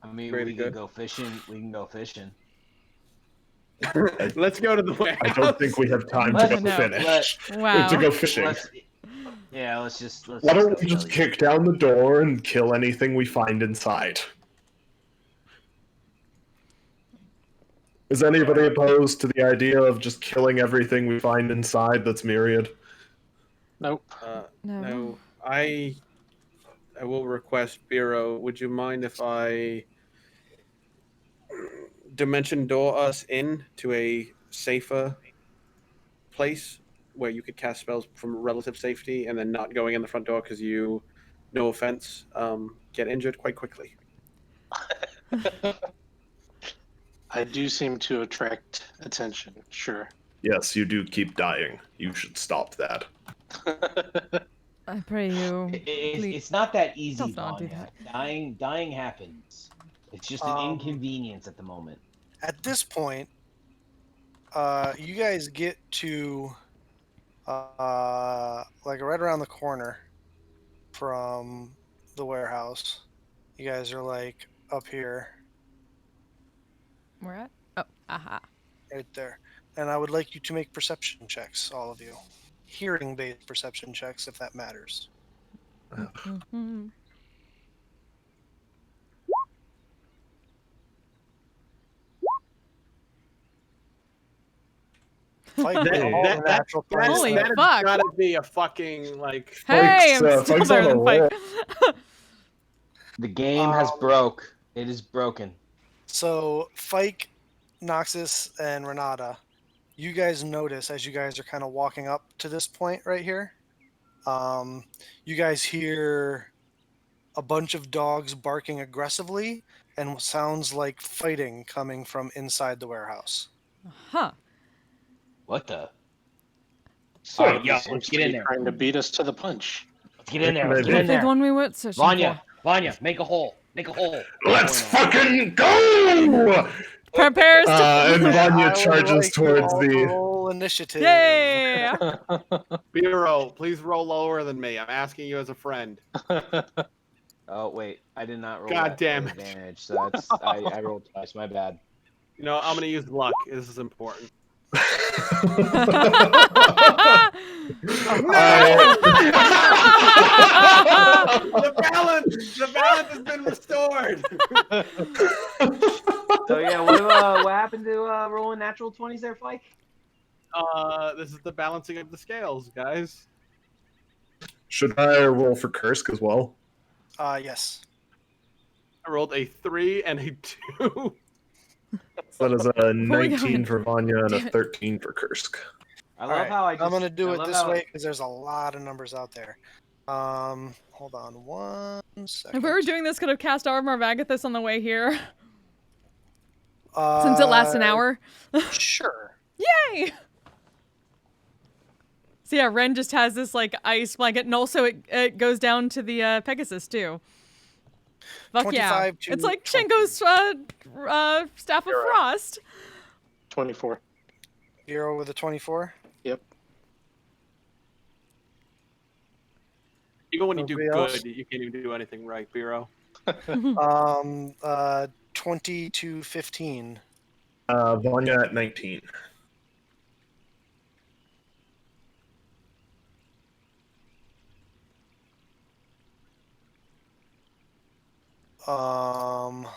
I mean, Pretty we can good. go fishing. We can go fishing. Let's go to the warehouse. I don't think we have time to Let's- go no. finish. Wow. To go fishing. Let's Why just don't go we just kill kick down the door and kill anything we find inside? Is anybody opposed to the idea of just killing everything we find inside that's myriad? Nope. No. I will request Bureau. Would you mind if I dimension door us in to a safer place where you could cast spells from relative safety and then not going in the front door because you, no offense, get injured quite quickly? I do seem to attract attention. Sure. Yes, you do keep dying. You should stop that. I pray you. It's not that easy, Don't not do Vanya. that. Dying happens. It's just an inconvenience at the moment. At this point, you guys get to like right around the corner from the warehouse. You guys are like up here, Where at? Oh, aha. right there. And I would like you to make perception checks, all of you. Hearing-based perception checks, if that matters. Mm-hmm. Fight That- all that- the natural That- Holy points. that has fuck. gotta be a fucking like. Hey, I'm still Spike's better on than a Pike. The game has broke. It is broken. So, Fike, Noxus, and Renata, you guys notice as you guys are kind of walking up to this point right here, you guys hear a bunch of dogs barking aggressively and what sounds like fighting coming from inside the warehouse. Huh. What the? So, All right, yeah, let's Seems get to in be there. trying to beat us to the punch. Let's get in there. Let's get Maybe. in Hopefully the there. one we were searching Vanya, make a hole. Make a hole. Let's fucking go! for. Prepares to. And I Vanya would charges like you towards all to the. roll initiative. Yay! Bureau, please roll lower than me. I'm asking you as a friend. Oh wait, I did not roll. God that damn for it. advantage, so that's I rolled twice. My bad. You know, I'm gonna use luck. This is important. The balance has been restored. So yeah, what happened to rolling natural 20s there, Flake? This is the balancing of the scales, guys. Should I roll for Kursk as well? Yes. I rolled a 3 and a 2. That is a Before we go 19 in- for Vanya and a Damn it. 13 for Kursk. I love Alright, how I'm gonna do it this how- way because there's a lot of numbers out there. Hold on 1 second. If we were doing this, could have cast Armor of Agathis on the way here. Uh, Since it lasts an hour. Sure. Yay! So yeah, Ren just has this like ice blanket, and also it goes down to the Pegasus too. Fuck yeah! 25 to It's like 20. Shenko's Staff of You're Frost. 24. 0 with a 24. Yep. Even when you do Nobody good, else? you can't even do anything right, Bureau. 20 to 15. Vanya at 19. Um.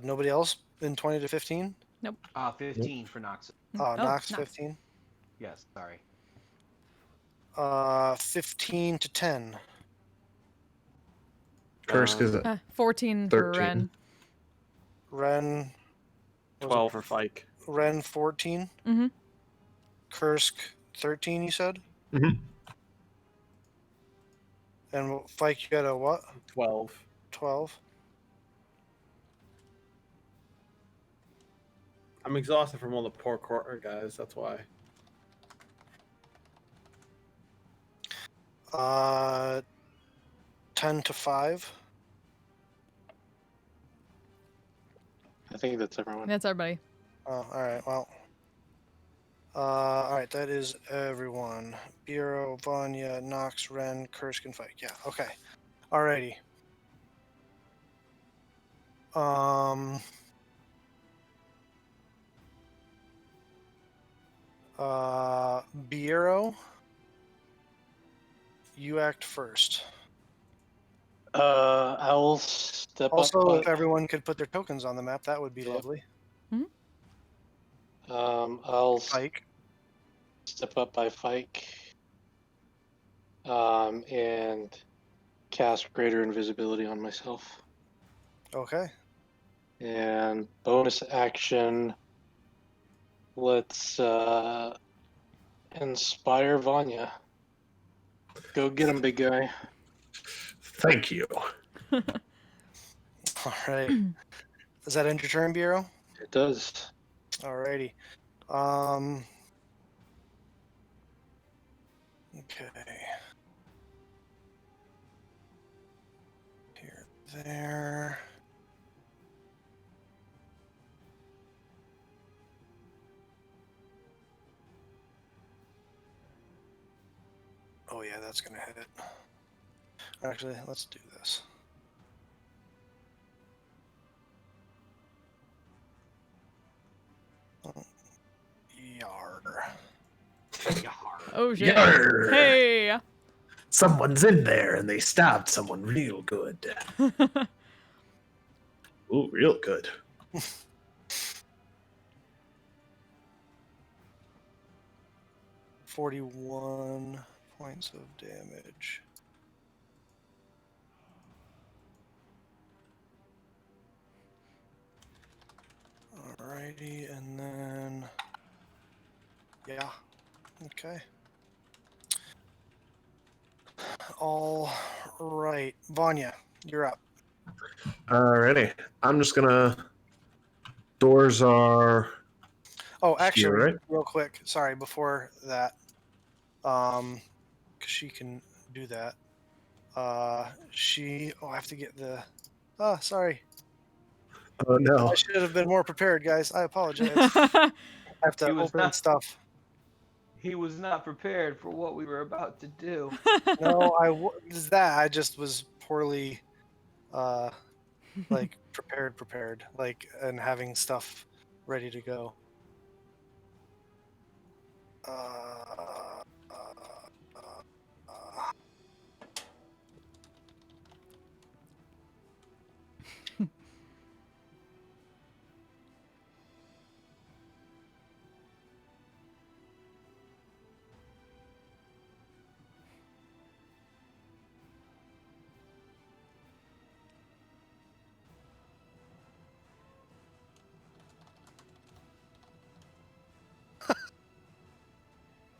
Nobody else in 20 to 15? 15 for Nox. Knox Knox. 15. Yes, sorry. 15 to 10. Kursk is at 14 for 13. Ren. Ren. was it 12 for Fike. Ren 14. Mm-hmm. Kursk 13. You said. Mhm. And Fike, you got a what? 12. 12. I'm exhausted from all the poor guys. That's why. 10 to 5. I think that's everyone. That's everybody. Oh, all right. Well. All right. That is everyone. Bureau, Vanya, Nox, Ren, Kursk, and Fike. Yeah. Okay. Alrighty. Bureau, you act first. I'll step Also, up. if everyone could put their tokens on the map, that would be Yep. lovely. I'll Fike. step up by Fike. And cast greater invisibility on myself. Okay. And bonus action, let's inspire Vanya. Go get him, big guy. Thank you. All right. Does that end your turn, Bureau? It does. Alrighty. Okay. Here, there. Oh yeah, that's gonna hit it. Actually, let's do this. Yar. Oh shit. Yarr. Hey. Someone's in there and they stabbed someone real good. Ooh, real good. 41 points of damage. Alrighty, and then yeah, okay. All right, Vanya, you're up. Alrighty. I'm just gonna. Doors are. Oh, actually, right? real quick, sorry, before that, because she can do that. Oh, I have to get the. Oh, sorry. Oh no. I should have been more prepared, guys. I apologize. I have to He was open not- stuff. He was not prepared for what we were about to do. No, I just was poorly, like prepared, like, and having stuff ready to go.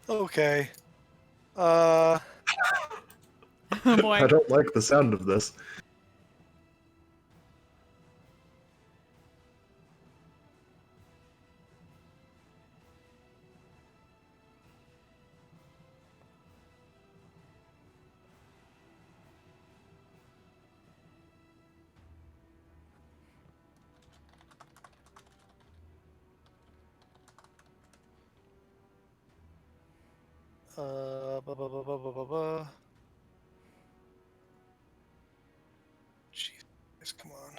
Okay. Oh boy. I don't like the sound of this. Ba, ba, ba, ba, ba, ba, ba. Jeez, come on.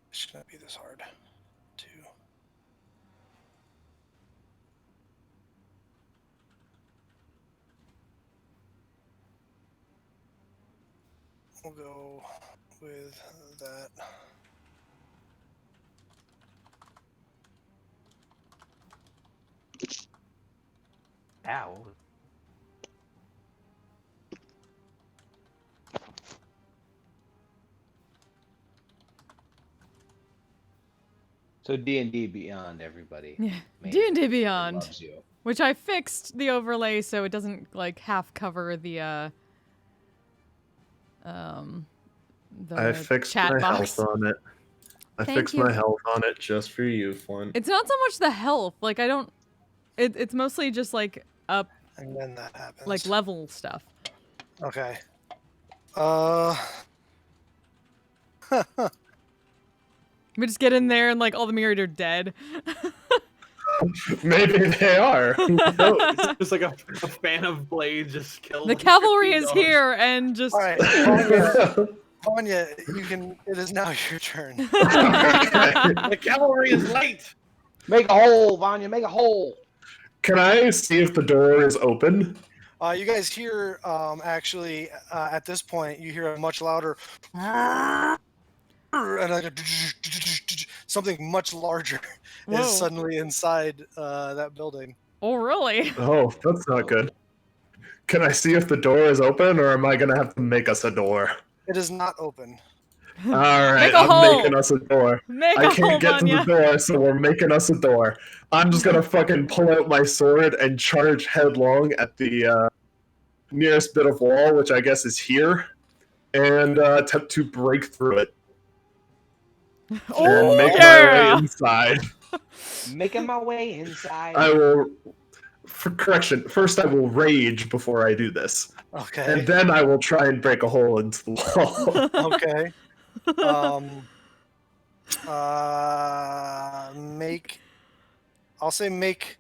It should not be this hard. We'll go with that. Ow. So D&D Beyond, everybody. Yeah. Amazing. D&D Beyond. Loves you. Which I fixed the overlay so it doesn't like half cover the I fixed chat my box. health on it. I Thank fixed you. my health on it just for you, Flint. It's not so much the health. Like I don't. It's mostly just like up. And then that happens. Like level stuff. Okay. We just get in there and like all the mirrored are dead. Maybe they are. Who knows? It's just like a fan of blades just killed. The like cavalry 15 is dogs. here and just. All right, Vanya, you can. It is now your turn. The cavalry is late. Make a hole, Vanya. Make a hole. Can I see if the door is open? You guys hear, actually, at this point, you hear a much louder, and like something much larger Whoa. is suddenly inside that building. Oh really? Oh, that's not good. Can I see if the door is open, or am I gonna have to make us a door? It is not open. All right, Make a I'm hole. making us a door. Make I a hole, can't get to the Vanya. door, so we're making us a door. I'm just gonna fucking pull out my sword and charge headlong at the nearest bit of wall, which I guess is here, and attempt to break through it and make my way inside. Making my way inside. I will. For correction, first I will rage before I do this, Okay. and then I will try and break a hole into the wall. Okay. Make. I'll say make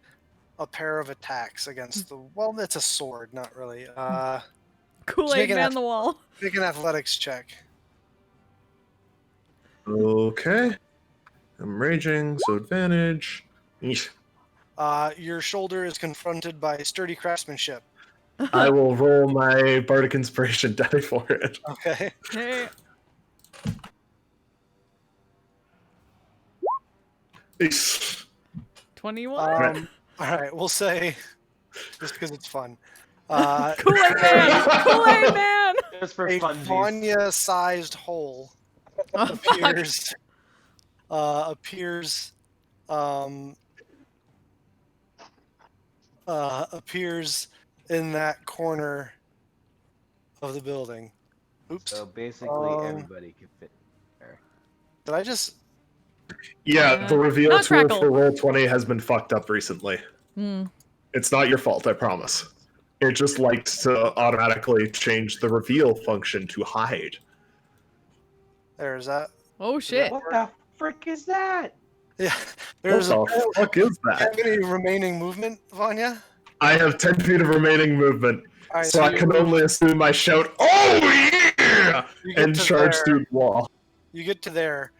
a pair of attacks against the. Well, it's a sword, not really. Kool-Aid man the wall. Make an athletics check. Okay. I'm raging, so advantage. Eesh. Your shoulder is confronted by sturdy craftsmanship. I will roll my Bardic Inspiration die for it. Okay. Hey. Eesh. 21. All right, we'll say just because it's fun. Kool-Aid man. Kool-Aid man. Just for A funsies. Vanya-sized hole Oh, fuck. appears in that corner of the building. Oops. So basically, everybody can fit there. Did I just? Yeah, the reveal Not tool Crackle. for Roll20 has been fucked up recently. Hmm. It's not your fault, I promise. It just likes to automatically change the reveal function to hide. There's that. Oh shit. What the frick is that? Yeah. There's What the fuck is Do you have that? any remaining movement, Vanya? I have 10 feet of remaining movement, All right, so I can only assume I shout, "Oh yeah!" You get and to charge there. through the wall. You get to there.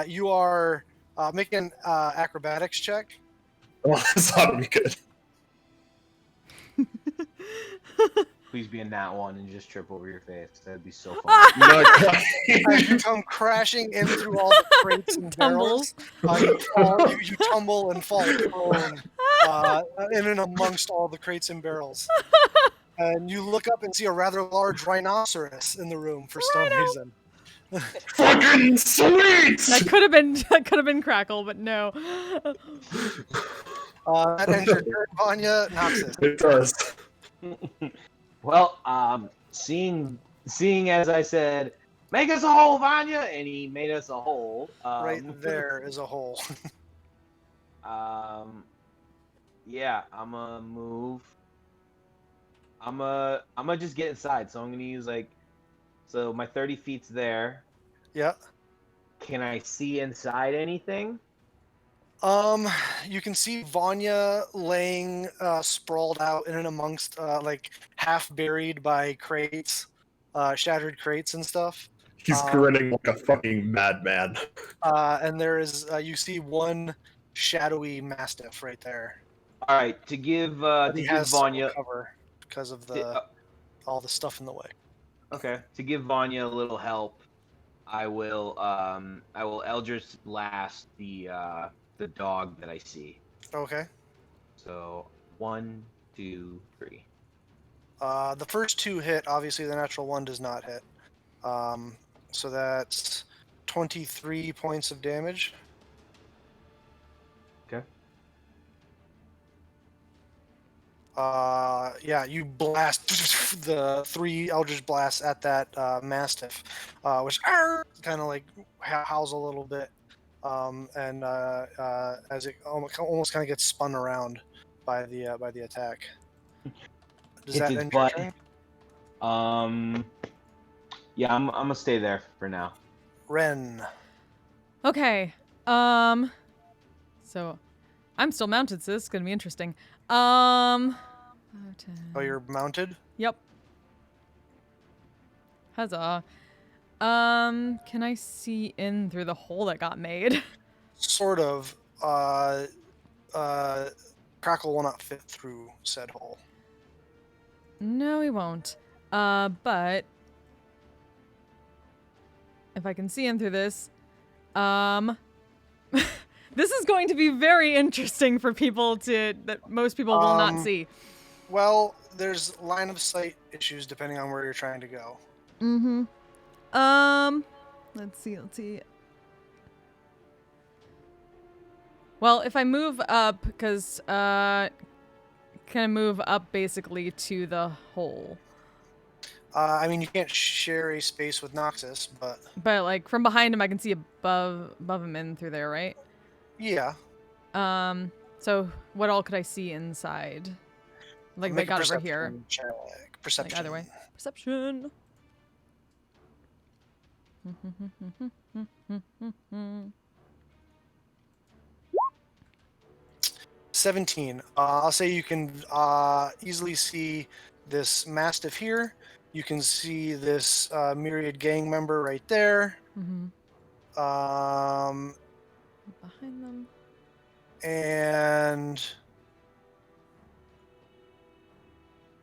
You are making an acrobatics check. Well, this ought to be good. Please be in that one and just trip over your face. That'd be so fun. Not As you come crashing in through all the crates and barrels, you tumble and fall prone in and amongst all the crates and barrels. And you look up and see a rather large rhinoceros in the room for some reason. Fucking sweet! That could have been Crackle, but no. That ends your turn, Vanya. Noxus. It does. Well, seeing as I said, make us a hole, Vanya, and he made us a hole. Right there is a hole. Yeah, I'm gonna move. I'm gonna just get inside. So I'm gonna use so my 30 feet's there. Yeah. Can I see inside anything? You can see Vanya laying sprawled out in and amongst half buried by crates, shattered crates and stuff. He's grinning like a fucking madman. And there is you see one shadowy mastiff right there. All right, to give Vanya cover because of all the stuff in the way. Okay, to give Vanya a little help, I will Eldritch Blast the dog that I see. Okay. So 1, 2, 3. The first two hit. Obviously, the natural one does not hit. So that's 23 points of damage. Okay. you blast the 3 Eldritch blasts at that Mastiff, which kind of like howls a little bit, and as it almost kind of gets spun around by the attack. Does Hits that its end your butt. turn? Yeah, I'm gonna stay there for now. Ren. Okay. So I'm still mounted, so this is gonna be interesting. 5, 10. Oh, you're mounted? Yep. Huzzah. Can I see in through the hole that got made? Sort of. Crackle will not fit through said hole. No, he won't. But if I can see in through this, this is going to be very interesting for people that most people will not see. Well, there's line of sight issues depending on where you're trying to go. Mm-hmm. Let's see. Well, if I move up, because, can I move up basically to the hole? I mean, you can't share a space with Noxus, but... But, like, from behind him, I can see above him in through there, right? Yeah. So what all could I see inside? Like, if I got over here. Check. Perception. Like, either way. Perception. 17. I'll say you can easily see this Mastiff here. You can see this Myriad gang member right there. Mm-hmm. Behind them. And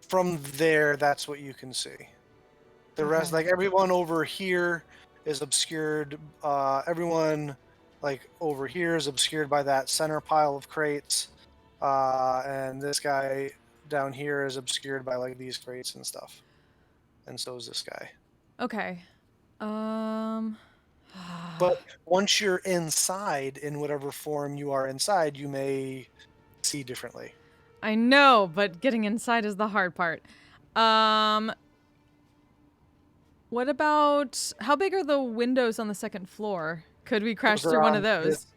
from there, that's what you can see. The rest, like everyone over here is obscured. Everyone like over here is obscured by that center pile of crates. And this guy down here is obscured by like these crates and stuff. And so is this guy. Okay. But once you're inside, in whatever form you are inside, you may see differently. I know, but getting inside is the hard part. What about, how big are the windows on the second floor? Could we crash through one of those?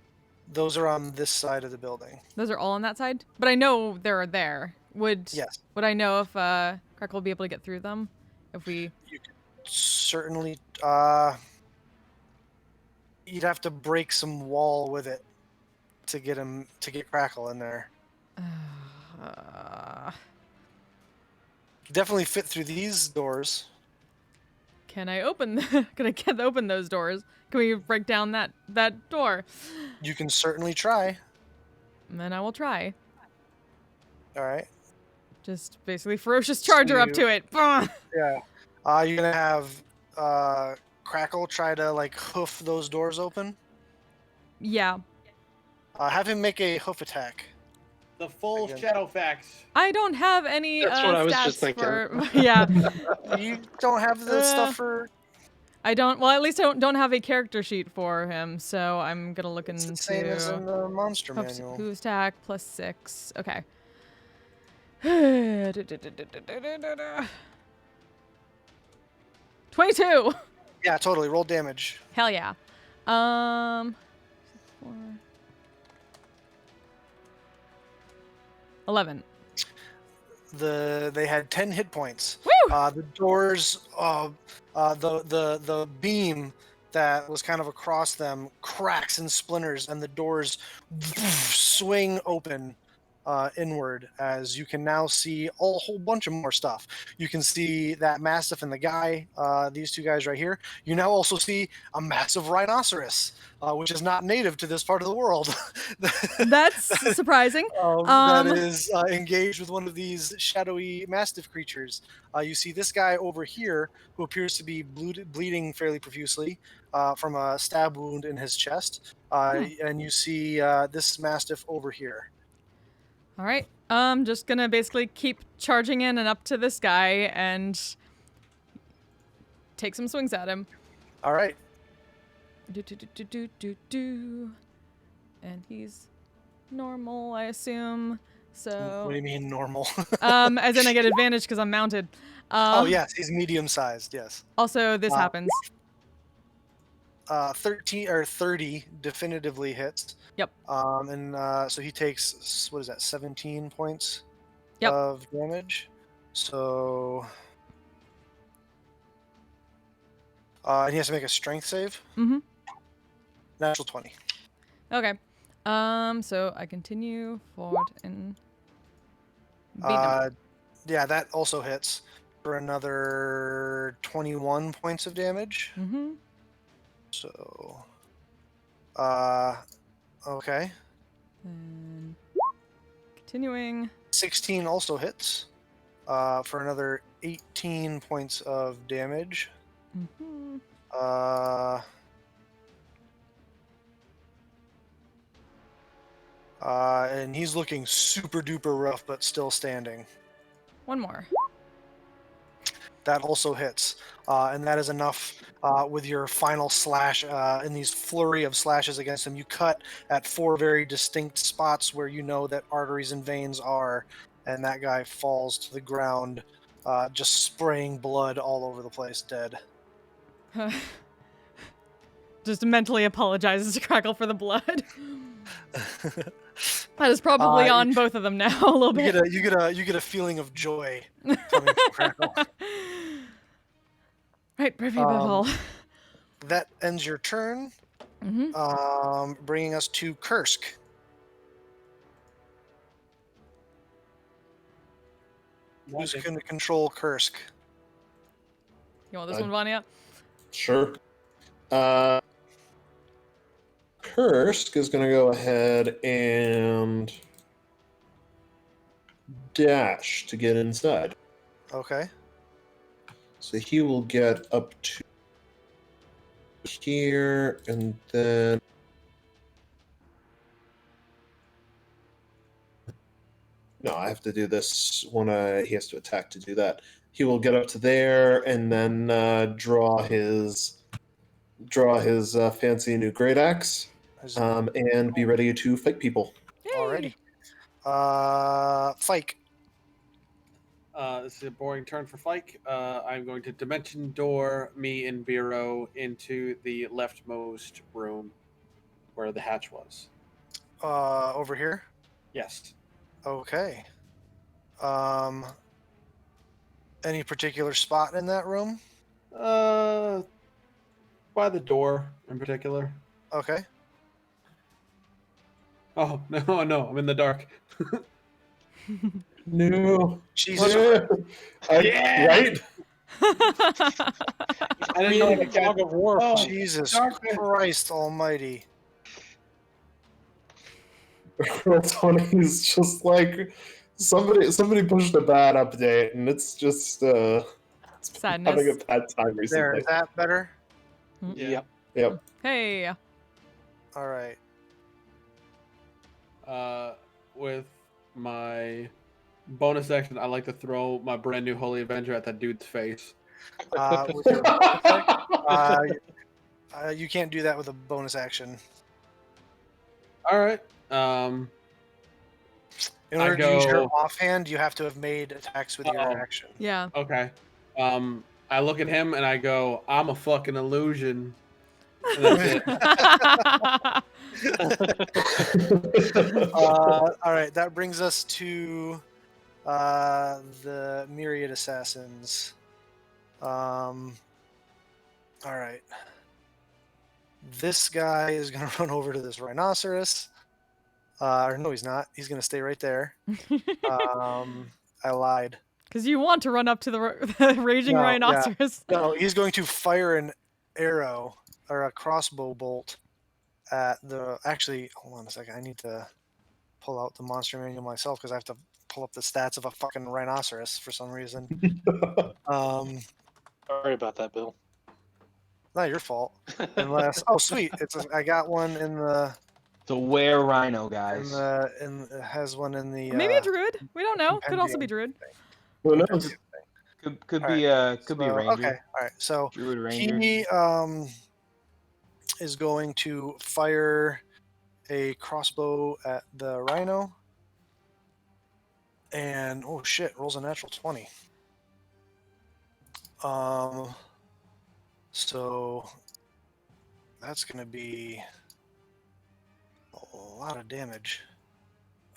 Those are on this side of the building. Those are all on that side? But I know they're there. Would I know if Crackle will be able to get through them? If we... You could certainly... you'd have to break some wall with it to get Crackle in there. Definitely fit through these doors. Can I open those doors? Can we break down that door? You can certainly try. Then I will try. All right. Just basically ferocious charger up to it. Yeah. You're gonna have Crackle try to like hoof those doors open. Yeah. Have him make a hoof attack. The full Shadowfax. I don't have any That's what I was stats just thinking. for... Yeah. You don't have the stuff for... I don't... Well, at least I don't have a character sheet for him, so I'm going to look into... It's the same as in the monster manual. Who's attack plus 6. Okay. 22! Yeah, totally. Roll damage. Hell yeah. 4... 11. They had 10 hit points. Woo! The doors, the beam that was kind of across them cracks and splinters, and the doors swing open inward as you can now see a whole bunch of more stuff. You can see that Mastiff and the guy, these two guys right here. You now also see a massive rhinoceros, which is not native to this part of the world. That's surprising. That is engaged with one of these shadowy Mastiff creatures. You see this guy over here who appears to be bleeding fairly profusely from a stab wound in his chest. And you see this Mastiff over here. All right. I'm just going to basically keep charging in and up to this guy and take some swings at him. All right. And he's normal, I assume. So. What do you mean normal? As in I get advantage because I'm mounted. Oh yes, he's medium-sized. Yes. Also, this happens. 13 or 30 definitively hits. Yep. So he takes, what is that, 17 points Yep. of damage. So and he has to make a strength save. Mm-hmm. Natural 20. Okay. So I continue forward and beat him. Yeah, that also hits for another 21 points of damage. Mm-hmm. So okay. And continuing. 16 also hits for another 18 points of damage. Mm-hmm. And he's looking super duper rough, but still standing. One more. That also hits, and that is enough. With your final slash, in these flurry of slashes against him, you cut at 4 very distinct spots where you know that arteries and veins are, and that guy falls to the ground, just spraying blood all over the place, dead. Just mentally apologizes to Crackle for the blood. That is probably on both of them now a little bit. You get a feeling of joy coming from Crackle. Right, brave butthole. That ends your turn. Mm-hmm. Bringing us to Kursk. Who's going to control Kursk? You want this one, Vanya? Sure. Kursk is going to go ahead and dash to get inside. Okay. So he will get up to here, and then no, I have to do this when he has to attack to do that. He will get up to there, and then draw his fancy new great axe, and be ready to fight people. Alrighty. Fike. This is a boring turn for Fike. I'm going to dimension door me and Vero into the leftmost room where the hatch was. Over here? Yes. Okay. Any particular spot in that room? By the door in particular. Okay. Oh, no, I'm in the dark. No. Jesus. Yeah. Right? I didn't know the fog of war. Oh, Jesus darkness. Christ almighty. Tony's just like somebody pushed a bad update, and it's just it's been having a Sadness. bad time recently. There, is that better? Yep. Yep. Hey. Alright. With my bonus action, I like to throw my brand new Holy Avenger at that dude's face. With your you can't do that with a bonus action. All right. In order I to use your go- offhand, you have to have made attacks with your Uh-oh. action. Yeah. Okay. I look at him and I go, "I'm a fucking illusion." And that's it. Alright, that brings us to the Myriad Assassins. Alright. This guy is going to run over to this rhinoceros. Or no, he's not. He's going to stay right there. I lied. Because you want to run up to the raging No, yeah. rhinoceros. No, he's going to fire an arrow or a crossbow bolt at the. Actually, hold on a second. I need to pull out the monster manual myself because I have to pull up the stats of a fucking rhinoceros for some reason. Sorry about that, Bill. Not your fault. Unless, oh sweet, I got one in the. It's a were rhino, guys. It has one in the. Maybe a druid. We don't know. Could also be druid. Who knows? Could All be a ranger. Okay, all right. So Druid ranger. he is going to fire a crossbow at the rhino. And oh shit, rolls a natural 20. So that's gonna be a lot of damage.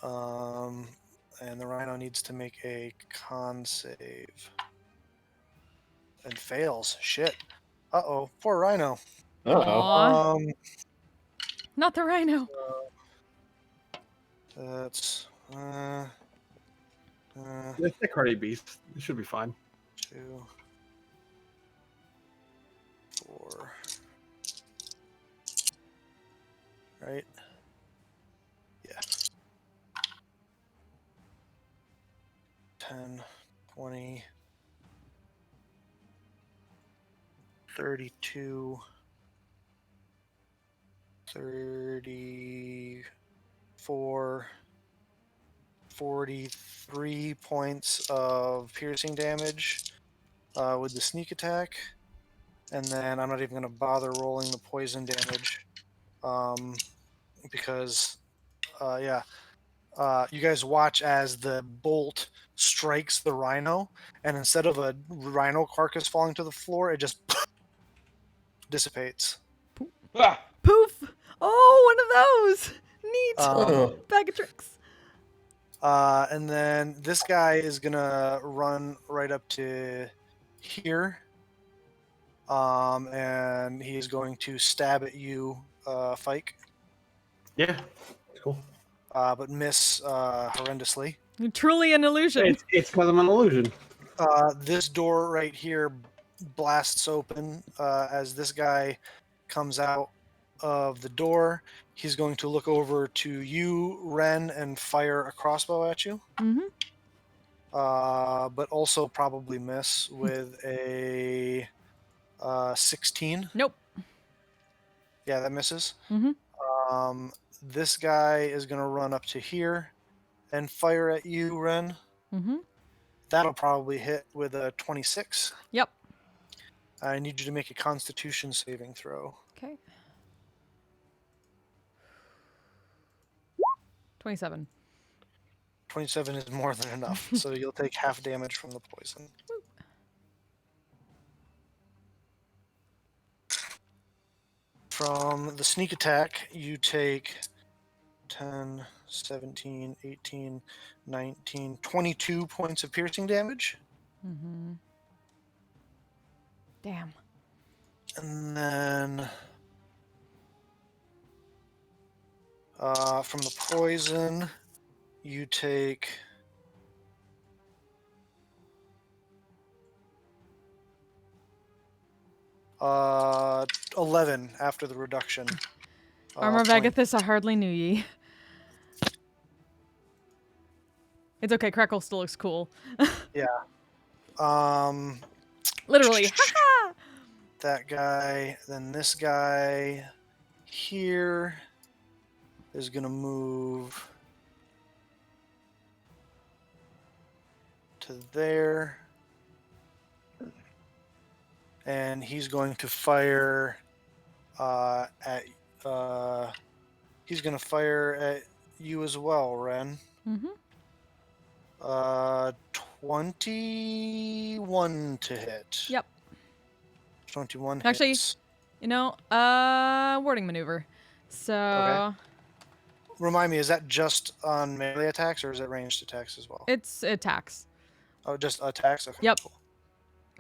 And the rhino needs to make a con save. And fails. Shit. Uh-oh. Poor rhino. Aw. Not the rhino. That's Let's take Hardy Beast. It should be fine. 2, 4. Right? Yeah. 10, 20, 32, 34, 43 points of piercing damage with the sneak attack. And then I'm not even going to bother rolling the poison damage because, you guys watch as the bolt strikes the rhino, and instead of a rhino carcass falling to the floor, it just dissipates. Ah! Poof! Oh, one of those! Neat! Bag of tricks. And then this guy is gonna run right up to here. And he is going to stab at you, Fike. Yeah, cool. But miss horrendously. Truly an illusion. It's because I'm an illusion. This door right here blasts open as this guy comes out of the door. He's going to look over to you, Ren, and fire a crossbow at you. Mm-hmm. But also probably miss with a 16. Nope. Yeah, that misses. Mm-hmm. This guy is going to run up to here and fire at you, Ren. Mm-hmm. That'll probably hit with a 26. Yep. I need you to make a Constitution saving throw. Okay. 27. 27 is more than enough, so you'll take half damage from the poison. From the sneak attack, you take 10, 17, 18, 19, 22 points of piercing damage. Mm-hmm. Damn. And then from the poison, you take 11 after the reduction. Armor point. Vagathis, I hardly knew ye. It's okay, Crackle still looks cool. Yeah. Literally. Ha That guy, then this guy here is gonna move to there, and he's going to fire he's gonna fire at you as well, Ren. Mm-hmm. 21 to hit. Yep. 21 Actually, hits. you know, warding maneuver. So. Okay. Remind me, is that just on melee attacks or is it ranged attacks as well? It's attacks. Oh, just attacks? Okay. Yep. Cool.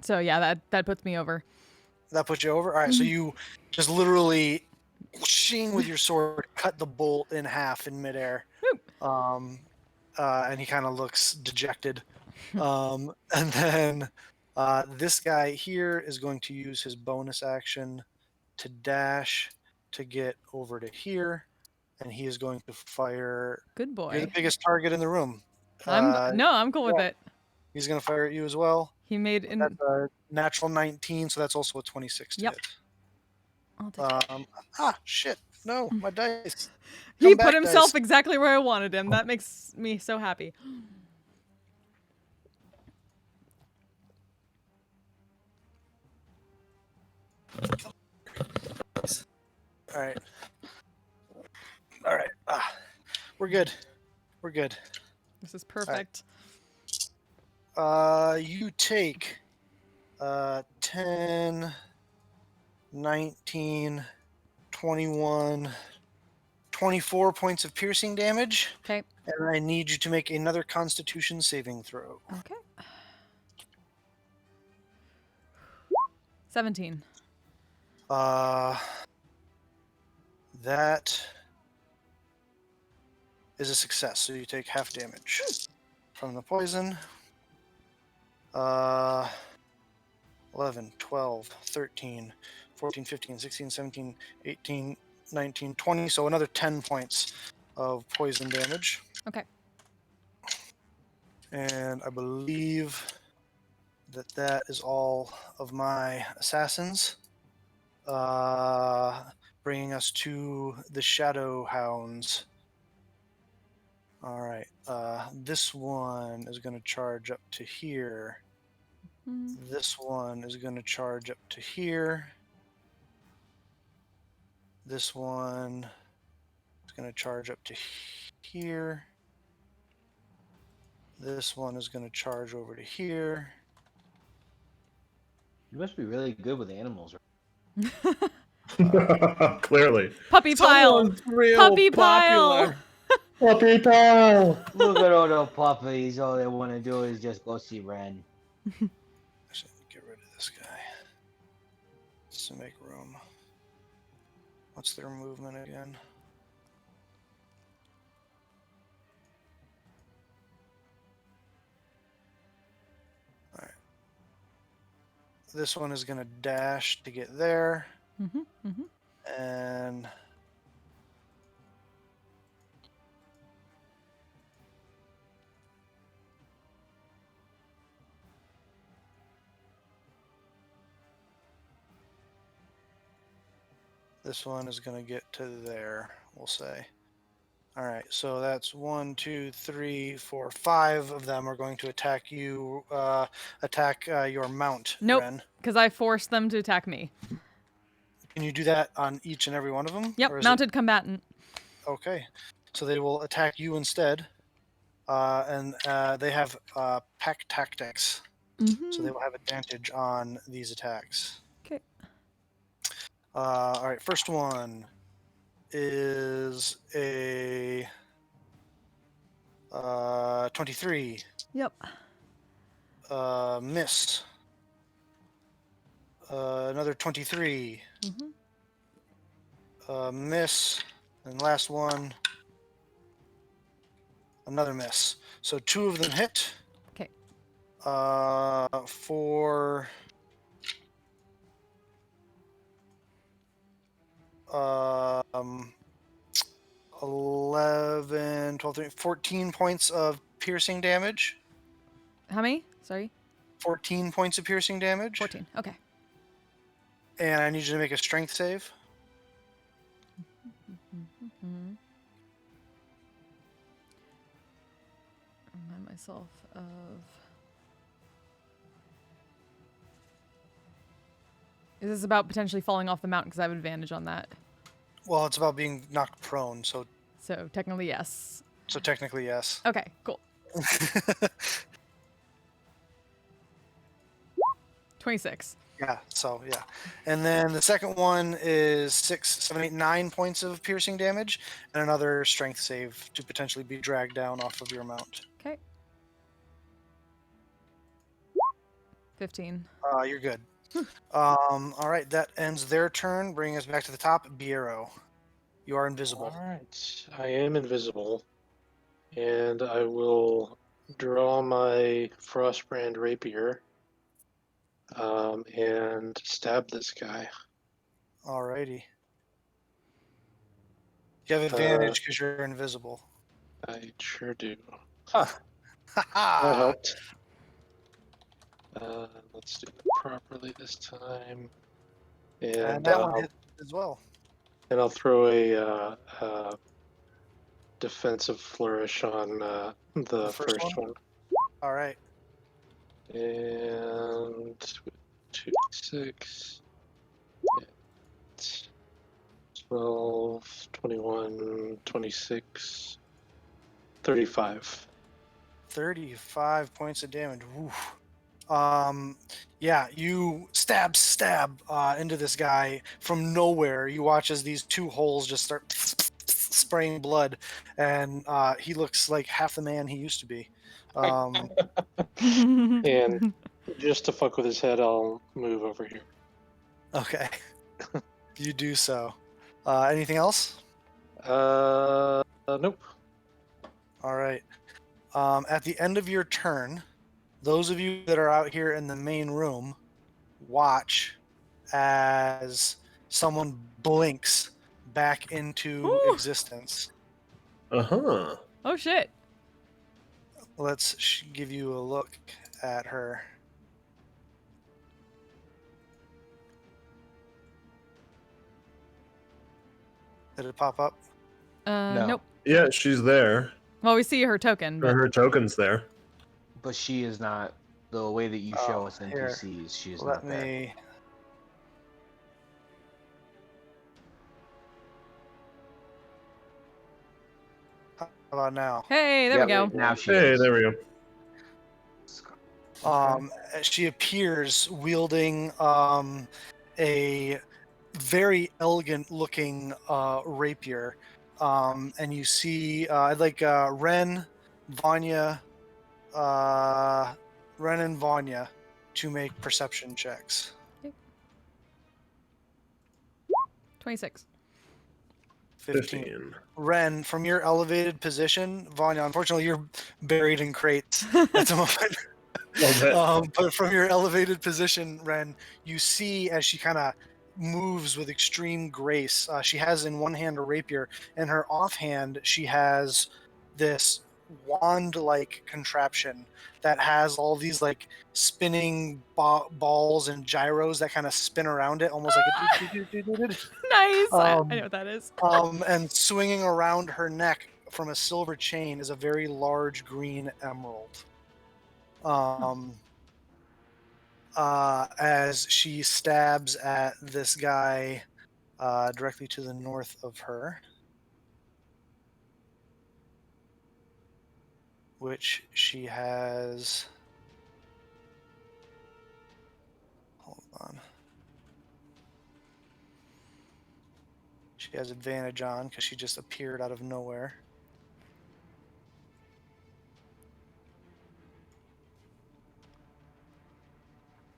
So yeah, that puts me over. That puts you over? All right, so you just literally whooshing with your sword, cut the bolt in half in midair. And he kind of looks dejected. And then this guy here is going to use his bonus action to dash to get over to here, and he is going to fire. Good boy. You're the biggest target in the room. I'm cool with it. He's going to fire at you as well. He made That's a natural 19, so that's also a 26 to Yep. hit. I'll take it. Shit. No, my dice. He Come put back, himself dice. exactly where I wanted him. That makes me so happy. All right. All right. We're good. We're good. This is perfect. You take 10, 19, 21, 24 points of piercing damage. Okay. And I need you to make another Constitution saving throw. Okay. 17. That is a success. So you take half damage from the poison. 11, 12, 13, 14, 15, 16, 17, 18, 19, 20. So another 10 points of poison damage. Okay. And I believe that is all of my assassins. Bringing us to the Shadow Hounds. All right. This one is going to charge up to here. This one is going to charge up to here. This one is going to charge up to here. This one is going to charge over to here. You must be really good with animals. Clearly. Puppy pile. Someone's real Puppy popular. pile. Puppy pal. Look at all the puppies. All they want to do is just go see Ren. Actually, get rid of this guy. Just to make room. What's their movement again? Alright. This one is going to dash to get there. And this one is going to get to there, we'll say. All right, so that's 1, 2, 3, 4, 5 of them are going to attack you. Attack your mount, Nope, Ren. because I forced them to attack me. Can you do that on each and every one of them? Yep, mounted combatant. Okay, so they will attack you instead, and they have pack tactics, so they will have advantage on these attacks. Okay. All right, first one is a 23. Yep. Miss. Another 23. Miss. And last one. Another miss. So 2 of them hit. Okay. For 11, 12, 13, 14 points of piercing damage. How many? Sorry. 14 points of piercing damage. 14. Okay. And I need you to make a strength save. Remind myself of. Is this about potentially falling off the mountain because I have advantage on that? Well, it's about being knocked prone, so technically yes. So technically yes. Okay, cool. 26. Yeah, so yeah. And then the second one is 6, 7, 8, 9 points of piercing damage, and another strength save to potentially be dragged down off of your mount. Okay. 15. You're good. All right, that ends their turn, bringing us back to the top. Biero, you are invisible. All right, I am invisible, and I will draw my Frostbrand rapier and stab this guy. Alrighty. You have advantage because you're invisible. I sure do. That That helped. Let's do it properly this time. And that one hit as well. And I'll throw a defensive flourish on the first one. All right. And 2d6, 12, 21, 26, 35. 35 points of damage. Oof. Yeah, you stab into this guy from nowhere. You watch as these two holes just start spraying blood, and he looks like half the man he used to be. And just to fuck with his head, I'll move over here. Okay, you do so. Anything else? Nope. All right. At the end of your turn, those of you that are out here in the main room watch as someone blinks back into Ooh. existence. Uh-huh. Oh shit. Let's give you a look at her. Did it pop up? No. Nope. Yeah, she's there. Well, we see her token, but Her token's there. But she is not the way that you show us Here. NPCs. She is Let not there. me. How about now? hey, there we Yep, go. Now she Hey, is. there we go. She appears wielding a very elegant looking rapier. And you see Ren, Vanya, Ren and Vanya to make perception checks. 26. 15. Ren, from your elevated position, Vanya, unfortunately you're buried in crates at the moment. But from your elevated position, Ren, you see as she kind of moves with extreme grace. She has in one hand a rapier, and her offhand she has this wand-like contraption that has all these like spinning balls and gyros that kind of spin around it, almost like a. Nice. I know what that is. And swinging around her neck from a silver chain is a very large green emerald. As she stabs at this guy directly to the north of her, which she has. Hold on. She has advantage on because she just appeared out of nowhere.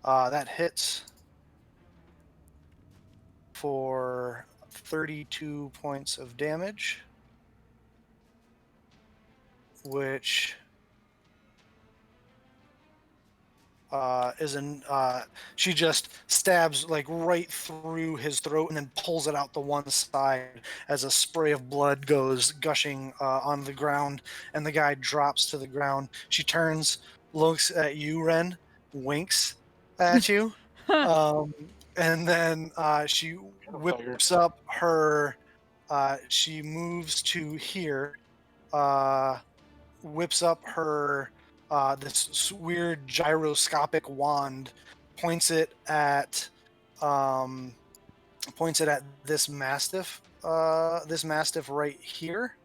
That hits for 32 points of damage, which she just stabs like right through his throat and then pulls it out the one side as a spray of blood goes gushing on the ground, and the guy drops to the ground. She turns, looks at you, Ren, winks at you, and then she whips up her. She moves to here, whips up her. This weird gyroscopic wand, points it at this mastiff right here,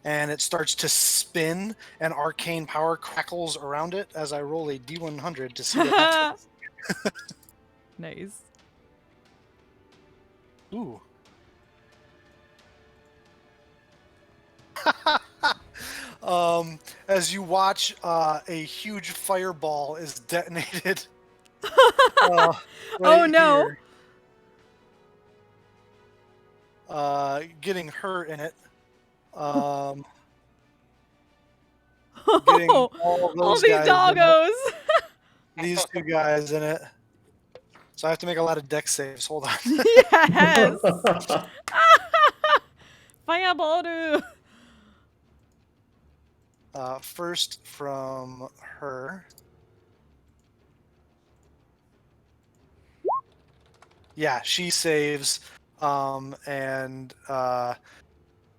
and it starts to spin, and arcane power crackles around it as I roll a D100 to see what happens. Nice. Ooh. As you watch, a huge fireball is detonated. Right oh no! Here. Getting hurt in it. Getting all these doggos. These two guys in it. So I have to make a lot of deck saves. Hold on. Yes. Fireball. First from her. Yeah, she saves and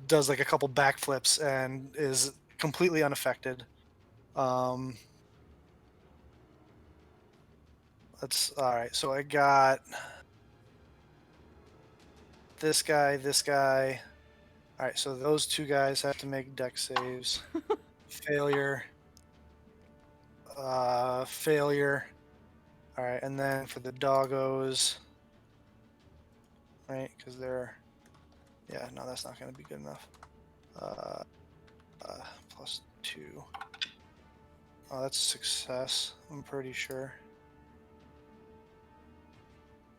does like a couple backflips and is completely unaffected. That's all right. So I got this guy. All right, so those two guys have to make dex saves. Failure. Failure. All right, and then for the doggos, right? Because they're, yeah, no, that's not going to be good enough. +2. Oh, that's a success. I'm pretty sure.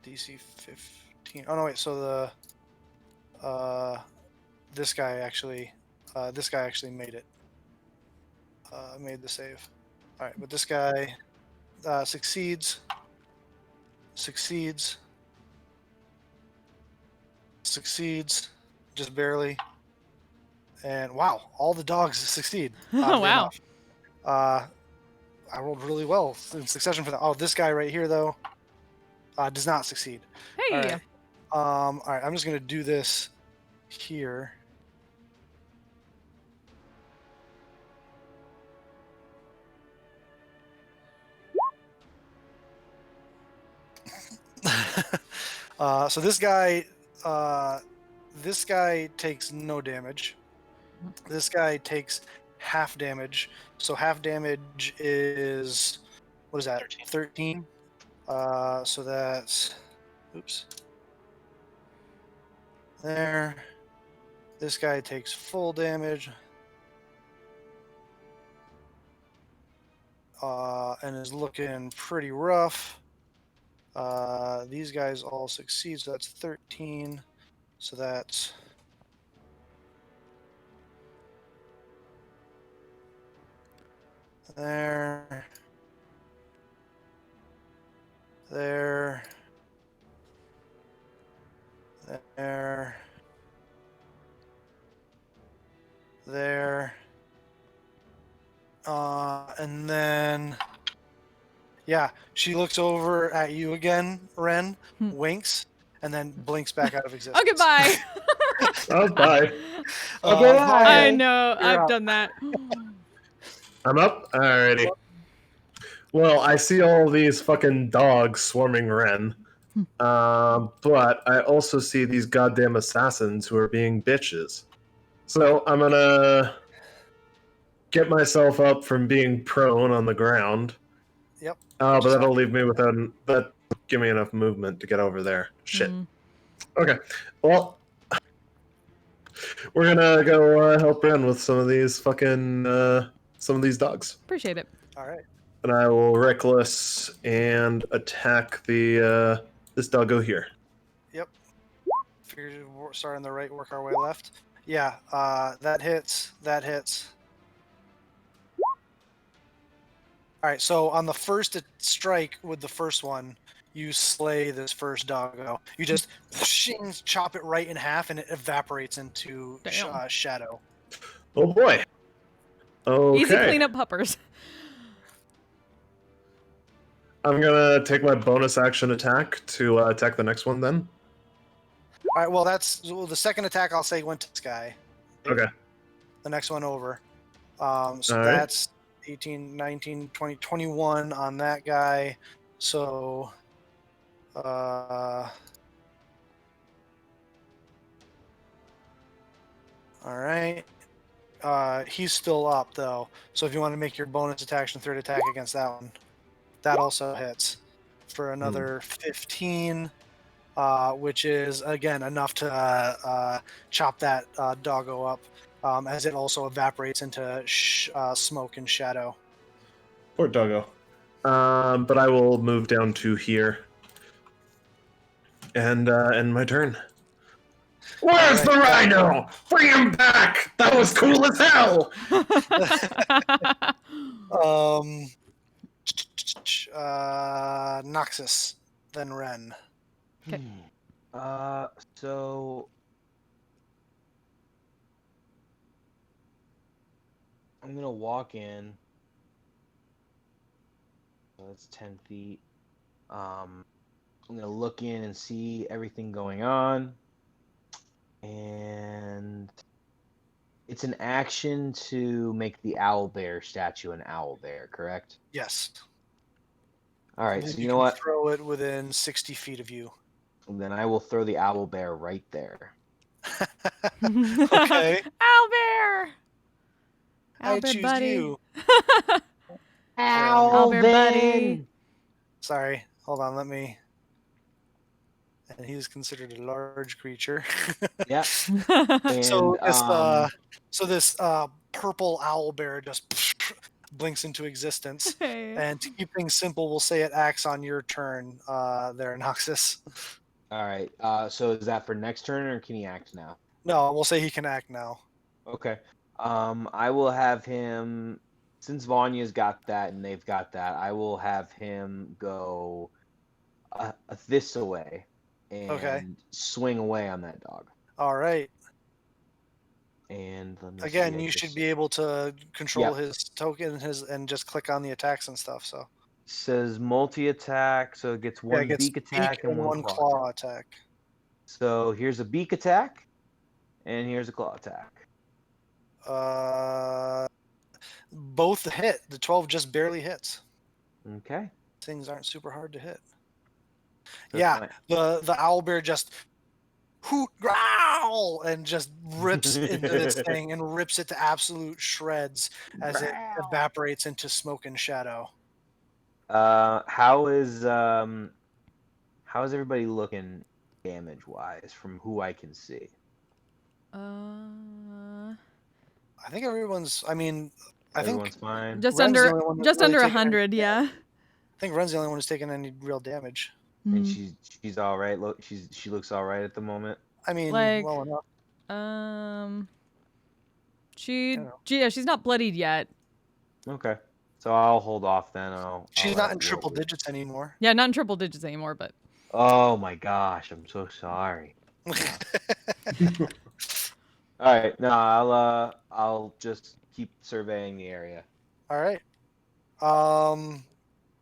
DC 15. Oh no, wait. So the this guy actually made it. Made the save. All right, but this guy succeeds, just barely. And wow, all the dogs succeed. Oh, wow. Enough. I rolled really well in succession for that. Oh, this guy right here though does not succeed. Hey. All right, I'm just gonna do this here. So this guy takes no damage. This guy takes half damage. So half damage is, what is that? 13. So that's, oops. There. This guy takes full damage. And is looking pretty rough. These guys all succeed, so that's 13. So that's there. There. And then, yeah, she looks over at you again, Ren, winks, and then blinks back out of existence. Oh, goodbye. Oh, bye. I know. You're I've up. done that. I'm up? Alrighty. Well, I see all these fucking dogs swarming Ren. But I also see these goddamn assassins who are being bitches. So I'm gonna get myself up from being prone on the ground. Yep. But that'll leave me without that. Give me enough movement to get over there. Shit. Okay. Well, we're gonna go help Ren with some of these fucking some of these dogs. Appreciate it. All right. And I will reckless and attack the this doggo here. Yep. Figured we'd start on the right, work our way left. Yeah. That hits. That hits. All right. So on the first strike with the first one, you slay this first doggo. You just chop it right in half, and it evaporates into shadow. Oh boy. Okay. Easy cleanup puppers. I'm gonna take my bonus action attack to attack the next one then. All right, well, the second attack I'll say went to this guy. Okay. The next one over. So All right. that's 18, 19, 20, 21 on that guy. So, all right. He's still up though. So if you want to make your bonus attack and third attack against that one, that also hits for another 15. Which is again enough to chop that doggo up, as it also evaporates into smoke and shadow. Poor doggo. But I will move down to here and end my turn. Where's the rhino? Bring him back! That was cool as hell! Noxus, then Ren. Okay. So I'm gonna walk in. So that's 10 feet. I'm gonna look in and see everything going on. And it's an action to make the owlbear statue an owlbear, correct? Yes. All right, And so you you know can what? Throw it within 60 feet of you. Then I will throw the owlbear right there. Okay. Owlbear! I Owlbear choose buddy. you. Owlbear buddy. Alvin. Sorry. Hold on. Let me. And he's considered a large creature. Yep. So And this purple owl bear just blinks into existence. Hey. And to keep things simple, we'll say it acts on your turn there, Noxus. all right. So is that for next turn, or can he act now? No, we'll say he can act now. Okay. I will have him, since Vanya's got that and they've got that, I will have him go this away and swing away on that dog. All right. And let me Again, see, you should be able to control his token and just click on the attacks and stuff. So says multi-attack, so it gets one it gets beak attack and one claw attack. So here's a beak attack, and here's a claw attack. Both hit. The 12 just barely hits. Okay. Things aren't super hard to hit. So yeah, the owlbear just hoot growl and just rips into this thing and rips it to absolute shreds as it evaporates into smoke and shadow. How is everybody looking damage wise from who I can see? I think everyone's. I mean, Everyone's fine. Just Ren's under really 100. Yeah. I think Ren's the only one who's taking any real damage. And she's all right. Look, she looks all right at the moment. I mean, Like, well enough. She's not bloodied yet. Okay, so I'll hold off then. She's not in triple digits anymore. Yeah, not in triple digits anymore, but. Oh my gosh, I'm so sorry. All right, no, I'll just keep surveying the area. All right.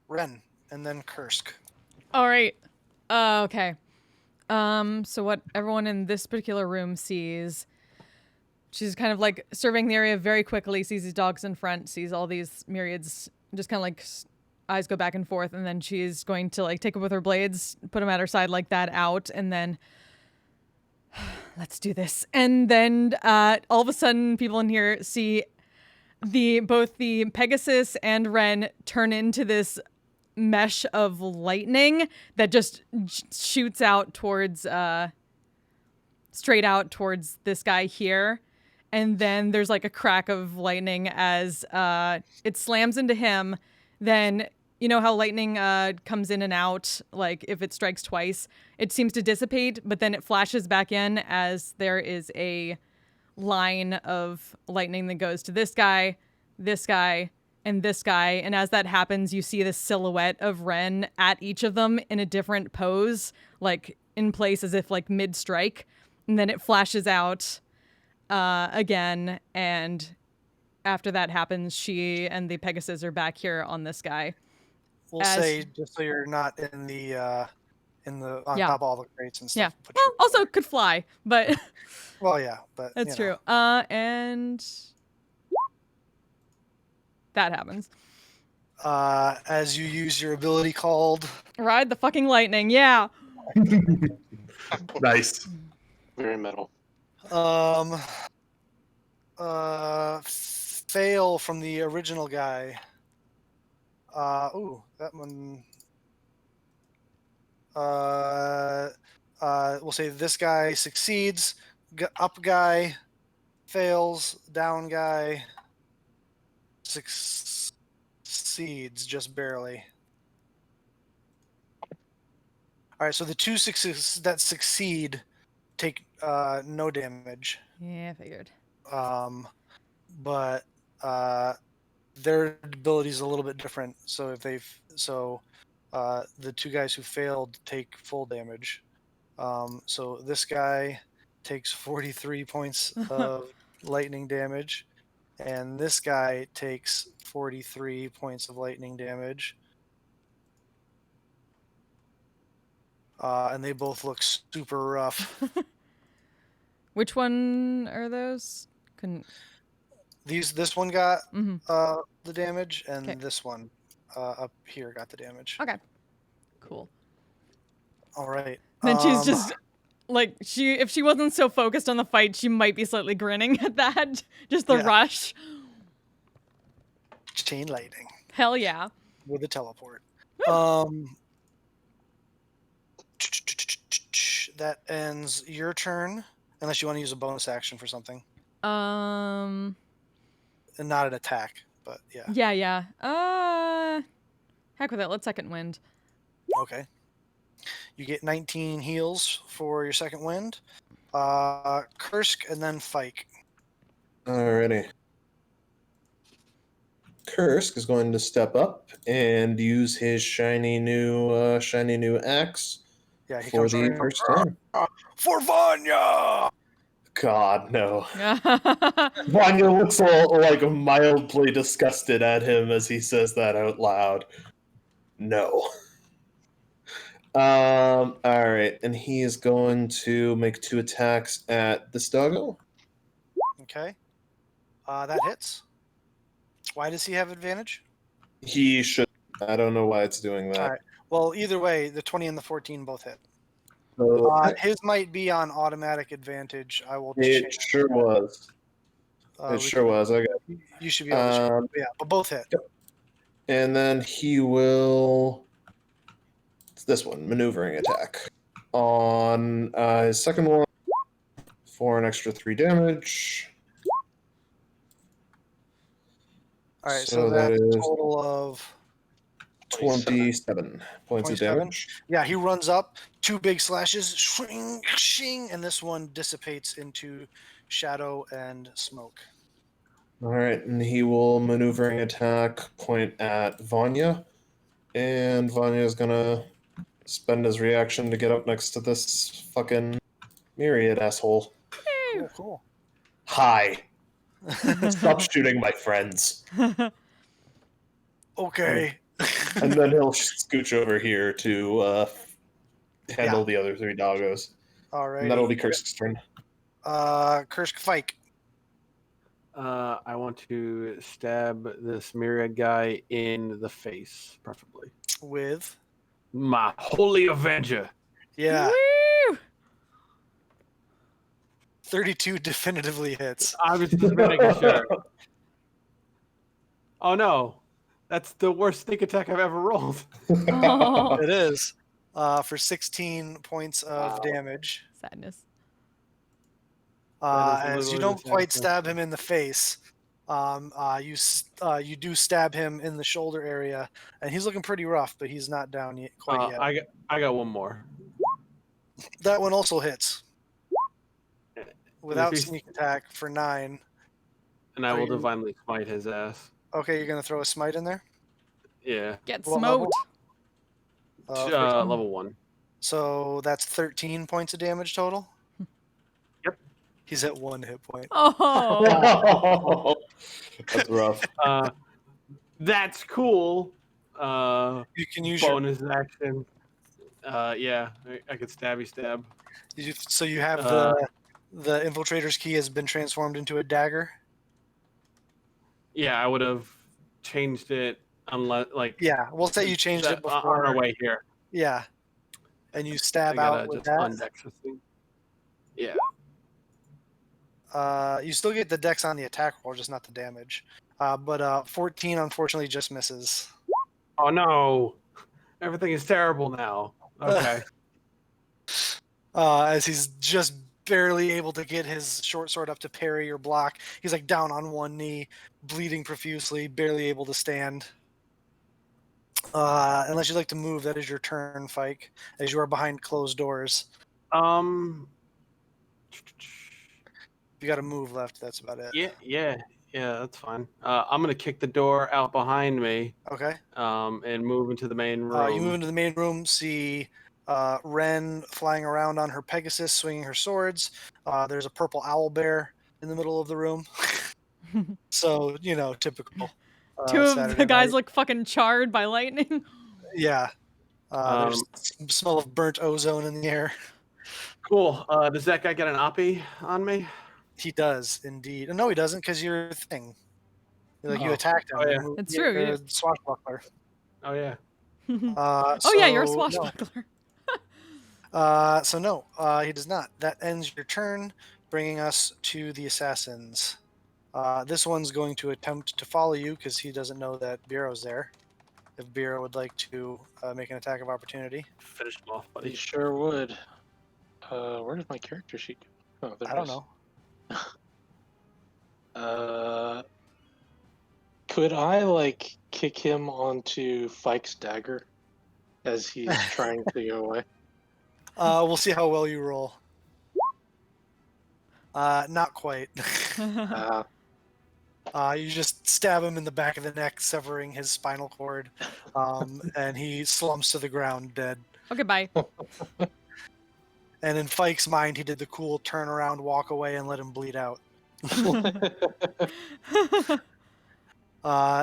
Ren, and then Kursk. All right. Okay. So what everyone in this particular room sees, she's kind of like surveying the area very quickly, sees these dogs in front, sees all these myriads, just kind of like eyes go back and forth, and then she's going to like take it with her blades, put them at her side like that out, and then let's do this. And then all of a sudden people in here see both the Pegasus and Ren turn into this mesh of lightning that just shoots out towards straight out towards this guy here, and then there's like a crack of lightning as it slams into him. Then you know how lightning comes in and out, like if it strikes twice it seems to dissipate, but then it flashes back in as there is a line of lightning that goes to this guy, and this guy. And as that happens, you see the silhouette of Ren at each of them in a different pose, like in place as if like mid-strike. And then it flashes out again. And after that happens, she and the Pegasus are back here on this guy. We'll say, just so you're not in the on top of all the crates and stuff. Yeah. Well, also could fly, but well, yeah, but that's true. And that happens. As you use your ability called Ride the fucking lightning, yeah. Nice. Very metal. Fail from the original guy. That one. We'll say this guy succeeds. Up guy fails. Down guy succeeds just barely. All right, so the two that succeed take no damage. Yeah, I figured. But their ability is a little bit different. So if the two guys who failed take full damage. So this guy takes 43 points of lightning damage, and this guy takes 43 points of lightning damage. And they both look super rough. Which one are those? This one got the damage, and this one up here got the damage. Okay. Cool. All right. Then she's just like if she wasn't so focused on the fight, she might be slightly grinning at that. Just the rush. Chain lightning. Hell yeah. With a teleport. That ends your turn, unless you want to use a bonus action for something. And not an attack, but yeah. Yeah. Heck with it. Let's second wind. Okay. You get 19 heals for your second wind. Kursk and then Fike. Alrighty. Kursk is going to step up and use his shiny new axe for the first time. For Vanya! God, no. Vanya looks like mildly disgusted at him as he says that out loud. No. Alright, and he is going to make 2 attacks at this doggo. Okay. That hits. Why does he have advantage? He should. I don't know why it's doing that. All right. Well, either way, the 20 and the 14 both hit. His might be on automatic advantage. I will check. It sure was. It sure was. Okay. You should be able to check. Yeah, but both hit. Yep. And then he will. It's this one, maneuvering attack. On his second one, for an extra 3 damage. All right, so that's a total of 27 points of damage. Yeah, he runs up, 2 big slashes, shing, shing, and this one dissipates into shadow and smoke. All right, and he will maneuvering attack point at Vanya, and Vanya is gonna spend his reaction to get up next to this fucking myriad asshole. Cool. Hi. Stop shooting my friends. Okay. And then he'll scooch over here to handle the other 3 doggos. All right. And that'll be Kursk's turn. Kursk Fike. I want to stab this myriad guy in the face, preferably. With? My Holy Avenger. Yeah. Woo! 32 definitively hits. I was just making sure. Oh no. That's the worst sneak attack I've ever rolled. Oh. It is. For 16 points of damage. Sadness. As you don't quite stab him in the face, you do stab him in the shoulder area, and he's looking pretty rough, but he's not down yet, quite yet. I got one more. That one also hits. Without sneak attack for 9. And I will divinely smite his ass. Okay, you're going to throw a smite in there? Yeah. Get smoked. Level 1. So that's 13 points of damage total? Yep. He's at 1 hit point. Oh. That's rough. That's cool. You can use bonus action. Yeah, I could stabby stab. So you have the infiltrator's key has been transformed into a dagger? Yeah, I would have changed it unless Yeah, we'll say you changed it before. On our way here. Yeah. And you stab out with that? Yeah. You still get the dex on the attack roll, just not the damage. But 14 unfortunately just misses. Oh no. Everything is terrible now. Okay. As he's just barely able to get his short sword up to parry or block. He's like down on one knee, bleeding profusely, barely able to stand. Unless you'd like to move, that is your turn, Fike, as you are behind closed doors. You got a move left, that's about it. Yeah, that's fine. I'm gonna kick the door out behind me. Okay. And move into the main room. You move into the main room, see Ren flying around on her Pegasus, swinging her swords. There's a purple owl bear in the middle of the room. So, typical. 2 of Saturday the guys night. look fucking charred by lightning. Yeah. There's some smell of burnt ozone in the air. Cool. Does that guy get an oppie on me? He does, indeed. No, he doesn't, because you're a thing. You attacked him. Oh, yeah. It's true. You're a swashbuckler. Oh, yeah. Oh, yeah, you're a swashbuckler. So no, he does not. That ends your turn, bringing us to the assassins. This one's going to attempt to follow you because he doesn't know that Bureau's there. If Bureau would like to make an attack of opportunity. Finish him off, He buddy. sure would. Where does my character sheet go? Oh, there I it don't is. know. Could I like kick him onto Fike's dagger as he's trying to go away? We'll see how well you roll. Not quite. You just stab him in the back of the neck, severing his spinal cord, and he slumps to the ground dead. Okay, bye. And in Fike's mind, he did the cool turn around, walk away, and let him bleed out.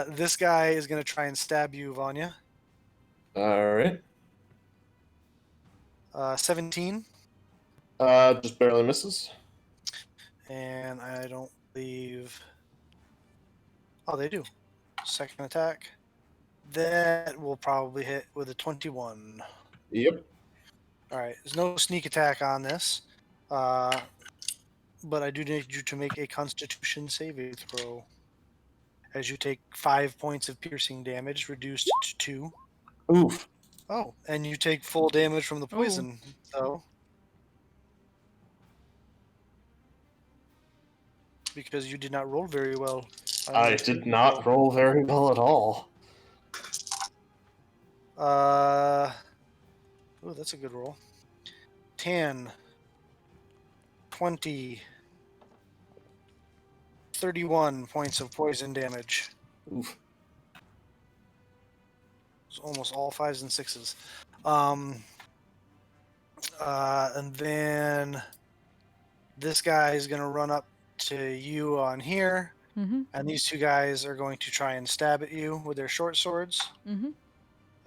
This guy is going to try and stab you, Vanya. All right. 17. Just barely misses. And I don't believe... Oh, they do. Second attack. That will probably hit with a 21. Yep. All right. There's no sneak attack on this. But I do need you to make a Constitution saving throw. As you take 5 points of piercing damage, reduced to 2. Oof. Oh, and you take full damage from the poison. So, because you did not roll very well. I did not roll very well at all. Oh, that's a good roll. 10, 20, 31 points of poison damage. Oof. It's almost all 5s and 6s. And then this guy is going to run up to you on here. Mm-hmm. And these two guys are going to try and stab at you with their short swords. Mm-hmm.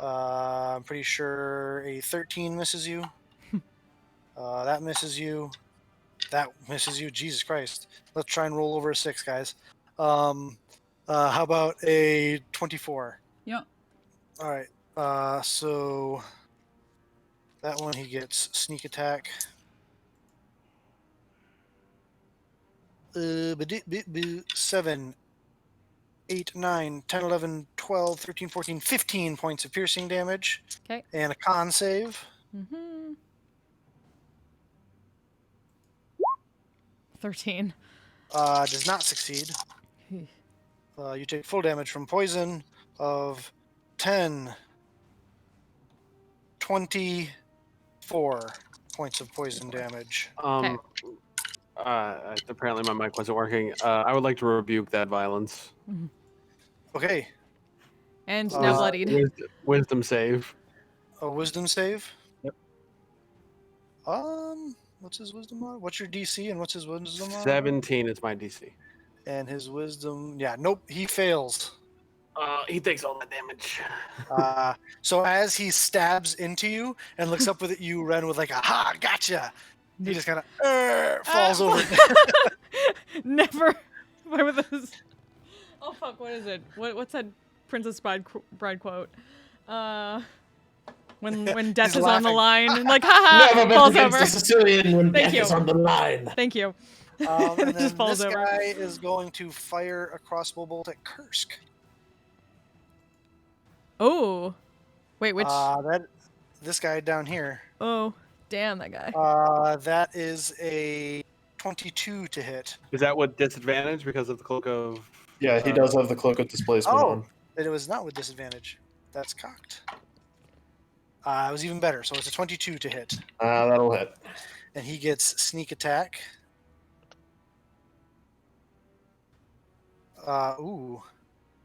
I'm pretty sure a 13 misses you. That misses you. That misses you. Jesus Christ. Let's try and roll over a 6, guys. How about a 24? Yep. All right. So that one he gets sneak attack. 7, 8, 9, 10, 11, 12, 13, 14, 15 points of piercing damage. Okay. And a con save. Mm-hmm. 13. Does not succeed. You take full damage from poison of 10, 24 points of poison damage. Apparently my mic wasn't working. I would like to rebuke that violence. Okay. And now bloodied. Wisdom save. A wisdom save? Yep. What's his wisdom mod? What's your DC and what's his wisdom mod? 17 is my DC. And his wisdom, nope, he fails. He takes all that damage. So as he stabs into you and looks up with you, Ren, with like a "ha, gotcha," he just kind of falls over. Never. Why would this? Oh fuck! What is it? What's that Princess Bride quote? When death is on the line, and like haha, Never falls bet over. against a Sicilian when Thank death you. is on the line. Thank you. And then Just falls this over. guy is going to fire a crossbow bolt at Kursk. Oh, wait, which? This guy down here. Oh, damn that guy. That is a 22 to hit. Is that with disadvantage because of the cloak of... Yeah, he does have the cloak of displacement on. It was not with disadvantage. That's cocked. It was even better, so it's a 22 to hit. That'll hit. And he gets sneak attack.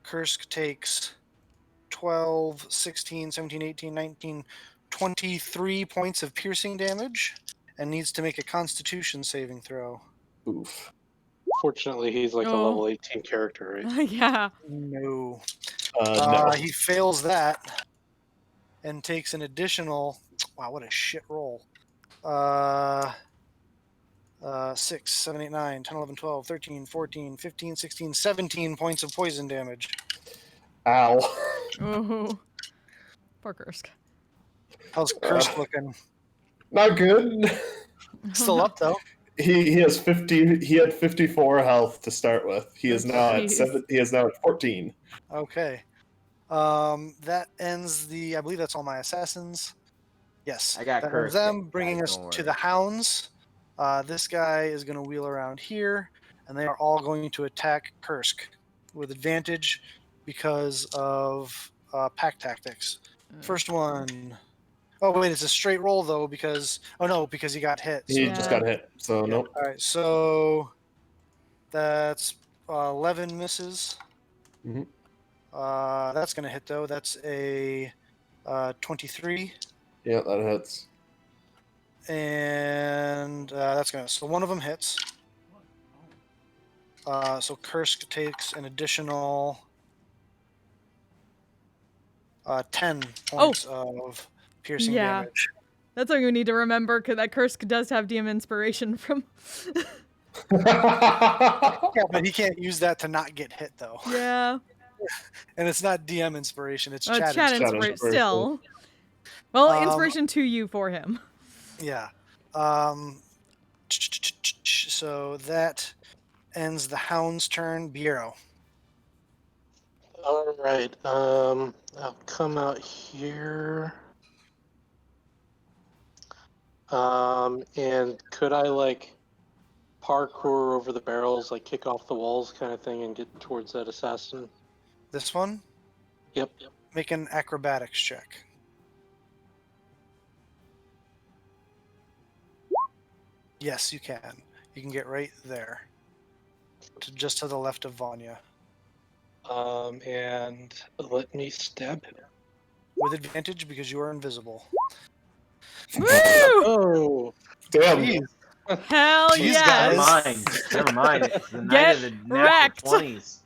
Kursk takes 12, 16, 17, 18, 19, 23 points of piercing damage and needs to make a Constitution saving throw. Oof. Fortunately, he's like a level 18 character, right? Yeah. No. No. He fails that and takes an additional... Wow, what a shit roll. 6, 7, 8, 9, 10, 11, 12, 13, 14, 15, 16, 17 points of poison damage. Ow. Ooh. Poor Kursk. How's Kursk looking? Not good. Still up though. He has 50. He had 54 health to start with. He is now at Jeez. 7. He is now at 14. Okay. That ends the. I believe that's all my assassins. Yes. I got that Kursk, ends them, bringing guys, us don't to worry. the hounds. This guy is going to wheel around here, and they are all going to attack Kursk with advantage because of pack tactics. First one. Oh wait, it's a straight roll though because because he got hit. He So just Yeah. got hit. So yeah. nope. All right, so that's 11 misses. Mhm. That's gonna hit though. That's a 23, Yeah, that hits. and that's gonna. So one of them hits. So Kursk takes an additional 10 points of piercing Yeah. damage. That's what you need to remember, because that curse does have DM inspiration from. Yeah, but he can't use that to not get hit though. Yeah. And it's not DM inspiration; it's Oh, chat chat inspiration. inspiration. inspiration. Still. Well, Um, inspiration to you for him. Yeah. So that ends the hound's turn. Biero. All right. I'll come out here. And could I parkour over the barrels, like kick off the walls, kind of thing, and get towards that assassin? This one, Yep. make an acrobatics check. Yes, you can. You can get right there, just to the left of Vanya, And let me stab him. with advantage because you are invisible. Woo! Oh, Damn. Jeez. Hell Jeez, yes! Never mind. It's the night Get of the wrecked. natural 20s.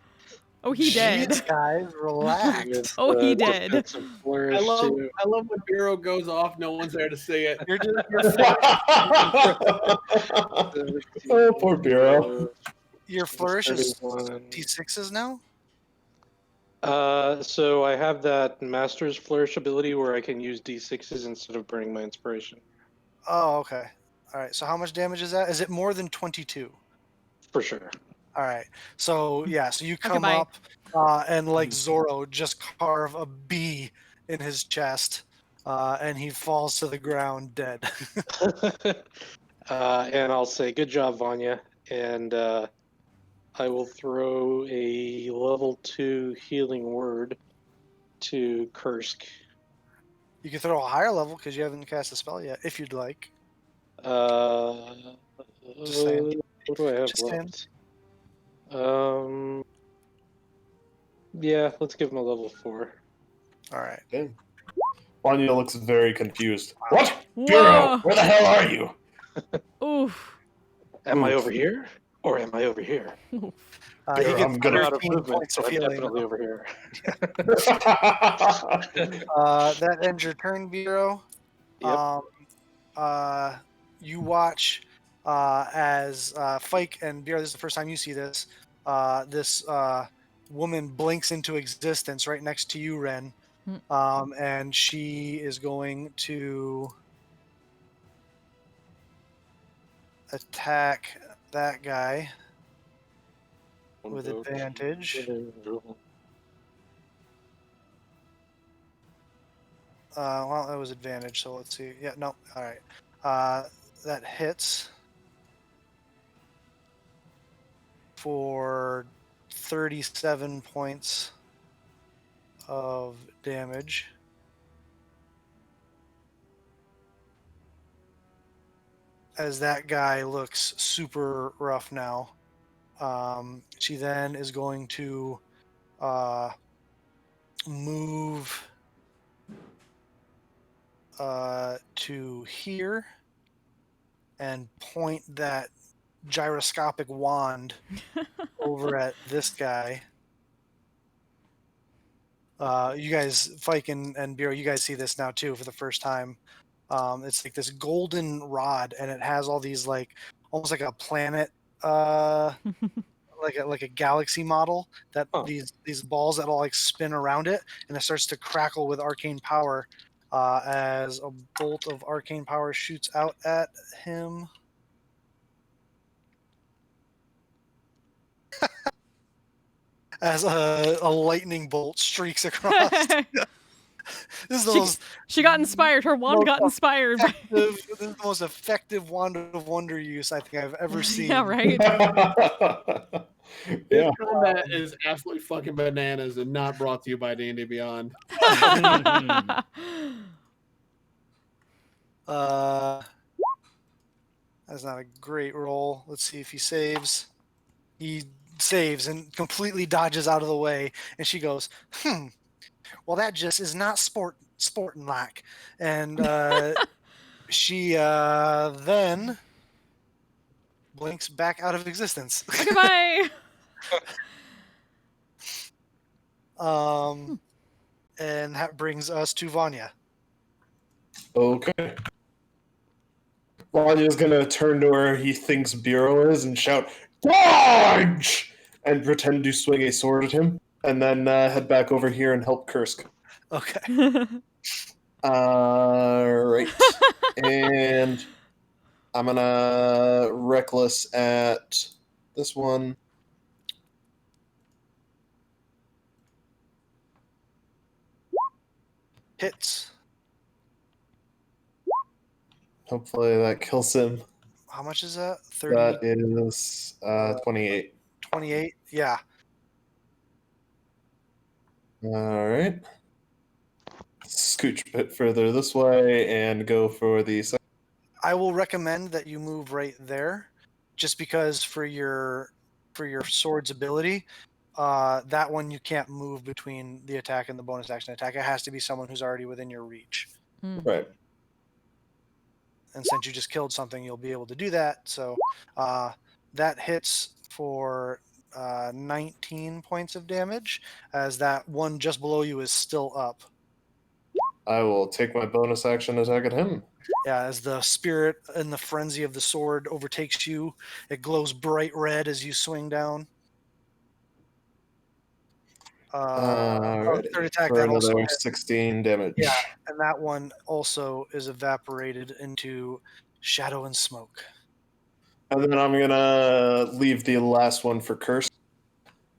Oh, he did. Jeez, guys, relax. Oh, he just did. got some flourish I love too. when Bureau goes off. No one's there to see it. You're just Oh, poor Bureau. your flourish is 31. D6s now. So I have that Master's Flourish ability where I can use D6s instead of burning my inspiration. Oh, okay. All right. So how much damage is that? Is it more than 22? For sure. All right. So yeah. So you come bye. up and like Zorro, just carve a B in his chest, and he falls to the ground dead. And I'll say, good job, Vanya. And I will throw a level 2 healing word to Kursk. You can throw a higher level because you haven't cast a spell yet, if you'd like. Just saying. What do I have Just saying. left? Yeah, let's give him a level 4. All right. Damn. Vanya looks very confused. What? Whoa. Bureau, where the hell are you? Oof. Am I Oof. over here? Or am I over here? He Here, gets I'm gonna- I'm out of 13 movement, points so of I'm healing. definitely over here. That ends your turn, Bureau. Yep. You watch as Fike and Bureau, this is the first time you see this, this woman blinks into existence right next to you, Ren. And she is going to attack that guy with advantage. Well, that was advantage, so let's see. Yeah, no, all right. That hits for 37 points of damage. As that guy looks super rough now. She then is going to move to here and point that gyroscopic wand over at this guy. You guys, Fike and Bureau, you guys see this now too for the first time. It's like this golden rod, and it has all these like almost like a planet, like a galaxy model that these balls that all like spin around it, and it starts to crackle with arcane power. as a bolt of arcane power shoots out at him. As a lightning bolt streaks across. This is the most she got inspired. Her wand got inspired. this is the most effective wand of wonder use I think I've ever seen. Yeah, right? This Yeah. combat is absolutely fucking bananas and not brought to you by D&D Beyond. That's not a great roll. Let's see if he saves. He saves and completely dodges out of the way. And she goes, well, that just is not sporting like. And she then blinks back out of existence. Goodbye. And that brings us to Vanya. Okay. Vanya's gonna turn to where he thinks Bureau is and shout, "Dodge!" and pretend to swing a sword at him, and then head back over here and help Kursk. Okay. Right. And I'm gonna reckless at this one. Hits. Hopefully that kills him. How much is that? 30? That is 28. 28? Yeah. Alright. Scooch a bit further this way and go for the second. I will recommend that you move right there, just because for your sword's ability, that one you can't move between the attack and the bonus action attack. It has to be someone who's already within your reach. Right. And since you just killed something, you'll be able to do that. So that hits for 19 points of damage, as that one just below you is still up. I will take my bonus action attack at him. Yeah, as the spirit and the frenzy of the sword overtakes you, it glows bright red as you swing down. Third attack, for that also another hit. 16 damage. Yeah, and that one also is evaporated into shadow and smoke. And then I'm gonna leave the last one for Curse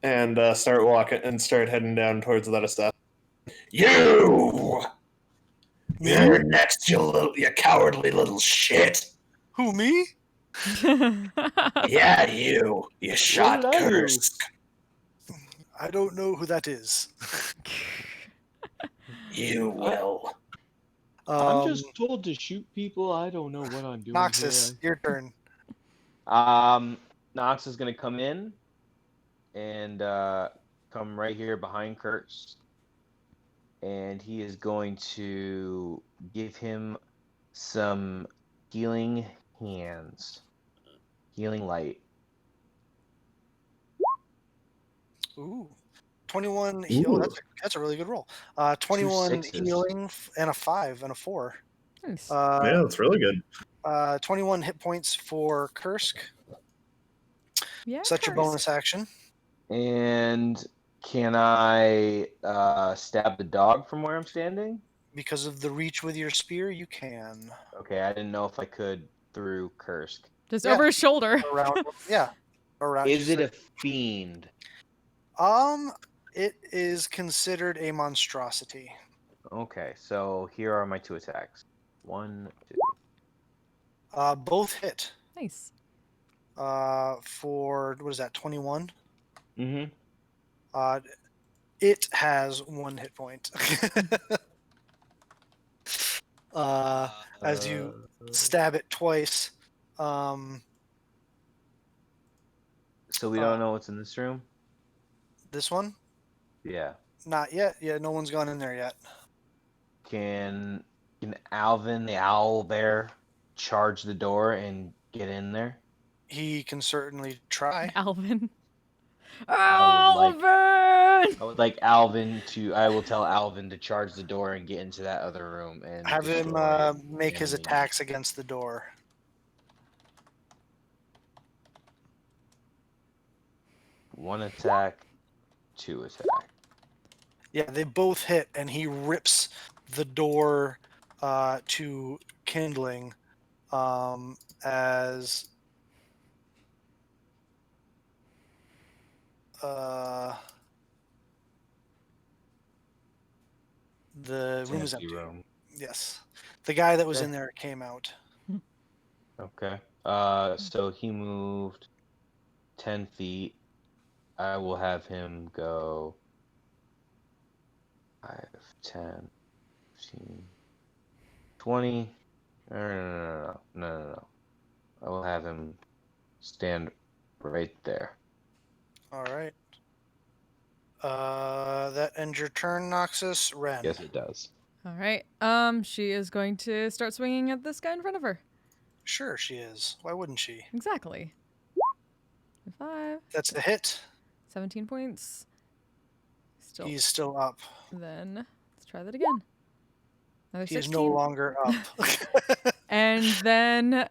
and start walking and start heading down towards that assassin. You're next, you cowardly little shit. Who, me? Yeah, you shot did I do? Kursk. I don't know who that is. You will. I'm just told to shoot people. I don't know what I'm doing. Noxus, your turn. Nox is gonna come in and come right here behind Kurtz, and he is going to give him some healing hands, healing light. Ooh. 21. Ooh. Oh, that's a really good roll. 21 sixes. healing and a 5 and a 4. Nice. Yeah, that's really good. 21 hit points for Kursk. Yeah, Such a Kursk. bonus action. And can I stab the dog from where I'm standing? Because of the reach with your spear, you can. Okay, I didn't know if I could through Kursk. Just Yeah. over his shoulder. Around, yeah. Around. Is it a fiend? It is considered a monstrosity. Okay, so here are my two attacks. 1, 2. Both hit. Nice. For what is that? 21. Mm-hmm. It has 1 hit point. As you stab it twice. So we don't know what's in this room? This one? Yeah. Not yet. Yeah, no one's gone in there yet. Can Alvin, the owl bear, charge the door and get in there? He can certainly try. Alvin. I would like Alvin to. I will tell Alvin to charge the door and get into that other room and Have him destroy make his enemies. attacks against the door. One attack, 2 attack. Yeah, they both hit, and he rips the door to kindling as the room is Empty empty. room. Yes. The guy that was Okay. in there came out. Okay. So he moved 10 feet. I will have him go 5, 10, 15, 20. No. I will have him stand right there. All right. That ends your turn, Noxus. Ren. Yes, it does. All right. She is going to start swinging at this guy in front of her. Sure, she is. Why wouldn't she? Exactly. 5. That's a hit. 17 points. Still. He's still up. Then let's try that again. Another He is 16. no longer up. And then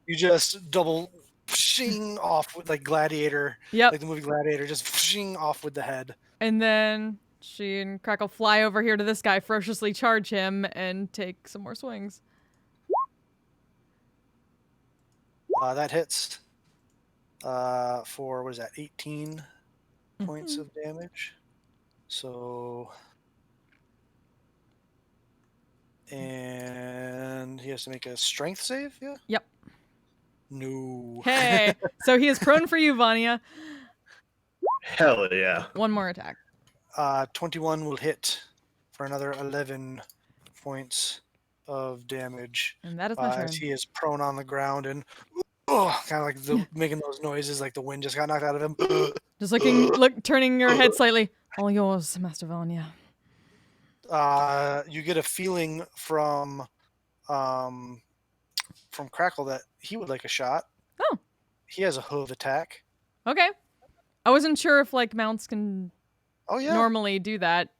You just double shing off with like Gladiator. Yep. Like the movie Gladiator, just shing off with the head. And then she and Crackle fly over here to this guy, ferociously charge him, and take some more swings. That hits for, what is that, 18 points of damage. So, and he has to make a strength save, yeah? Yep. No. Hey, so he is prone for you, Vanya. Hell yeah. One more attack. 21 will hit for another 11 points of damage. And that is my turn. As he is prone on the ground and kind of like making those noises like the wind just got knocked out of him. Just turning your head slightly. All yours, Master Vanya. You get a feeling from Crackle that he would like a shot. Oh. He has a hoof attack. Okay. I wasn't sure if like mounts can normally do that.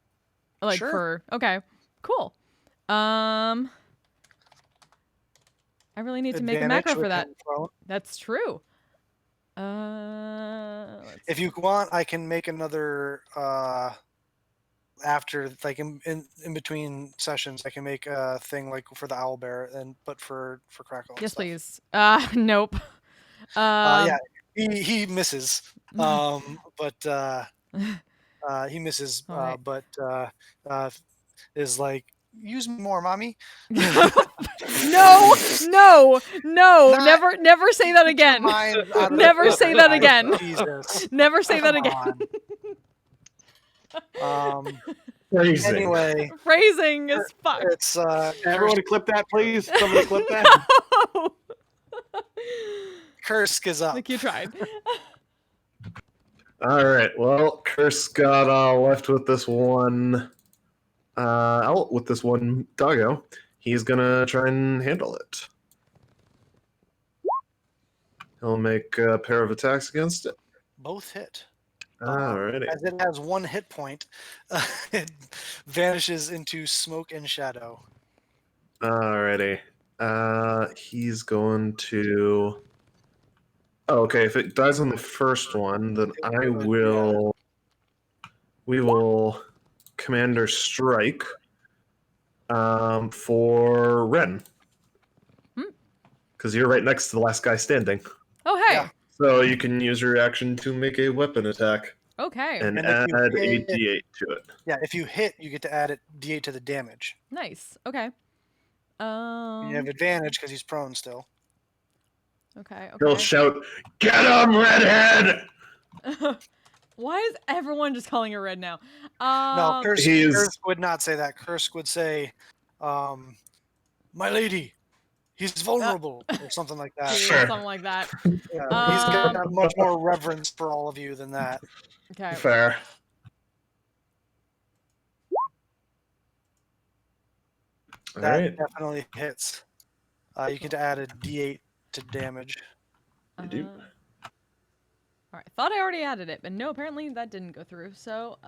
Like Sure. okay. Cool. I really need to make a macro for that. That's true. If you want, I can make another after, like in between sessions, I can make a thing like for the owl bear, but for Crackle. Yes, please. Nope. Yeah, he misses. But he misses. Right. But is like, use me more, mommy. No, never say that again. Never say that again. Jesus. Never say that again. Phrasing. Anyway, phrasing is fuck. It's everyone clip that, please. Somebody clip that. No. Kursk is up. Like you tried. All right. Well, Kursk got left with this one. With this one doggo. He's gonna try and handle it. He'll make a pair of attacks against it. Both hit. Alrighty. As it has 1 hit point, it vanishes into smoke and shadow. Alrighty. He's going to. Oh, okay. If it dies on the first one, then I will. We will Commander Strike. For Ren. Because you're right next to the last guy standing. Oh, hey. Yeah. So you can use your reaction to make a weapon attack. Okay. And And add if you a hit- d8 to it. Yeah, if you hit, you get to add D8 to the damage. Nice. Okay. You have advantage because he's prone still. Okay. He'll shout, "Get him, redhead!" Why is everyone just calling her red now? No, He's- Kursk would not say that. Kursk would say, "My lady, he's vulnerable," or something like that. Sure. Something like that. Yeah, he's got much more reverence for all of you than that. Okay. Fair. All That right. definitely hits. You get to add a D8 to damage. You do. All right. Thought I already added it, but no, apparently that didn't go through. So,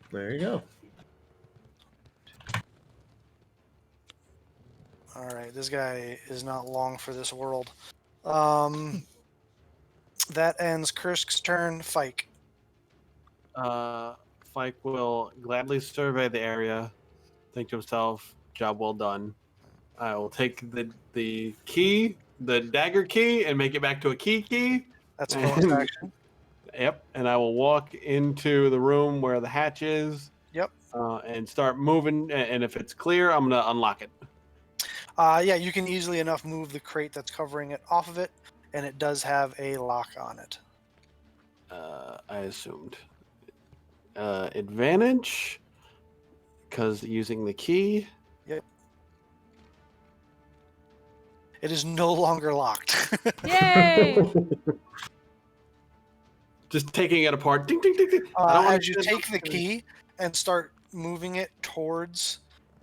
There you go. All right, this guy is not long for this world. That ends Kursk's turn. Fike. Fike will gladly survey the area, think to himself, job well done. I will take the key, the dagger key, and make it back to a key. That's a bonus action. Yep, and I will walk into the room where the hatch is. Yep. And start moving, and if it's clear, I'm going to unlock it. Yeah, you can easily enough move the crate that's covering it off of it, and it does have a lock on it. I assumed. Advantage, because using the key. Yep. It is no longer locked. Yay! Just taking it apart. Ding, ding, ding, ding. As you take the key and start moving it towards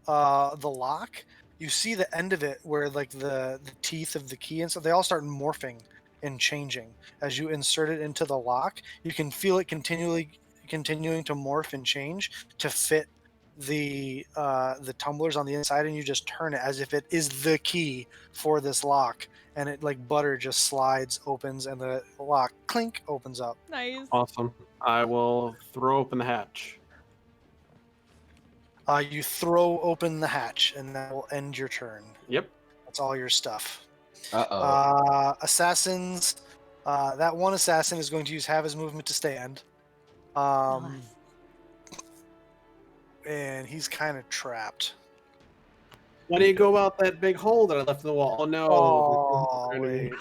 the lock, you see the end of it where like the teeth of the key and stuff, they all start morphing and changing. As you insert it into the lock, you can feel it continuing to morph and change to fit the tumblers on the inside, and you just turn it as if it is the key for this lock, and it like butter just slides, opens, and the lock clink opens up. Nice. Awesome. I will throw open the hatch. You throw open the hatch, and that will end your turn. Yep. That's all your stuff. Uh-oh. Assassins. That one assassin is going to use half his movement to stand. And he's kind of trapped. Why do you go out that big hole that I left in the wall? Oh no. Oh, wait.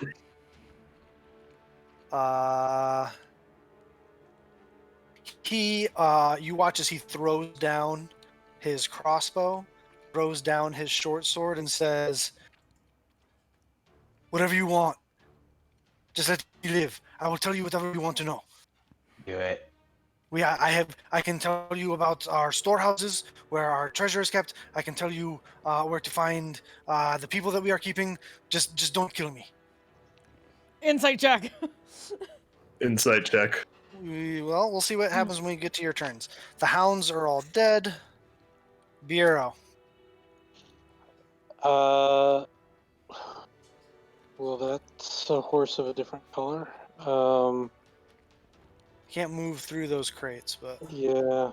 You watch as he throws down his crossbow, throws down his short sword, and says, "Whatever you want. Just let me live. I will tell you whatever you want to know." Do it. I can tell you about our storehouses, where our treasure is kept. I can tell you where to find the people that we are keeping. Just don't kill me. Insight check. Insight check. We'll see what happens when we get to your turns. The hounds are all dead. Bureau. Well, that's a horse of a different color. Can't move through those crates, but Yeah,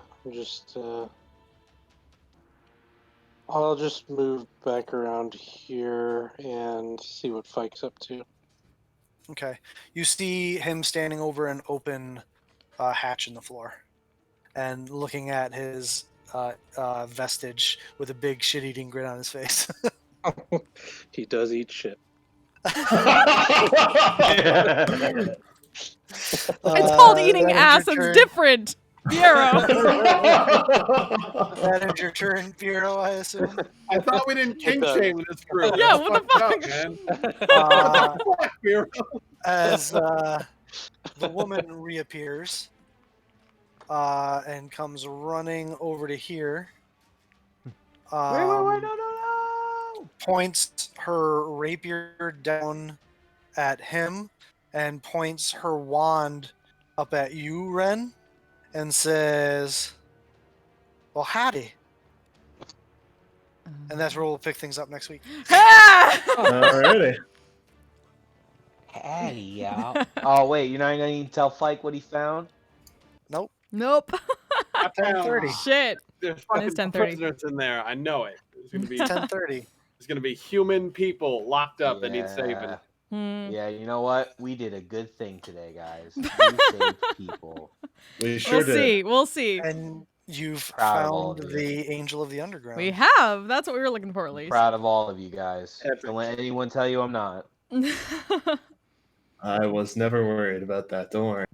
I'll just move back around here and see what Fike's up to. okay. You see him standing over an open hatch in the floor and looking at his vestige with a big shit-eating grin on his face. He does eat shit. It's called eating ass. It's different. Bureau. That ends your turn, Bureau, I assume. I thought we didn't kink shame this group. Yeah, what the fuck? Fuck, Bureau. As the woman reappears and comes running over to here. Wait, no. Points her rapier down at him and points her wand up at you, Ren, and says, "Well, howdy." And that's where we'll pick things up next week. Alrighty. Hey, yeah. Oh, wait, you're not going to tell Fike what he found? Nope. Nope. 10:30. Shit. There's It's fucking 10:30. prisoners in there. I know it. There's gonna be 10:30. there's gonna be human people locked up that need saving. Yeah, you know what? We did a good thing today, guys. We saved people. We sure did. We'll see. And you've Proud of all found of you. the Angel of the Underground. We have. That's what we were looking for, at least. Proud of all of you guys. Epic. Don't let anyone tell you I'm not. I was never worried about that. Don't worry.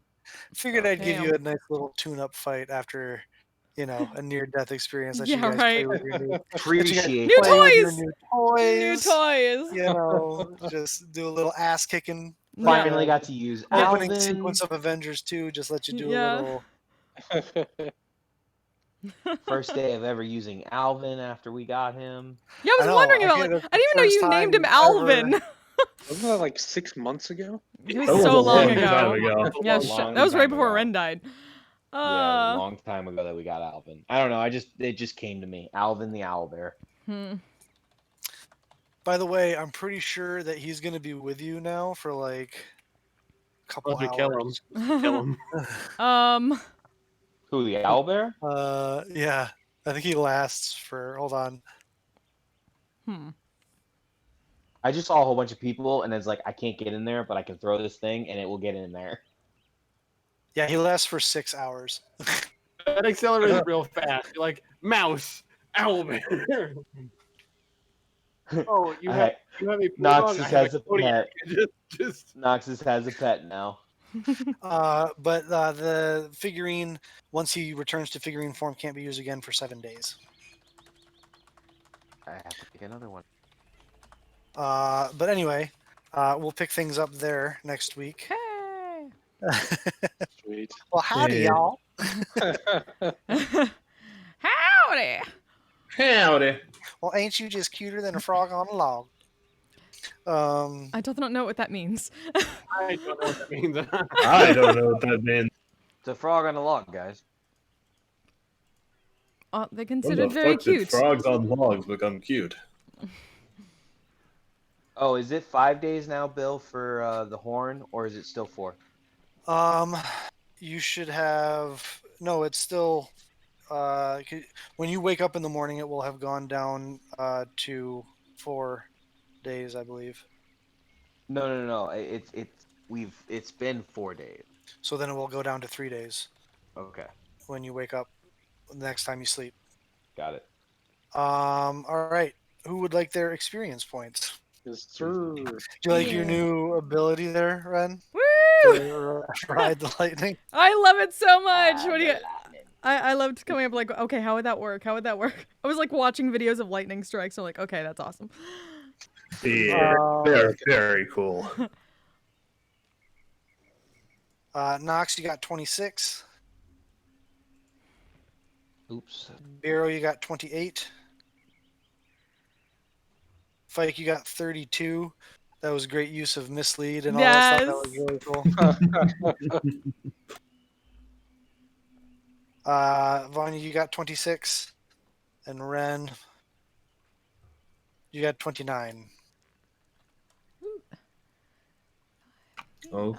Figured I'd give Damn. you a nice little tune-up fight after, a near-death experience that Yeah, you guys right. play with your new, Appreciate New that. play with your toys! new toys. New toys. Just do a little ass kicking. Finally got to use Opening Alvin. sequence of Avengers 2, just let you do Yeah. a little. First day of ever using Alvin after we got him. Yeah, I was I know, wondering I about. think Like, that's I didn't even know the you first named him time Alvin. ever- Wasn't that like 6 months ago? It was That was so a long long ago. time ago. Yeah, Long that was right time before ago. Ren died. Yeah, a long time ago that we got Alvin. I don't know. It just came to me. Alvin the owlbear. By the way, I'm pretty sure that he's going to be with you now for like a couple Once we hours. kill him. Kill him. Who, the owlbear? Yeah. I think he lasts for. Hold on. I just saw a whole bunch of people, and it's like, I can't get in there, but I can throw this thing, and it will get in there. Yeah, he lasts for 6 hours. That accelerates real fast. You're like, mouse, owlbear. Oh, you have a Noxus has a pet. Just Noxus has a pet now. But the figurine, once he returns to figurine form, can't be used again for 7 days. I have to pick another one. But anyway, we'll pick things up there next week. Hey. Sweet. Well, howdy, Yeah. y'all. Howdy. Howdy. Well, ain't you just cuter than a frog on a log? I don't know what that means. I don't know what that means. I don't know what that means. It's a frog on a log, guys. They're When considered the very fuck did cute. frogs on logs become cute? Oh, is it 5 days now, Bill, for the horn, or is it still 4? You should have. No, it's still. When you wake up in the morning, it will have gone down to 4 days, I believe. No. It's been 4 days. So then it will go down to 3 days Okay, when you wake up the next time you sleep. got it. All right. Who would like their experience points? Yes, sir. Do you like your new ability there, Ren? Woo! To ride the lightning? I love it so much. What do you? Lightning. I loved coming up like, okay, how would that work? How would that work? I was like watching videos of lightning strikes. I'm like, okay, that's awesome. Yeah, they're very cool. Nox, you got 26. Oops. Biro, you got 28. Fike, you got 32. That was great use of mislead and all that stuff. That was really cool. Vanya, you got 26. And Ren, you got 29. Oh,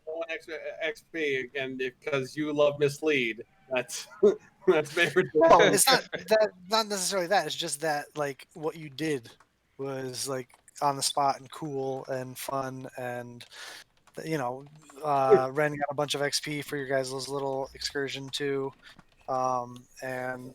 one extra XP again because you love mislead. That's favorite. Well, it's not necessarily that. It's just that like what you did was like on the spot and cool and fun, and Ren got a bunch of XP for your guys' little excursion too, and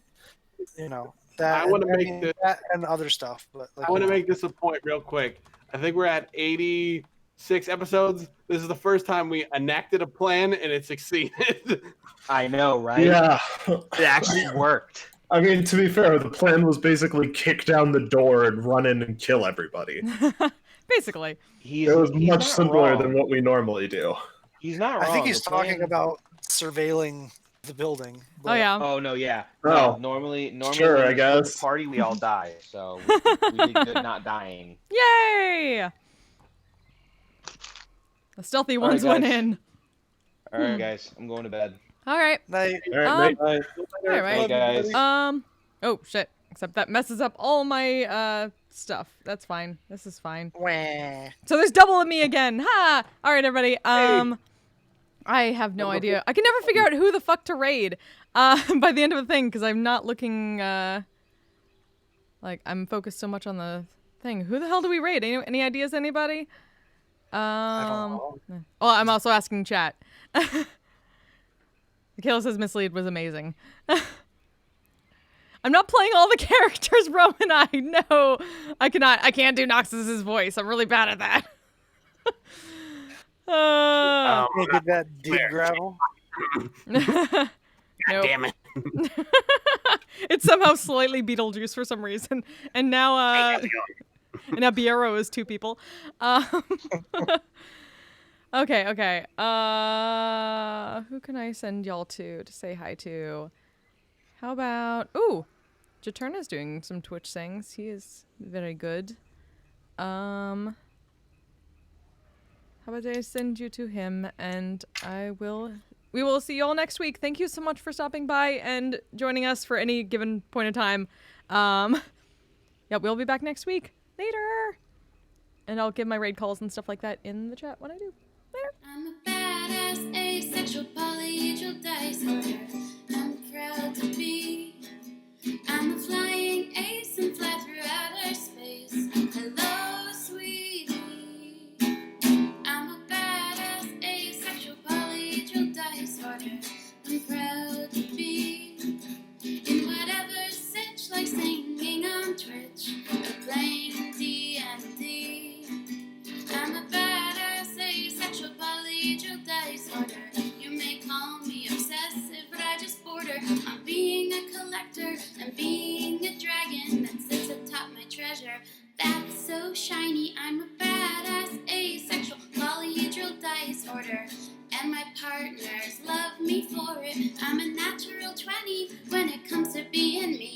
that. I want to make that and other stuff, but like, I want to make this a point real quick. I think we're at 86 episodes. This is the first time we enacted a plan and it succeeded. I know, right? yeah. It actually worked. I mean, to be fair, the plan was basically kick down the door and run in and kill everybody. Basically. It was He's much not simpler wrong. than what we normally do. He's not wrong. I think he's The talking plan- about surveilling the building. Oh yeah. Oh no, yeah. Oh, No, normally sure, when I we split guess. the party we all die. So we did good not dying. Yay! The stealthy All right, ones went guys. in. All right, guys, I'm going to bed. All right. Night. All right, Um, mate. All right. Hey guys. Oh shit. Except that messes up all my stuff. That's fine. This is fine. Wah. So there's double of me again. Ha! All right, everybody. I have no idea. I can never figure out who the fuck to raid by the end of the thing because I'm not looking like I'm focused so much on the thing. Who the hell do we raid? Any ideas, anybody? I don't know. Oh, I'm also asking chat. Kayla says mislead was amazing. I'm not playing all the characters, bro, and I know I cannot. I can't do Noxus's voice. I'm really bad at that. Can't get that dig gravel. Nope. Damn it. It's somehow slightly Beetlejuice for some reason, and now and now Biero is 2 people. Okay. Who can I send y'all to say hi to? How about Jaterna's doing some Twitch things. He is very good. How about I send you to him, and we will see you all next week. Thank you so much for stopping by and joining us for any given point in time. Yeah, we'll be back next week. Later. And I'll give my raid calls and stuff like that in the chat when I do. Later. I'm a badass asexual polyhedral dice holder. polyhedral disorder. You may call me obsessive, but I just border on being a collector and being a dragon that sits atop my treasure. That's so shiny, I'm a badass asexual polyhedral disorder. And my partners love me for it. I'm a natural 20 when it comes to being me.